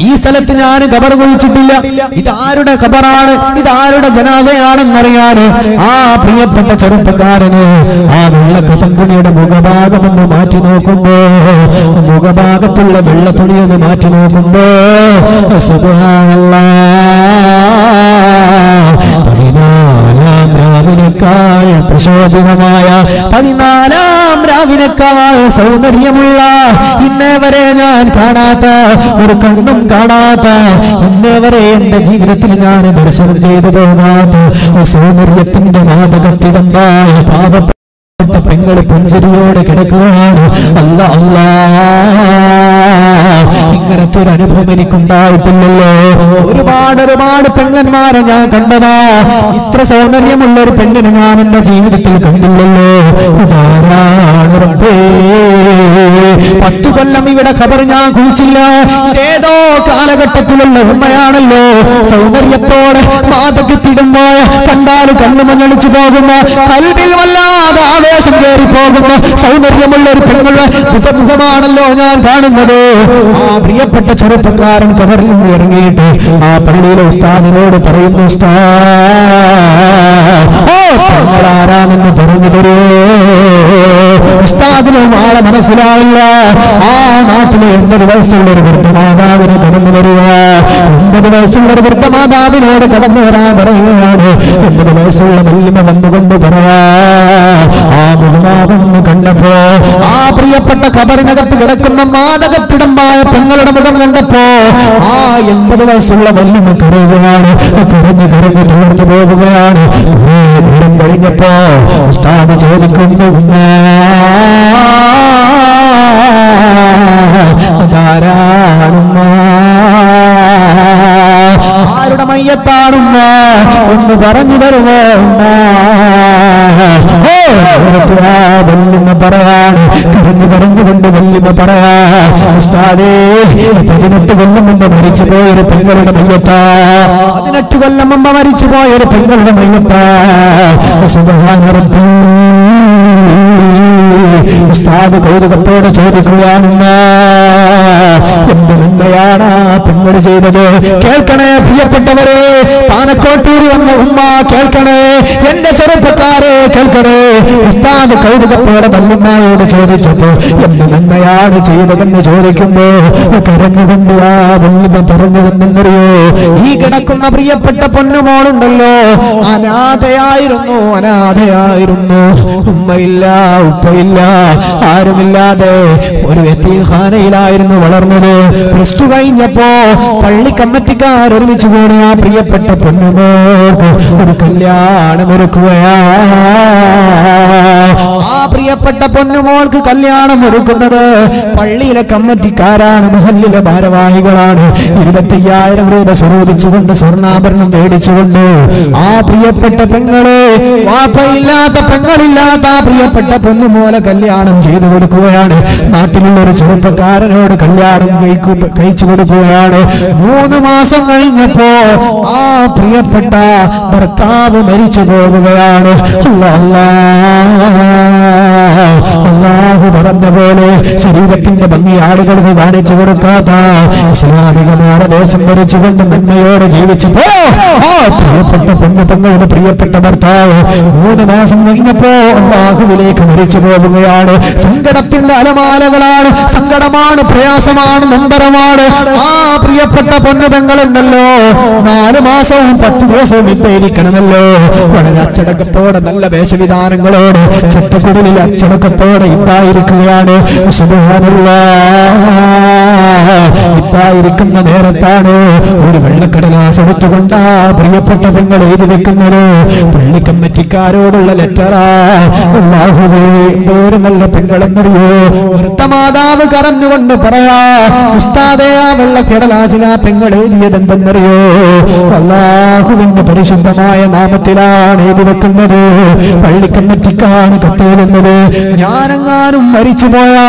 ഈ സ്ഥലത്ത് ഞാൻ ഖബർ കുഴിച്ചിട്ടില്ല. ഇതാരുടെ ഖബറാണ്, ഇതാരുടെ ജനാസയാണെന്നറിയാൻ ആ പ്രിയപ്പെട്ട ചെറുപ്പക്കാരന് ആ വെള്ള കസമ്പണിയുടെ മുഖഭാഗമൊന്ന് മാറ്റി നോക്കുമ്പോ, മുഖഭാഗത്തുള്ള വെള്ള തുണിയൊന്ന് മാറ്റി നോക്കുമ്പോ സുബ്ഹാനല്ലാഹ് 14-ാം രാവിനേക്കാൾ പ്രശോഭിതമായ, 14-ാം രാവിനേക്കാൾ സൗന്ദര്യമുള്ള, ഇന്നേ വരെ ഞാൻ കാണാത്ത, ഒരു കണ്ണും കാണാത്ത, ഇന്നേ വരെ എന്റെ ജീവിതത്തിൽ ഞാൻ ദർശനം ചെയ്തു പോകാത്ത സൗന്ദര്യത്തിന്റെ മാതകത്തിടമ്പായ പാപപ്പെട്ട പെങ്ങള് പുഞ്ചിരിയോടെ കിടക്കുകയാണ്. ഇങ്ങനത്തെ ഒരു അനുഭവം എനിക്കുണ്ടായിട്ടില്ലല്ലോ. ഒരുപാട് പെണ്ണന്മാരെ ഞാൻ കണ്ടതാ. ഇത്ര സൗന്ദര്യമുള്ള ഒരു പെണ്ണിനെ ഞാൻ എന്റെ ജീവിതത്തിൽ കണ്ടില്ലല്ലോ. ഇതാരാണ് റബ്ബേ? 10 കൊല്ലം ഇവിടെ ഖബർ ഞാൻ കുഴിച്ചില്ല. ഏതോ കാലഘട്ടത്തിലുള്ള ഉമ്മയാണല്ലോ. സൗന്ദര്യത്തോടെ മാതകത്തിടുമ്പോ കണ്ടാൽ കണ്ണുമഞ്ഞളിച്ചു പോകുന്ന, കൽബിൽ വല്ലാതെ ആവേശം കയറി പോകുന്ന സൗന്ദര്യമുള്ള ഒരു പെണ്ണുള്ള മുഖമാണല്ലോ ഞാൻ കാണുന്നത്. ആ പ്രിയപ്പെട്ട ചെറുപ്പക്കാരൻ ഖബറിൽ നിന്ന് ഇറങ്ങിയിട്ട് ആ പള്ളിയിലെ ഉസ്താദിനോട് പറയുന്നു, ഉസ്താദ് ആരാണെന്ന് പറഞ്ഞു തരൂ. ഉസ്താദിനും ആളെ മനസ്സിലായില്ല. ആ നാട്ടിലെ 80 വയസ്സുള്ള ഒരു വൃദ്ധമാതാവിനെ കടന്നു വരിക. 80 വയസ്സുള്ള ഒരു വൃദ്ധമാതാവിനോട് കടന്നു വരാൻ പറയുകയാണ്. 80 വയസ്സുള്ള വല്യമ്മ വന്നുകൊണ്ട് പറയാ, ആ മുഖമാവെന്ന് കണ്ടപ്പോ, ആ പ്രിയപ്പെട്ട ഖബറിനകത്ത് കിടക്കുന്ന മാതകത്തിടമ്പായ പെങ്ങളുടെ മുഖം കണ്ടപ്പോ ആ 80 വയസ്സുള്ള വല്യമ്മ കരയുകയാണ്. കരഞ്ഞ് തോർന്നു പോവുകയാണ്. ദൂരം കഴിഞ്ഞപ്പോ ഉസ്താദ് ചോദിക്കുന്നു, അതാരാണുമ്മ? ആരുടെ മയ്യത്താണുമ്മ? ഒന്ന് പറഞ്ഞു തരുമോ? വല്യമ്മ പറയാണ്. കരഞ്ഞുകൊണ്ട് വല്യമ്മ പറയാ, ഉസ്താദേ, 18 കൊല്ലം മുമ്പ് മരിച്ചു പോയൊരു പെങ്ങളുടെ മയ്യത്താ. 18 കൊല്ലം മുമ്പ് മരിച്ചു പോയൊരു പെങ്ങളുടെ മയ്യത്താ. സുബ്ഹാന റബ്ബി. ഉസ്താദ് കൗതുകത്തോടെ ചോദിക്കുകയാണെന്ന, എന്ത് നന്മയാണ് ആ പെണ്ണോട് ചെയ്തത്? കേൾക്കണേ പ്രിയപ്പെട്ടവരെ, പാനക്കോട്ടൂരി വന്ന ഉമ്മ കേൾക്കണേ, എന്റെ ചെറുപ്പക്കാരെ കേൾക്കണേ. ഉസ്താദ് കൗതുകത്തോടെ വല്യമ്മയോട് ചോദിച്ചപ്പോ എന്ത് നന്മയാണ് ചെയ്തതെന്ന് ചോദിക്കുമ്പോ കരഞ്ഞുകൊണ്ട് ആ വല്യമ്മ പറഞ്ഞതെന്നറിയോ? ഈ കിടക്കുന്ന പ്രിയപ്പെട്ട പൊന്നുമോളുണ്ടല്ലോ, അനാഥയായിരുന്നു. ഉമ്മയില്ല, ഉപ്പയില്ല, ആരുമില്ലാതെ ഒരു യതീംഖാനയിലായിരുന്നു വളർന്നത്. പ്ലസ് ടു കഴിഞ്ഞപ്പോ പള്ളി കമ്മിറ്റിക്കാർ ഒരുമിച്ച് കൂടി ആ പ്രിയപ്പെട്ട പൊന്നുമോൾക്ക് ഒരു കല്യാണം ഒരുക്കുകയാണ്. ആ പ്രിയപ്പെട്ട പൊന്നുമോൾക്ക് കല്യാണം ഒരുക്കുന്നത് പള്ളിയിലെ കമ്മിറ്റിക്കാരാണ്, മുഹല്ലിലെ ഭാരവാഹികളാണ്. 25,000 രൂപ സ്വരൂപിച്ചുകൊണ്ട് സ്വർണ്ണാഭരണം മേടിച്ചുകൊണ്ട് ആ പ്രിയപ്പെട്ട പെങ്ങളെ, വാപ്പയില്ലാത്ത പെങ്ങളില്ലാത്ത ആ പ്രിയപ്പെട്ട പൊന്നുമോലെ കല്യാണം ചെയ്തു കൊടുക്കുകയാണ്. നാട്ടിലുള്ള ഒരു ചെറുപ്പക്കാരനോട് കല്യാണം കഴിച്ചു കൊടുക്കുകയാണ്. 3 മാസം കഴിഞ്ഞപ്പോ ആ പ്രിയപ്പെട്ട ഭർത്താവ് മരിച്ചു പോവുകയാണ്. അല്ലാഹു പറഞ്ഞ പോലെ ശരീരത്തിന്റെ ഭംഗി ആളുകൾക്ക് കാണിച്ചു കൊടുക്കാത്ത ഇസ്ലാമികമായ ദേശം ഭരിച്ചുകൊണ്ട് നന്മയോടെ ജീവിച്ചപ്പോ ആ പ്രിയപ്പെട്ട പെങ്ങളുടെ പ്രിയപ്പെട്ട ഭർത്താവ് 3 മാസം കഴിഞ്ഞപ്പോ അല്ലാഹുവിലേക്ക് മരിച്ചു പോവുകയാണ്. സങ്കടത്തിന്റെ അലമാലകളാണ്, സങ്കടമാണ്, പ്രയാസമാണ്, നൊമ്പരമാണ്. ആ പ്രിയപ്പെട്ട പെങ്ങളുണ്ടല്ലോ 4 മാസവും 10 ദിവസവും ഇരിക്കണമല്ലോ. വളരെ അച്ചടക്കത്തോടെ നല്ല വേഷവിധാനങ്ങളോട് ചെറ്റക്കുടലിൽ അച്ചടക്കത്തോടെ ഇട്ടായിരിക്കുകയാണ്. ഇട്ടായിരിക്കുന്ന നേരത്താണ് ഒരു വെള്ളക്കടലാസ് എടുത്തുകൊണ്ട് ആ പ്രിയപ്പെട്ട പെങ്ങൾ എഴുതി വെക്കുന്നത് പള്ളി കമ്മിറ്റിക്കാരോടുള്ള ലെറ്ററാ. അല്ലാഹുവേ, എന്തോരം നല്ല പെങ്ങളെന്നറിയോ. വൃത്തമാതാവ് കരഞ്ഞുകൊണ്ട് പറയാ, ഉസ്താദേ, ആ വെള്ളക്കടലാസിൽ ആ പെങ്ങൾ എഴുതിയത് എന്തെന്നറിയോ? അല്ലാഹുവിന്റെ പരിശുദ്ധമായ നാമത്തിലാണ് എഴുതി വെക്കുന്നത്. പള്ളി കമ്മിറ്റിക്കാണ് കത്തെഴുതുന്നത്. ഞാനെങ്ങാനും മരിച്ചുപോയാ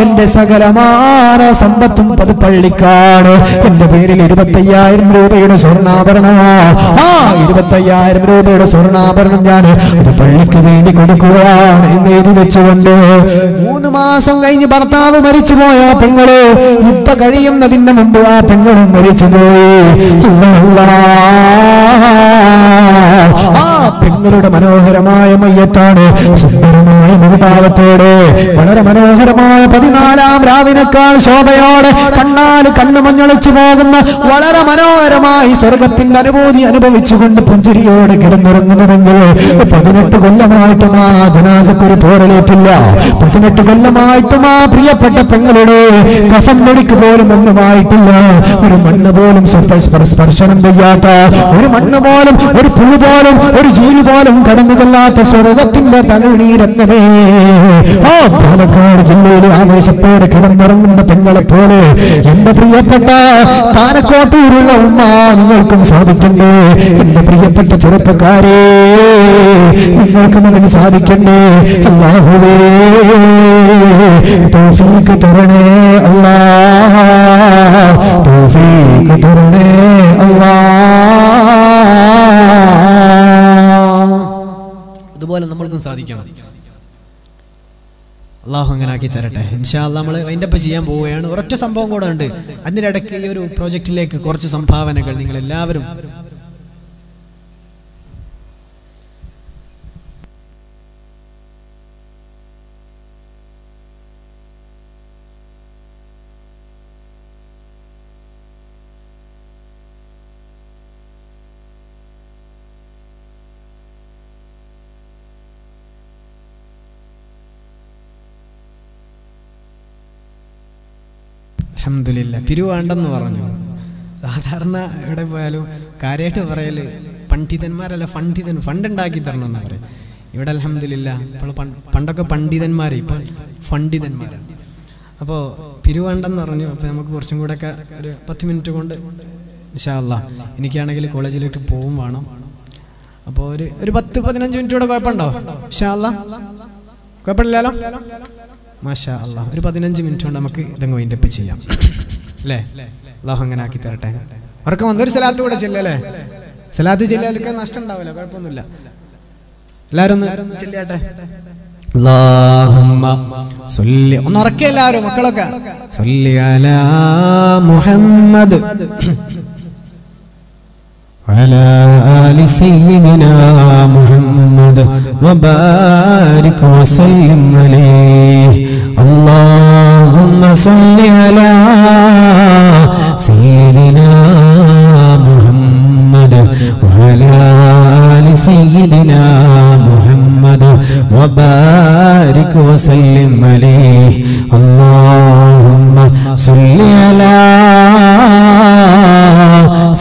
എന്റെ സകലമായ സമ്പത്തും അത് പള്ളിക്കാണ്. എന്റെ പേരിൽ 25,000 രൂപയുടെ സ്വർണ്ണാഭരണമാ. ആ 25,000 രൂപയുടെ സ്വർണ്ണാഭരണം ഞാൻ അത് പള്ളിക്ക് വേണ്ടി കൊടുക്കുകയാണ് എന്ന് എഴുതി വെച്ചുകൊണ്ട് 3 മാസം കഴിഞ്ഞ് ഭർത്താവ് മരിച്ചുപോയ പെങ്ങള് ഇപ്പൊ കഴിയുന്നതിന്റെ മുമ്പ് ആ പെങ്ങളും മരിച്ചുപോയി. ആ പെങ്ങളുടെ മനോഹരമായ മയ്യത്താണ്. സുന്ദരമായ മുഖഭാവത്തോടെ വളരെ മനോഹരമായ 14-ാം രാവിനേക്കാൾ ശോഭയോടെ കണ്ണാല് കണ്ണു മഞ്ഞളിച്ചു പോകുന്ന വളരെ മനോഹരമായി സ്വർഗത്തിന്റെ അനുഭൂതി അനുഭവിച്ചുകൊണ്ട് പുഞ്ചിരിയോടെ കിടന്നുറങ്ങുന്നതെങ്കിൽ 18 കൊല്ലമായിട്ടും ആ ജനാസക്കൊരു പോരലേറ്റില്ല. 18 കൊല്ലമായിട്ടും ആ പ്രിയപ്പെട്ട പെങ്ങളുടെ കഫൻ മെടിക്ക് പോലും ഒന്നുമായിട്ടില്ല. ഒരു മണ്ണ് പോലും സ്പർശനം ചെയ്യാത്ത, ഒരു മണ്ണ് പോലും, ഒരു പുഴു പോലും, ഒരു ജീവി പോലും കടന്നു ചെല്ലാത്ത സ്വർഗത്തിന്റെ തലവീരന്നമേ. ആ പാലക്കാട് ജില്ലയിലെ ആവേശത്തോടെ കിടന്നിറങ്ങുന്ന പെങ്ങളെ പോലെ എന്റെ പ്രിയപ്പെട്ട പാലക്കോട്ടൂരുള്ള ഉമ്മ നിങ്ങൾക്കും സാധിക്കണ്ടേ? എന്റെ പ്രിയപ്പെട്ട ചെറുപ്പക്കാരെ, നിങ്ങൾക്കും അതിന് സാധിക്കണ്ടേ? അല്ലാഹുവേ, തൗഫീഖ് തരണേ അല്ലാഹ്, തൗഫീഖ് തരണേ അല്ലാഹ്. അതുപോലെ നമ്മൾക്കും സാധിക്കണം. അള്ളാഹു അങ്ങനെ ആക്കി തരട്ടെ. ഇൻഷാ അല്ലാഹ് നമ്മൾ അതിൻ്റെ ഒപ്പം ചെയ്യാൻ പോവുകയാണ്. ഒരൊറ്റ സംഭവം കൂടെ ഉണ്ട്. അതിനിടയ്ക്ക് ഈ ഒരു പ്രോജക്റ്റിലേക്ക് കുറച്ച് സംഭാവനകൾ നിങ്ങൾ എല്ലാവരും അൽഹംദുലില്ലാ. പിരിവാണ്ടെന്ന് പറഞ്ഞു. സാധാരണ എവിടെ പോയാലും കാര്യമായിട്ട് പറയല് പണ്ഡിതന്മാരല്ല ഫണ്ടിതൻ, ഫണ്ട് ഉണ്ടാക്കി തരണമെന്ന് പറയും. ഇവിടെ അൽഹംദുലില്ലാ ഇപ്പോൾ പണ്ടൊക്കെ പണ്ഡിതന്മാരെ, ഇപ്പോൾ ഫണ്ടിതന്മാരാണ്. അപ്പോൾ പിരിവാണ്ടെന്ന് പറഞ്ഞു. അപ്പോൾ നമുക്ക് കുറച്ചും കൂടെ ഒക്കെ ഒരു 10 മിനിറ്റ് കൊണ്ട് ഇൻഷാ അല്ലാഹ്, എനിക്കാണെങ്കിൽ കോളേജിലേക്ക് പോവും വേണം. അപ്പോൾ ഒരു 10-15 മിനിറ്റ് കൂടെ കുഴപ്പമുണ്ടോ? ഇൻഷാ അല്ലാഹ് കുഴപ്പമില്ലല്ലോ. മാഷാ അല്ലാഹ്, ഒരു 15 മിനിറ്റ് കൊണ്ട് നമുക്ക് ഇതങ്ങ് വൈൻഡപ്പ് ചെയ്യാം അല്ലേ? അല്ലാഹു അങ്ങനെ ആക്കി തരട്ടെ. ഉറക്കം വന്നൊരു സലാത്ത് കൂടെ ചെല്ലല്ലേ? സലാത്ത് ചെല്ലാലൊക്കെ നഷ്ടം ഉണ്ടാവില്ല, കുഴപ്പമൊന്നുമില്ല. എല്ലാവരും ഒന്ന് ചെല്ലിയാട്ടെ. അല്ലാഹുമ്മ സല്ലി, ഒന്ന് ഉറക്കെ എല്ലാവരും മക്കളൊക്കെ. സല്ലി അലാ മുഹമ്മദ് وعلى آل سيدنا محمد وبارك وسلم عليه. اللهم صل على سيدنا محمد وعلى آل سيدنا محمد وبارك وسلم عليه. اللهم സല്ലി അലാ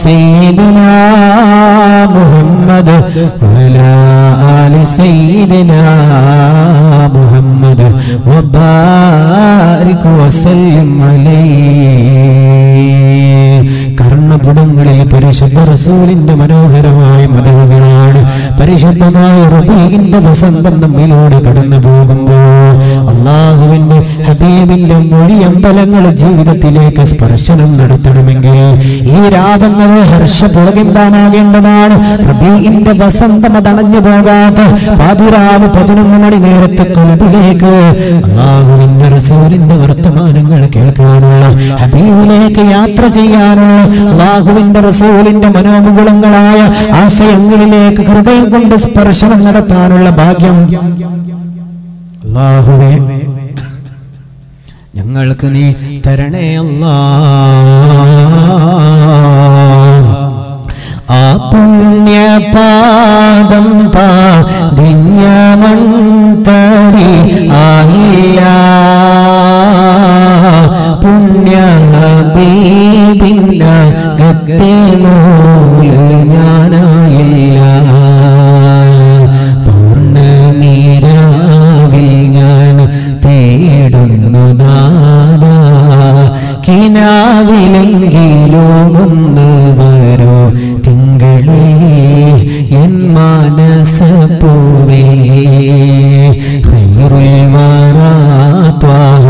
സയ്യിദിനാ മുഹമ്മദ് വഅലാ ആലി സയ്യിദിനാ മുഹമ്മദ് വബാരിക് വസല്ലിം അലൈഹി. കർണപുടങ്ങളിൽ പരിശുദ്ധ റസൂലിന്റെ മനോഹരമായ മദഹുകളാണ്. പരിശുദ്ധമായ റബീഇന്റെ വസന്തം നമ്മിലൂടെ കടന്നു പോകുമ്പോൾ അല്ലാഹുവിന്റെ ഹബീബിന്റെ മൊഴിയമ്പലങ്ങൾ ജീവിതത്തിലേക്ക് സ്പർശനം നടത്തണമെങ്കിൽ ഈ രാവങ്ങൾ ഹർഷപുളകിന്താനാകേണ്ടതാണ്. റബീഇന്റെ വസന്തം അതണഞ്ഞു പോകാത്ത പാതിരാവ് 11 മണി നേരത്തെ ഖൽബിലേക്ക് അല്ലാഹുവിന്റെ റസൂലിന്റെ വർത്തമാനങ്ങൾ കേൾക്കാനുള്ള, ഹബീബിലേക്ക് യാത്ര ചെയ്യാനുള്ള, അല്ലാഹുവിന്റെ റസൂലിന്റെ മനോമുകുളങ്ങളായ ആശയങ്ങളിലേക്ക് ഹൃദയം കൊണ്ട് സ്പർശനം നടത്താനുള്ള ഭാഗ്യം അല്ലാഹുവേ ഞങ്ങൾക്ക് നീ തരണേ അല്ലാഹ്. ആ പുണ്യപാദം പാദിഞ്ഞമന്തരി ആയില്ല, പുണ്യ ഹബീബിന്ന ഗത്തെ നൂല് ഞാനായില്ല. പൗർണമീരാവിൽ ഞാൻ തേടുന്നു നാദാ, കിനാവിലെങ്കിലും ഒന്ന് വരൂ തിങ്കളേ എൻ മാനസ പൂവേ. ഖൈറുൽ വറാ ത്വാഹ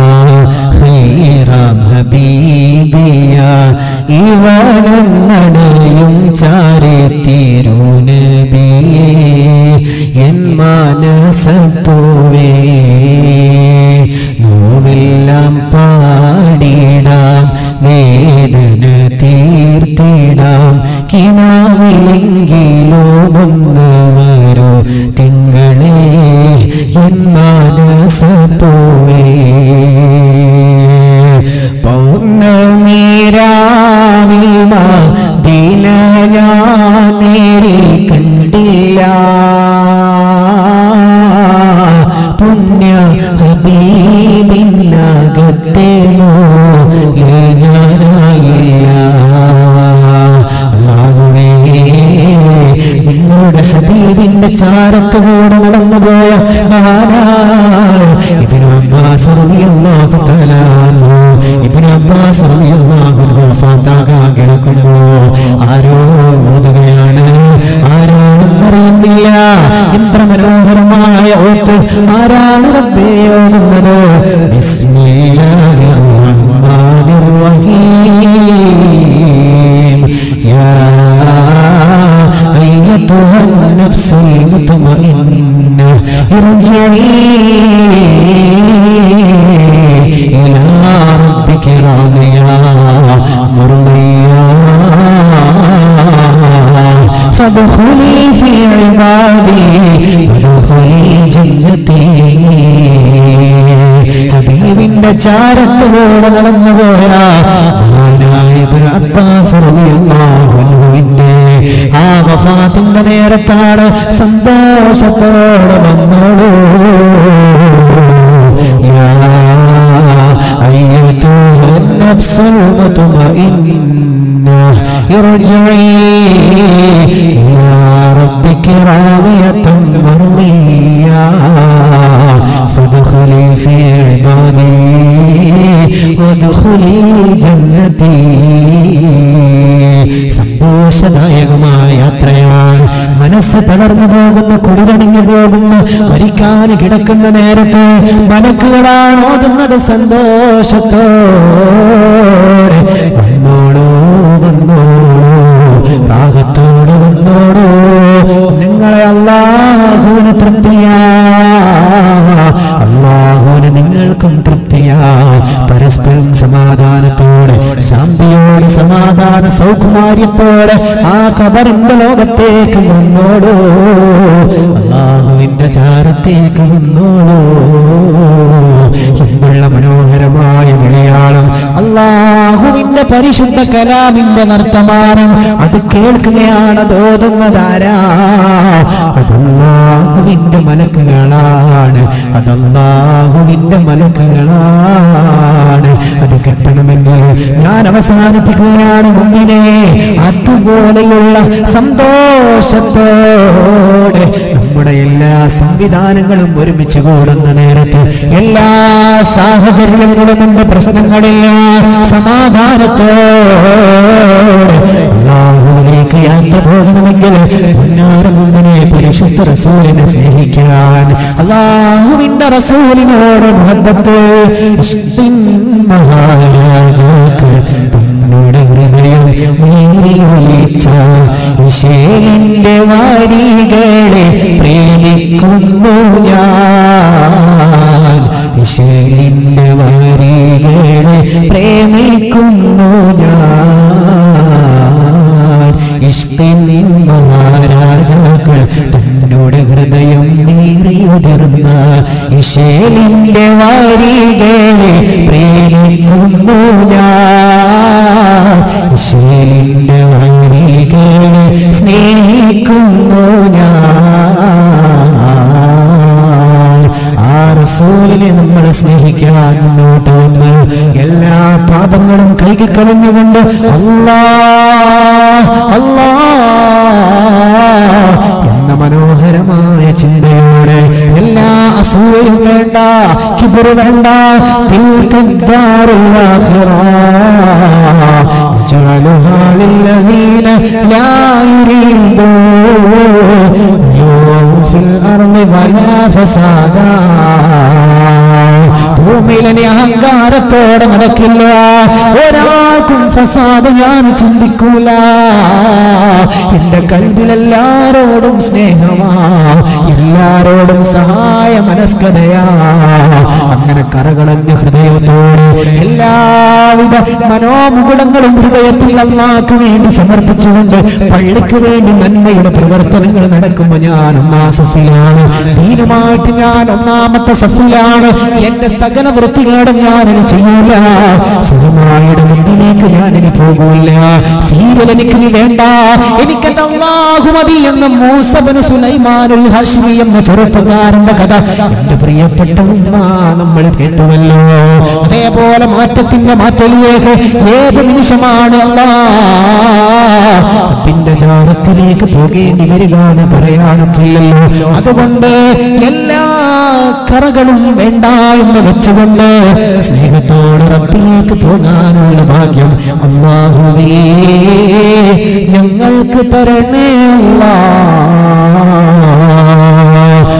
ഖൈറം ഹബീബിയ, ഇവനങ്ങടയും ചാരെ തിരുനബിയേ എൻ മാനസ പൂവേ. നോവെല്ലാം പാടിടാം, വേദന തീർത്തിടാം, കിനാവിലെങ്കിലും ഒന്ന് വരൂ തിങ്കളേ എൻ മാനസ പൂവേ. പൗർണമീരാവിൽ മദീന ഞാൻ നേരിൽ കണ്ടില്ല, പുണ്യ ഹബീബിനകത്തെ നൂല് ഞാനായില്ല. അല്ലാഹുവേ നിങ്ങളുടെ ഹബീബിന്റെ ചാരത്തുകൂടെ നടന്നുപോയ ഇബ്നു അബ്ബാസ് റളിയല്ലാഹു തആല അൻഹു, ഇബ്നു അബ്ബാസ് റളിയല്ലാഹു അൻഹു വഫാത്താകാൻ കിടക്കുമ്പോൾ ആരോ ഓതുകയാണ്, ആരാണെന്നറിയുന്നില്ല. എത്ര മനോഹരമായ ഓത്ത്! ആരാണ് റബ്ബേ ഓതുന്നത്? ബിസ്മില്ലാഹിർ റഹ്മാനിർ റഹീം. യാ അയ്യതുഹൻ നഫ്സുൽ മുത്മഇന്ന ഇർജിഇ ഇലാ റബ്ബിക റാദിയ മർദിയ ഫദ്ഖുലി ഫീ ഇബാദി വദ്ഖുലി ജന്നതി. ഹബീബിന്റെ ചാരത്തുകൂടെ നടന്നുപോയ ഇബ്നു അബ്ബാസ് റളിയല്ലാഹു അൻഹുവിന്റെ ആ വഫാത്തിന്റെ നേരത്താണ് സന്തോഷത്തോടെ വന്നോളൂ. യാ അയ്യതുഹൻ നഫ്സുൽ മുത്മഇന്ന ഇർജിഇ ഇലാ റബ്ബിക റാദിയതൻ മർദിയ ഫദ്ഖുലി ഫീ ഇബാദി വദ്ഖുലി ജന്നതി. സന്തോഷദായകമായ യാത്രയാണ്. മനസ്സ് തളർന്നു പോകുന്ന, കുളിരണിഞ്ഞു പോകുന്ന, മരിക്കാൻ കിടക്കുന്ന നേരത്ത് മലക്കുകളാണ് ഓതുന്നത് സന്തോഷത്തോടെ. വന്നോളൂ വന്നോളൂ, രാഗത്തോടെ വന്നോളൂ. നിങ്ങളെ അല്ലാഹുവിന് തൃപ്തിയാ, അല്ലാഹുവിന് നിങ്ങൾക്കും തൃപ്തിയാ. പരസ്പരം സമാധാനത്തോടെ, ശാന്തിയോടെ, സമാധാന സൗകുമാര്യത്തോടെ ആ ഖബറിന്റെ ലോകത്തേക്ക് വന്നോളൂ, അല്ലാഹുവിന്റെ ചാരത്തേക്ക് വന്നോളൂ. ഉള്ള മനോഹരമായ വിളിയാളം, അല്ലാഹുവിന്റെ പരിശുദ്ധ കലാമിന്റെ വർത്തമാനം അത് കേൾക്കുകയാണ്. അത് ഓതുന്നതാരാ? അതല്ലാഹുവിന്റെ മലക്കുകളാണ്. അതല്ലാഹുവിന്റെ മലക്കുകളാണ്. അത് കിട്ടണമെങ്കിൽ ഞാൻ അവസാനിപ്പിക്കുകയാണ് മുന്നിനെ. അതുപോലെയുള്ള സന്തോഷത്തോടെ നമ്മുടെ എല്ലാ സംവിധാനങ്ങളും ഒരുമിച്ച് കൂടുന്ന നേരത്ത് എല്ലാ സാഹചര്യങ്ങളുമുണ്ട്, പ്രശ്നങ്ങളില്ല, സമാധാനത്തോടെ അല്ലാഹുവിലേക്ക് യാത്ര പോകണമെങ്കിൽ മുന്നേ പരിശുദ്ധ റസൂലിനെ സ്നേഹിക്കാൻ, അല്ലാഹുവിന്റെ റസൂലിനോട് മുഹബ്ബത്ത്, മഹാരാജാക്കൾ തങ്ങളുടെ ഹൃദയം നീറിയൊലിച്ച ഈശേലിന്റെ വാരികളെ പ്രേമിക്കുന്നു ഞാൻ. ഈശേലിന്റെ വാരികളെ പ്രേമിക്കുന്നു ഞാൻ. ഇഷ്കിൻ മഹാരാജാക്കൾ തന്നോട് ഹൃദയം നീറിയുതിർന്ന ഈശേലിന്റെ വാരികളെ പ്രേമിക്കുന്നു ഞാൻ. ഈശേലിന്റെ വാരികളെ സ്നേഹിക്കുന്നു ഞാൻ. ആ റസൂലിനെ നമ്മൾ സ്നേഹിക്കാൻ മുന്നോട്ട് വന്ന് എല്ലാ പാപങ്ങളും കൈകളഞ്ഞുകൊണ്ട് അല്ലാഹ് അല്ലാഹ് എന്ന മനോഹരമായ ചിന്തയോടെ എല്ലാ അസൂയയും വേണ്ട, കിബ്ർ വേണ്ട, തിൽക്കദ്ദാറുൽ ആഖിറ ജഅലുഹാ ലില്ലദീന ലാ യുരീദൂന ഫിൽ അർളി വലാ ഫസാദാ. ഭൂമിയിലെ അഹങ്കാരത്തോടെ നടക്കില്ല, ഒരാൾക്കും ഫസാദ് ഞാൻ ചിന്തിക്കൂല. എന്റെ കൽബിലെല്ലാരോടും സ്നേഹമാ, എല്ലാരോടും സഹായ മനസ്കതയാ. അങ്ങനെ കറകളഞ്ഞ ഹൃദയത്തോടെ എല്ലാവിധ മനോമുകുടങ്ങളും ഹൃദയത്തിൽ അല്ലാഹുവിന് വേണ്ടി സമർപ്പിച്ചുകൊണ്ട് പള്ളിക്ക് വേണ്ടി നന്മയുടെ പ്രവർത്തനങ്ങൾ നടക്കുമ്പോൾ ഞാൻ ഒന്നാം സഫിലാണ്, ദീനുമായിട്ട് ഞാൻ ഒന്നാമത്തെ സഫിലാണ്. എന്റെ സകല വൃത്തികേടും ഞാനിനി ചെയ്യൂല, സിനിമയുടെ മുന്നിലേക്ക് ഞാനിനി പോകൂല, സീരിയൽ എനിക്കിനി വേണ്ട, എനിക്കെന്റെ അല്ലാഹു മതി എന്ന മൂസ ബിൻ സുലൈമാനുൽ ഹാഷിമി എന്ന ചെറുപ്പക്കാരന്റെ കഥ എന്റെ പ്രിയപ്പെട്ട ഉമ്മ നമ്മൾ കേട്ടുവല്ലോ. അതേപോലെ മാറ്റത്തിന്റെ മാറ്റലിലേക്ക് ഏത് നിമിഷമാണ് അല്ലാഹുവിന്റെ ജാറത്തിലേക്ക് പോകേണ്ടി വരിക എന്ന് പറയാനൊക്കില്ലല്ലോ. അതുകൊണ്ട് എല്ലാ കറകളും വേണ്ട എന്ന് വെച്ചുകൊണ്ട് സ്നേഹത്തോടെ റബ്ബിലേക്ക് പോകാനുള്ള ഭാഗ്യം അല്ലാഹുവേ ഞങ്ങൾക്ക് തരണേ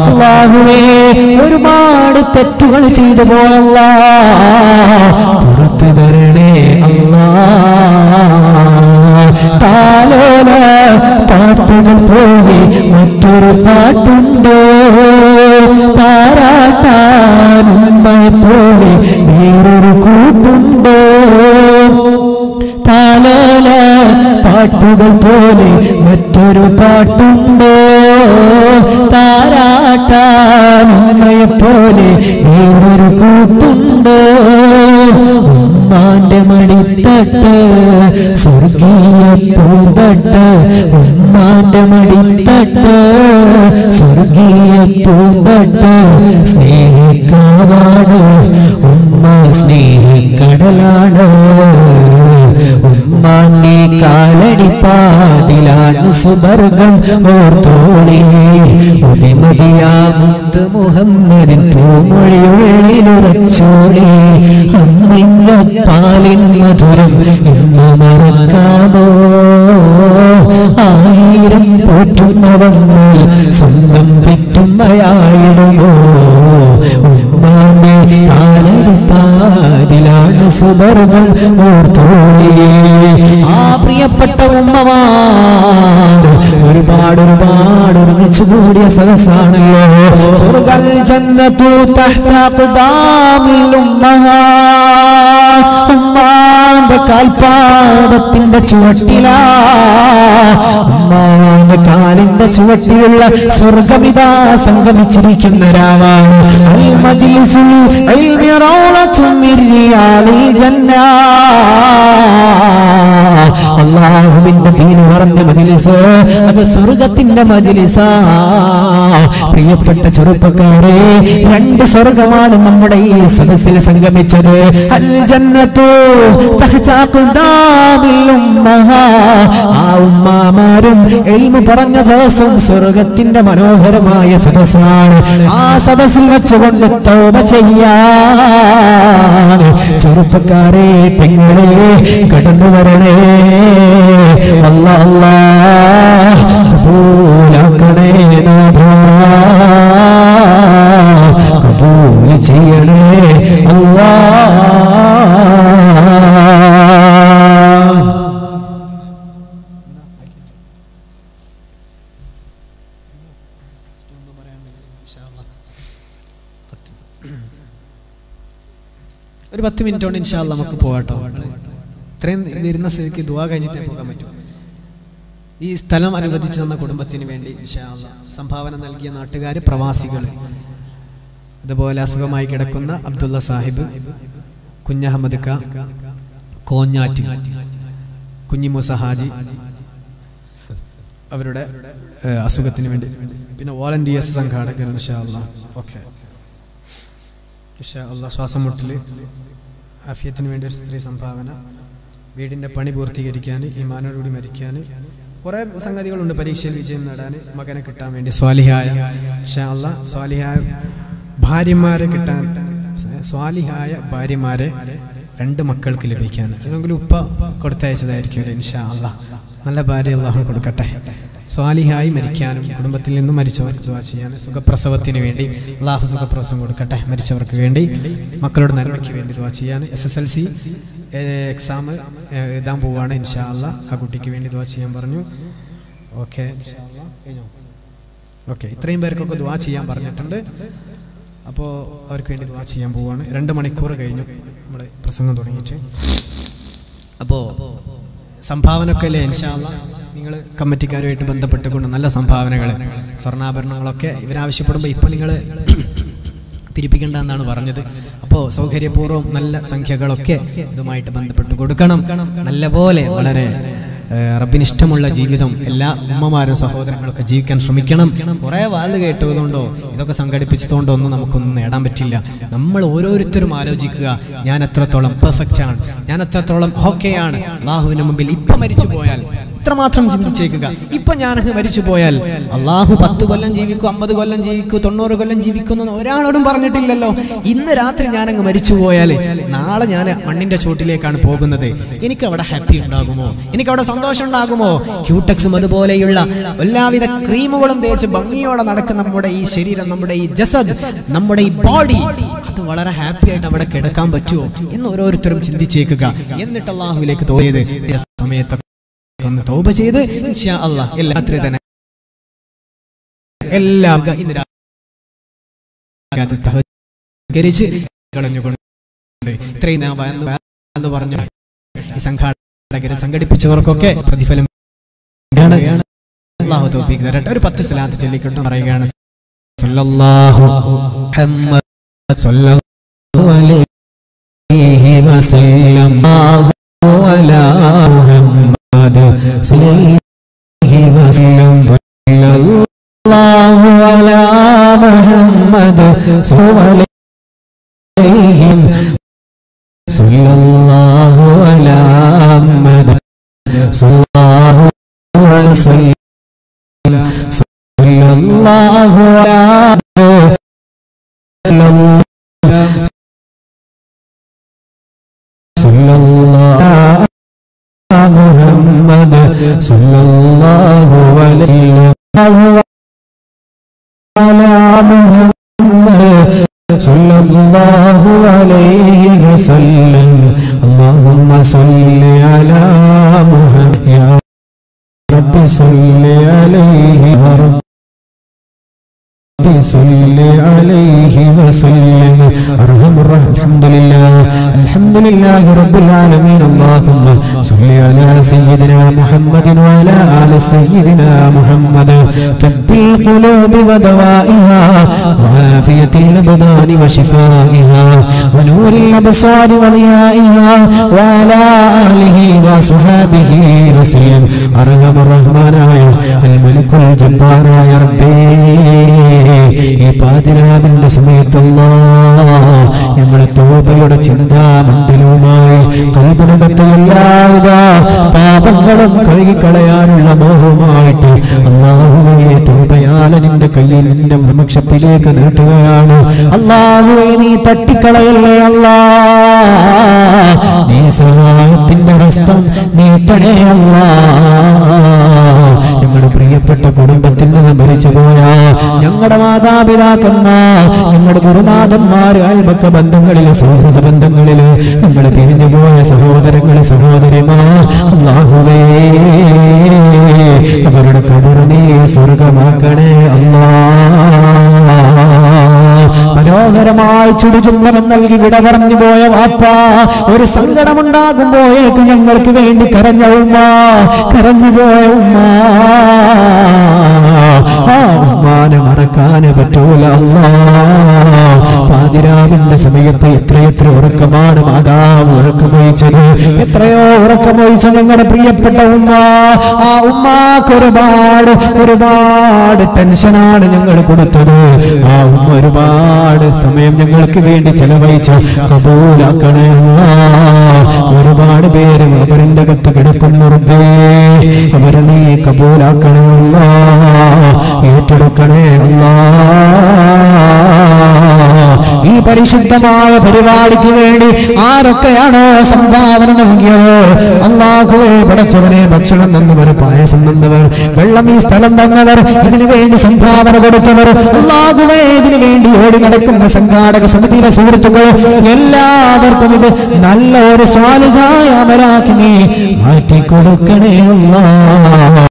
അല്ലാഹുവേ. ഒരുപാട് തെറ്റുകൾ ചെയ്തു പോയല്ല, പുറത്തു തരണേ അല്ലാഹ്. താലോല പാട്ടുകൾ പോലെ മറ്റൊരു പാട്ടുണ്ടോ, താരാട്ടാനുമ്മയെ പോലെ വേറൊരു കൂട്ടുണ്ടോ. താലോല പാട്ടുകൾ പോലെ മറ്റൊരു പാട്ടുണ്ടോ, താരാട്ടാനുമ്മയെ പോലെ വേറൊരു കൂട്ടുണ്ടോ. ഉമ്മാന്റെ മടിത്തട്ട് സ്വർഗീയ പൂന്തട്ട്, ഉമ്മാന്റെ മടിത്തട്ട് സ്വർഗീയ പൂന്തട്ട്. സ്നേഹിക്കാവാണ് ഉമ്മ, സ്നേഹിക്കടലാണ് ഉമ്മാന്റെ കാലടിപ്പാതിലാണ് സുബർഗം ഓർത്തോളി. ഉദിമതിയാമുത്ത് മുഹമ്മദിൻ പൂമൊഴിയുള്ളിലുറച്ചോളി. അമ്മിങ്ങ പാലിൻ മധുരം എന്ന് മറക്കാമോ, ആയിരം പോറ്റുന്നവങ്ങൾ സ്വന്തം പെറ്റുമ്മയായിടുമോ. ഉമ്മാന്റെ കാലടിപ്പാതിലാണ് സുബർഗം ഓർത്തോളി. ആ പ്രിയപ്പെട്ട ഉമ്മമാർ ഒരുപാട് ഒരുമിച്ച് കൂടിയ സദസ്സാണല്ലോ. സ്വർഗൽ ജന്നത്തു തഹ്ത അഖ്ദാമിൽ ഉമ്മഹാത്ത്, ഉമ്മാന്റെ കാൽപാദത്തിന്റെ ചുവട്ടിലാ, ഉമ്മാന്റെ കാലിന്റെ അതിന്റെ ചുവട്ടിലുള്ള സ്വർഗമിതാ സംഗമിച്ചിരിക്കുന്ന രാവാണ്. അൽ മജ്ലിസുൽ ഇൽമി റൗളത്തുൻ മിൻ റിയാദിൽ ജന്ന. അല്ലാഹുവിന്റെ ദീൻ പറഞ്ഞ മജ്ലിസ് അത് സ്വർഗത്തിന്റെ മജ്ലിസാ. പ്രിയപ്പെട്ട ചെറുപ്പക്കാരെ, രണ്ട് സ്വർഗമാണ് നമ്മുടെ ഈ സദസ്സിൽ സംഗമിച്ചത്. അൽ ജന്നത്തു തഹ്താ ഖദാമിൽ ഉമ്മഹാ. ആ ഉമ്മമാരും ഇൽമു പറഞ്ഞ സദസ്സും സ്വർഗത്തിന്റെ മനോഹരമായ സദസ്സാണ്. ആ സദസ്സിൽ വെച്ചുകൊണ്ട് തൗബ ചെയ്യാൻ ചെറുപ്പക്കാരെ, പെങ്ങളെ കടന്നു വരണേ. അല്ലാഹ് അല്ലാഹ് കബൂലാക്കണേ നാഥാ, കബൂൽ ചെയ്യണേ അല്ലാഹ്. ഒരു 10 മിനിറ്റ് കൊണ്ട് ഇൻഷാ അല്ലാഹ് നമുക്ക് പോകാട്ടോ. ഇത്രയും ഇരുന്ന സ്ഥിതിക്ക് ദുആ കഴിഞ്ഞിട്ടേ പോകാൻ പറ്റും. ഈ സ്ഥലം അനുവദിച്ചു തന്ന കുടുംബത്തിന് വേണ്ടി ഇൻഷാ അല്ലാഹ് സംഭാവന നൽകിയ നാട്ടുകാർ, പ്രവാസികൾ, അതുപോലെ അസുഖമായി കിടക്കുന്ന അബ്ദുള്ള സാഹിബ്, കുഞ്ഞഹമ്മദ് ക, കോഞ്ഞാറ്റി, കുഞ്ഞിമൂസ ഹാജി, അവരുടെ അസുഖത്തിന് വേണ്ടി, പിന്നെ വോളണ്ടിയേഴ്സ് സംഘാടകർ ഇൻഷാ അല്ലാഹ്. ഓക്കെ, ഇൻഷാ അല്ലാഹ് ശ്വാസം മുട്ടല് ആഫിയത്തിന് വേണ്ടി ഒരു സ്ത്രീ സംഭാവന, വീടിൻ്റെ പണി പൂർത്തീകരിക്കാൻ, ഈമാനോടുകൂടി മരിക്കാൻ, കുറേ സംഗതികളുണ്ട്. പരീക്ഷയിൽ വിജയം നേടാൻ, മകനെ കിട്ടാൻ വേണ്ടി, സ്വാലിഹായ ഇൻഷാ അല്ലാഹ് സ്വാലിഹായ ഭാര്യമാരെ കിട്ടാൻ, സ്വാലിഹായ ഭാര്യമാരെ 2 മക്കൾക്ക് ലഭിക്കാൻ. ഏതെങ്കിലും ഉപ്പ കൊടുത്തയച്ചതായിരിക്കും ഇൻഷാ അല്ലാഹ്. നല്ല ഭാര്യ അല്ലാഹു കൊടുക്കട്ടെ. സ്വാലിഹായി മരിക്കാനും കുടുംബത്തിൽ നിന്നും മരിച്ചവർക്ക് ദുആ ചെയ്യാനും, സുഖപ്രസവത്തിന് വേണ്ടി അല്ലാഹു സുഖപ്രസവം കൊടുക്കട്ടെ. മരിച്ചവർക്ക് വേണ്ടി, മക്കളുടെ നന്മയ്ക്ക് വേണ്ടി ദുആ ചെയ്യാൻ. SSLC എക്സാം എഴുതാൻ പോവുകയാണ് ഇൻഷാ അല്ലാഹ്. ആ കുട്ടിക്ക് വേണ്ടി ദുആ ചെയ്യാൻ പറഞ്ഞു. ഓക്കെ ഇൻഷാ അല്ലാഹ് കഴിഞ്ഞോ? ഓക്കെ, ഇത്രയും പേർക്കൊക്കെ ദുആ ചെയ്യാൻ പറഞ്ഞിട്ടുണ്ട്. അപ്പോൾ അവർക്ക് വേണ്ടി ദുആ ചെയ്യാൻ പോവുകയാണ്. 2 മണിക്കൂർ കഴിഞ്ഞു നമ്മൾ പ്രസംഗം തുടങ്ങിയിട്ട്. അപ്പോൾ സംഭാവനയൊക്കെ അല്ലേ ഇൻഷാ അല്ലാഹ്. നിങ്ങൾ കമ്മിറ്റിക്കാരുമായിട്ട് ബന്ധപ്പെട്ടുകൊണ്ട് നല്ല സംഭാവനകൾ, സ്വർണ്ണാഭരണങ്ങളൊക്കെ ഇവരാവശ്യപ്പെടുമ്പോൾ ഇപ്പോൾ നിങ്ങൾ പിരിപ്പിക്കേണ്ട എന്നാണ് പറഞ്ഞത്. അപ്പോൾ സൗകര്യപൂർവ്വം നല്ല സംഖ്യകളൊക്കെ ഇതുമായിട്ട് ബന്ധപ്പെട്ട് കൊടുക്കണം. നല്ല പോലെ വളരെ റബ്ബിനിഷ്ടമുള്ള ജീവിതം എല്ലാ ഉമ്മമാരും സഹോദരങ്ങളൊക്കെ ജീവിക്കാൻ ശ്രമിക്കണം. കുറേ വാല് കേട്ടതുകൊണ്ടോ ഇതൊക്കെ സംഘടിപ്പിച്ചതുകൊണ്ടോ ഒന്നും നമുക്കൊന്നും നേടാൻ പറ്റില്ല. നമ്മൾ ഓരോരുത്തരും ആലോചിക്കുക, ഞാൻ എത്രത്തോളം പെർഫെക്റ്റ് ആണ്, ഞാൻ എത്രത്തോളം ഓക്കെയാണ് അല്ലാഹുവിന്റെ മുമ്പിൽ. ഇപ്പം മരിച്ചു പോയാൽ ഇത്രമാത്രം ചിന്തിച്ചേക്കുക. ഇപ്പൊ ഞാൻ മരിച്ചു പോയാൽ അല്ലാഹു 10 കൊല്ലം ജീവിക്കും, 50 കൊല്ലം ജീവിക്കും, 90 കൊല്ലം ജീവിക്കുന്നു ഒരാളോടും പറഞ്ഞിട്ടില്ലല്ലോ. ഇന്ന് രാത്രി ഞാനങ്ങ് മരിച്ചു പോയാൽ നാളെ ഞാൻ മണ്ണിന്റെ ചോട്ടിലേക്കാണ് പോകുന്നത്. എനിക്ക് അവിടെ ഹാപ്പി ഉണ്ടാകുമോ? എനിക്ക് അവിടെ സന്തോഷം ഉണ്ടാകുമോ? ക്യൂടെക്സും അതുപോലെയുള്ള എല്ലാവിധ ക്രീമുകളും തേച്ച് ഭംഗിയോടെ നടക്കുന്ന നമ്മുടെ ഈ ശരീരം, നമ്മുടെ ഈ ജസദ്, നമ്മുടെ ഈ ബോഡി, അത് വളരെ ഹാപ്പി ആയിട്ട് അവിടെ കിടക്കാൻ പറ്റുമോ എന്ന് ഓരോരുത്തരും ചിന്തിച്ചേക്കുക. എന്നിട്ട് അല്ലാഹുവിലേക്ക് തോന്നിയത് സമയത്തൊക്കെ ഒന്ന് തൗബ ചെയ്ത് ഇൻഷാ അല്ലാഹ് രാത്രി തന്നെ എല്ലാം ഇന്ന് കളഞ്ഞുകൊണ്ട് ഇത്രയും എന്ന് പറഞ്ഞു ഈ സംഘാടകരെ സംഘടിപ്പിച്ചവർക്കൊക്കെ പ്രതിഫലം അല്ലാഹു തൗഫീഖ് തരട്ടെ. ഒരു 10 സ്വലാത്ത് ചൊല്ലിക്കൊണ്ട് പറയുകയാണ്. സല്ലല്ലാഹു മുഹമ്മദ് സല്ലല്ലാഹു അലൈഹി വസല്ലം അലാ മുഹമ്മദ് സല്ലല്ലാഹു അലാ മുഹമ്മദ് സല്ലല്ലാഹു അലാ മുഹമ്മദ് സല്ലല്ലാഹു സല്ലല്ലാഹു അലൈഹി വസല്ലം. اللهم صل على محمد يا رب صل عليه يا رب صل عليه وسلم أرحم الراحمين. الحمد لله رب العالمين. اللهم صل على سيدنا محمد وعلى آل سيدنا محمد طب القلوب ودوائها وعافية الأبدان وشفائها ونور الأبصار وضيائها وعلى آله وصحابه وسلم. أرحم الرحمن الملك الجبار يا ربي ഈ പാതിരാവിന്റെ സമയത്ത് ഞങ്ങളുടെ തൗബയുടെ ചിന്താമണ്ഡലവുമായി കൽബിനകത്തെ എല്ലാവിധ പാപങ്ങളും കഴുകിക്കളയാനുള്ള മോഹവുമായിട്ട് അല്ലാഹുവേ തൗബയാലെ നിന്റെ കയ്യിൽ നിന്റെ സമക്ഷത്തിലേക്ക് നീട്ടുകയാണ്. അല്ലാഹുവേ നീ തട്ടിക്കളയല്ലേ അല്ലാ, നീ സഹായത്തിന്റെ ഹസ്തം നീട്ടണേ അല്ലാ. ഞങ്ങളുടെ പ്രിയപ്പെട്ട കുടുംബത്തിൽ നിന്ന് മരിച്ചുപോയ ഞങ്ങളുടെ മാതാപിതാക്കന്മാർ, ഞങ്ങളുടെ ഗുരുനാഥന്മാർ, അയൽപക്ക ബന്ധങ്ങളില്, സൗഹൃദ ബന്ധങ്ങളില് ഞങ്ങളെ പിരിഞ്ഞുപോയ സഹോദരങ്ങളെ സഹോദരിമാർ, അല്ലാഹുവേ അവരുടെ ഖബർ നീ സ്വർഗമാക്കണേ അല്ലാ. മനോഹരമായി ചുടുചുംബനം നൽകി വിട പറഞ്ഞു പോയ വാപ്പ, ഒരു സങ്കടമുണ്ടാകുമ്പോഴേക്ക് ഞങ്ങൾക്ക് വേണ്ടി കരഞ്ഞ ഉമ്മ, കരഞ്ഞുപോയ ഉമ്മ, ആ ഉമ്മാനെ മറക്കാന് പറ്റൂല അല്ലാ. പാതിരാവിന്റെ സമയത്ത് എത്രയെത്ര ഉറക്കമാണ് മാതാവ് ഉറക്കമൊഴിച്ചത്, എത്രയോ ഉറക്കമൊഴിച്ച ഞങ്ങളുടെ പ്രിയപ്പെട്ട ഉമ്മ. ആ ഉമ്മാക്ക് ഒരുപാട് ഒരുപാട് ടെൻഷനാണ് ഞങ്ങൾ കൊടുത്തത്. ആ ഉമ്മ ഒരുപാട് സമയം ഞങ്ങൾക്ക് വേണ്ടി ചെലവഴിച്ച കബൂലാക്കണേ അല്ലാ. ഒരുപാട് പേര് അവരിന്റെ അകത്ത് കിടക്കുന്നു റബ്ബേ, അവരെ നീ കബൂലാക്കണേ അല്ലാ, ഏറ്റെടുക്കണേ അല്ലാ. ഈ പരിശുദ്ധമായ പരിപാടിക്ക് വേണ്ടി ആരൊക്കെയാണോ സംഭാവന നൽകിയത്, അല്ലാഹുവേ പടച്ചവനെ, ഭക്ഷണം തന്നവർ, പായസം തന്നവർ, വെള്ളം ഈ സ്ഥലം തന്നവർ, ഇതിനു വേണ്ടി സംഭാവന കൊടുത്തവർ, അല്ലാഹുവേ ഇതിനു വേണ്ടി ഓടി നടക്കുന്ന സംഘാടക സമിതിയിലെ സുഹൃത്തുക്കൾ, എല്ലാവർക്കും ഇത് നല്ല ഒരു സ്വാലിഹായ അമലാക്കി നീ മാറ്റിക്കൊടുക്കണേ അല്ലാ.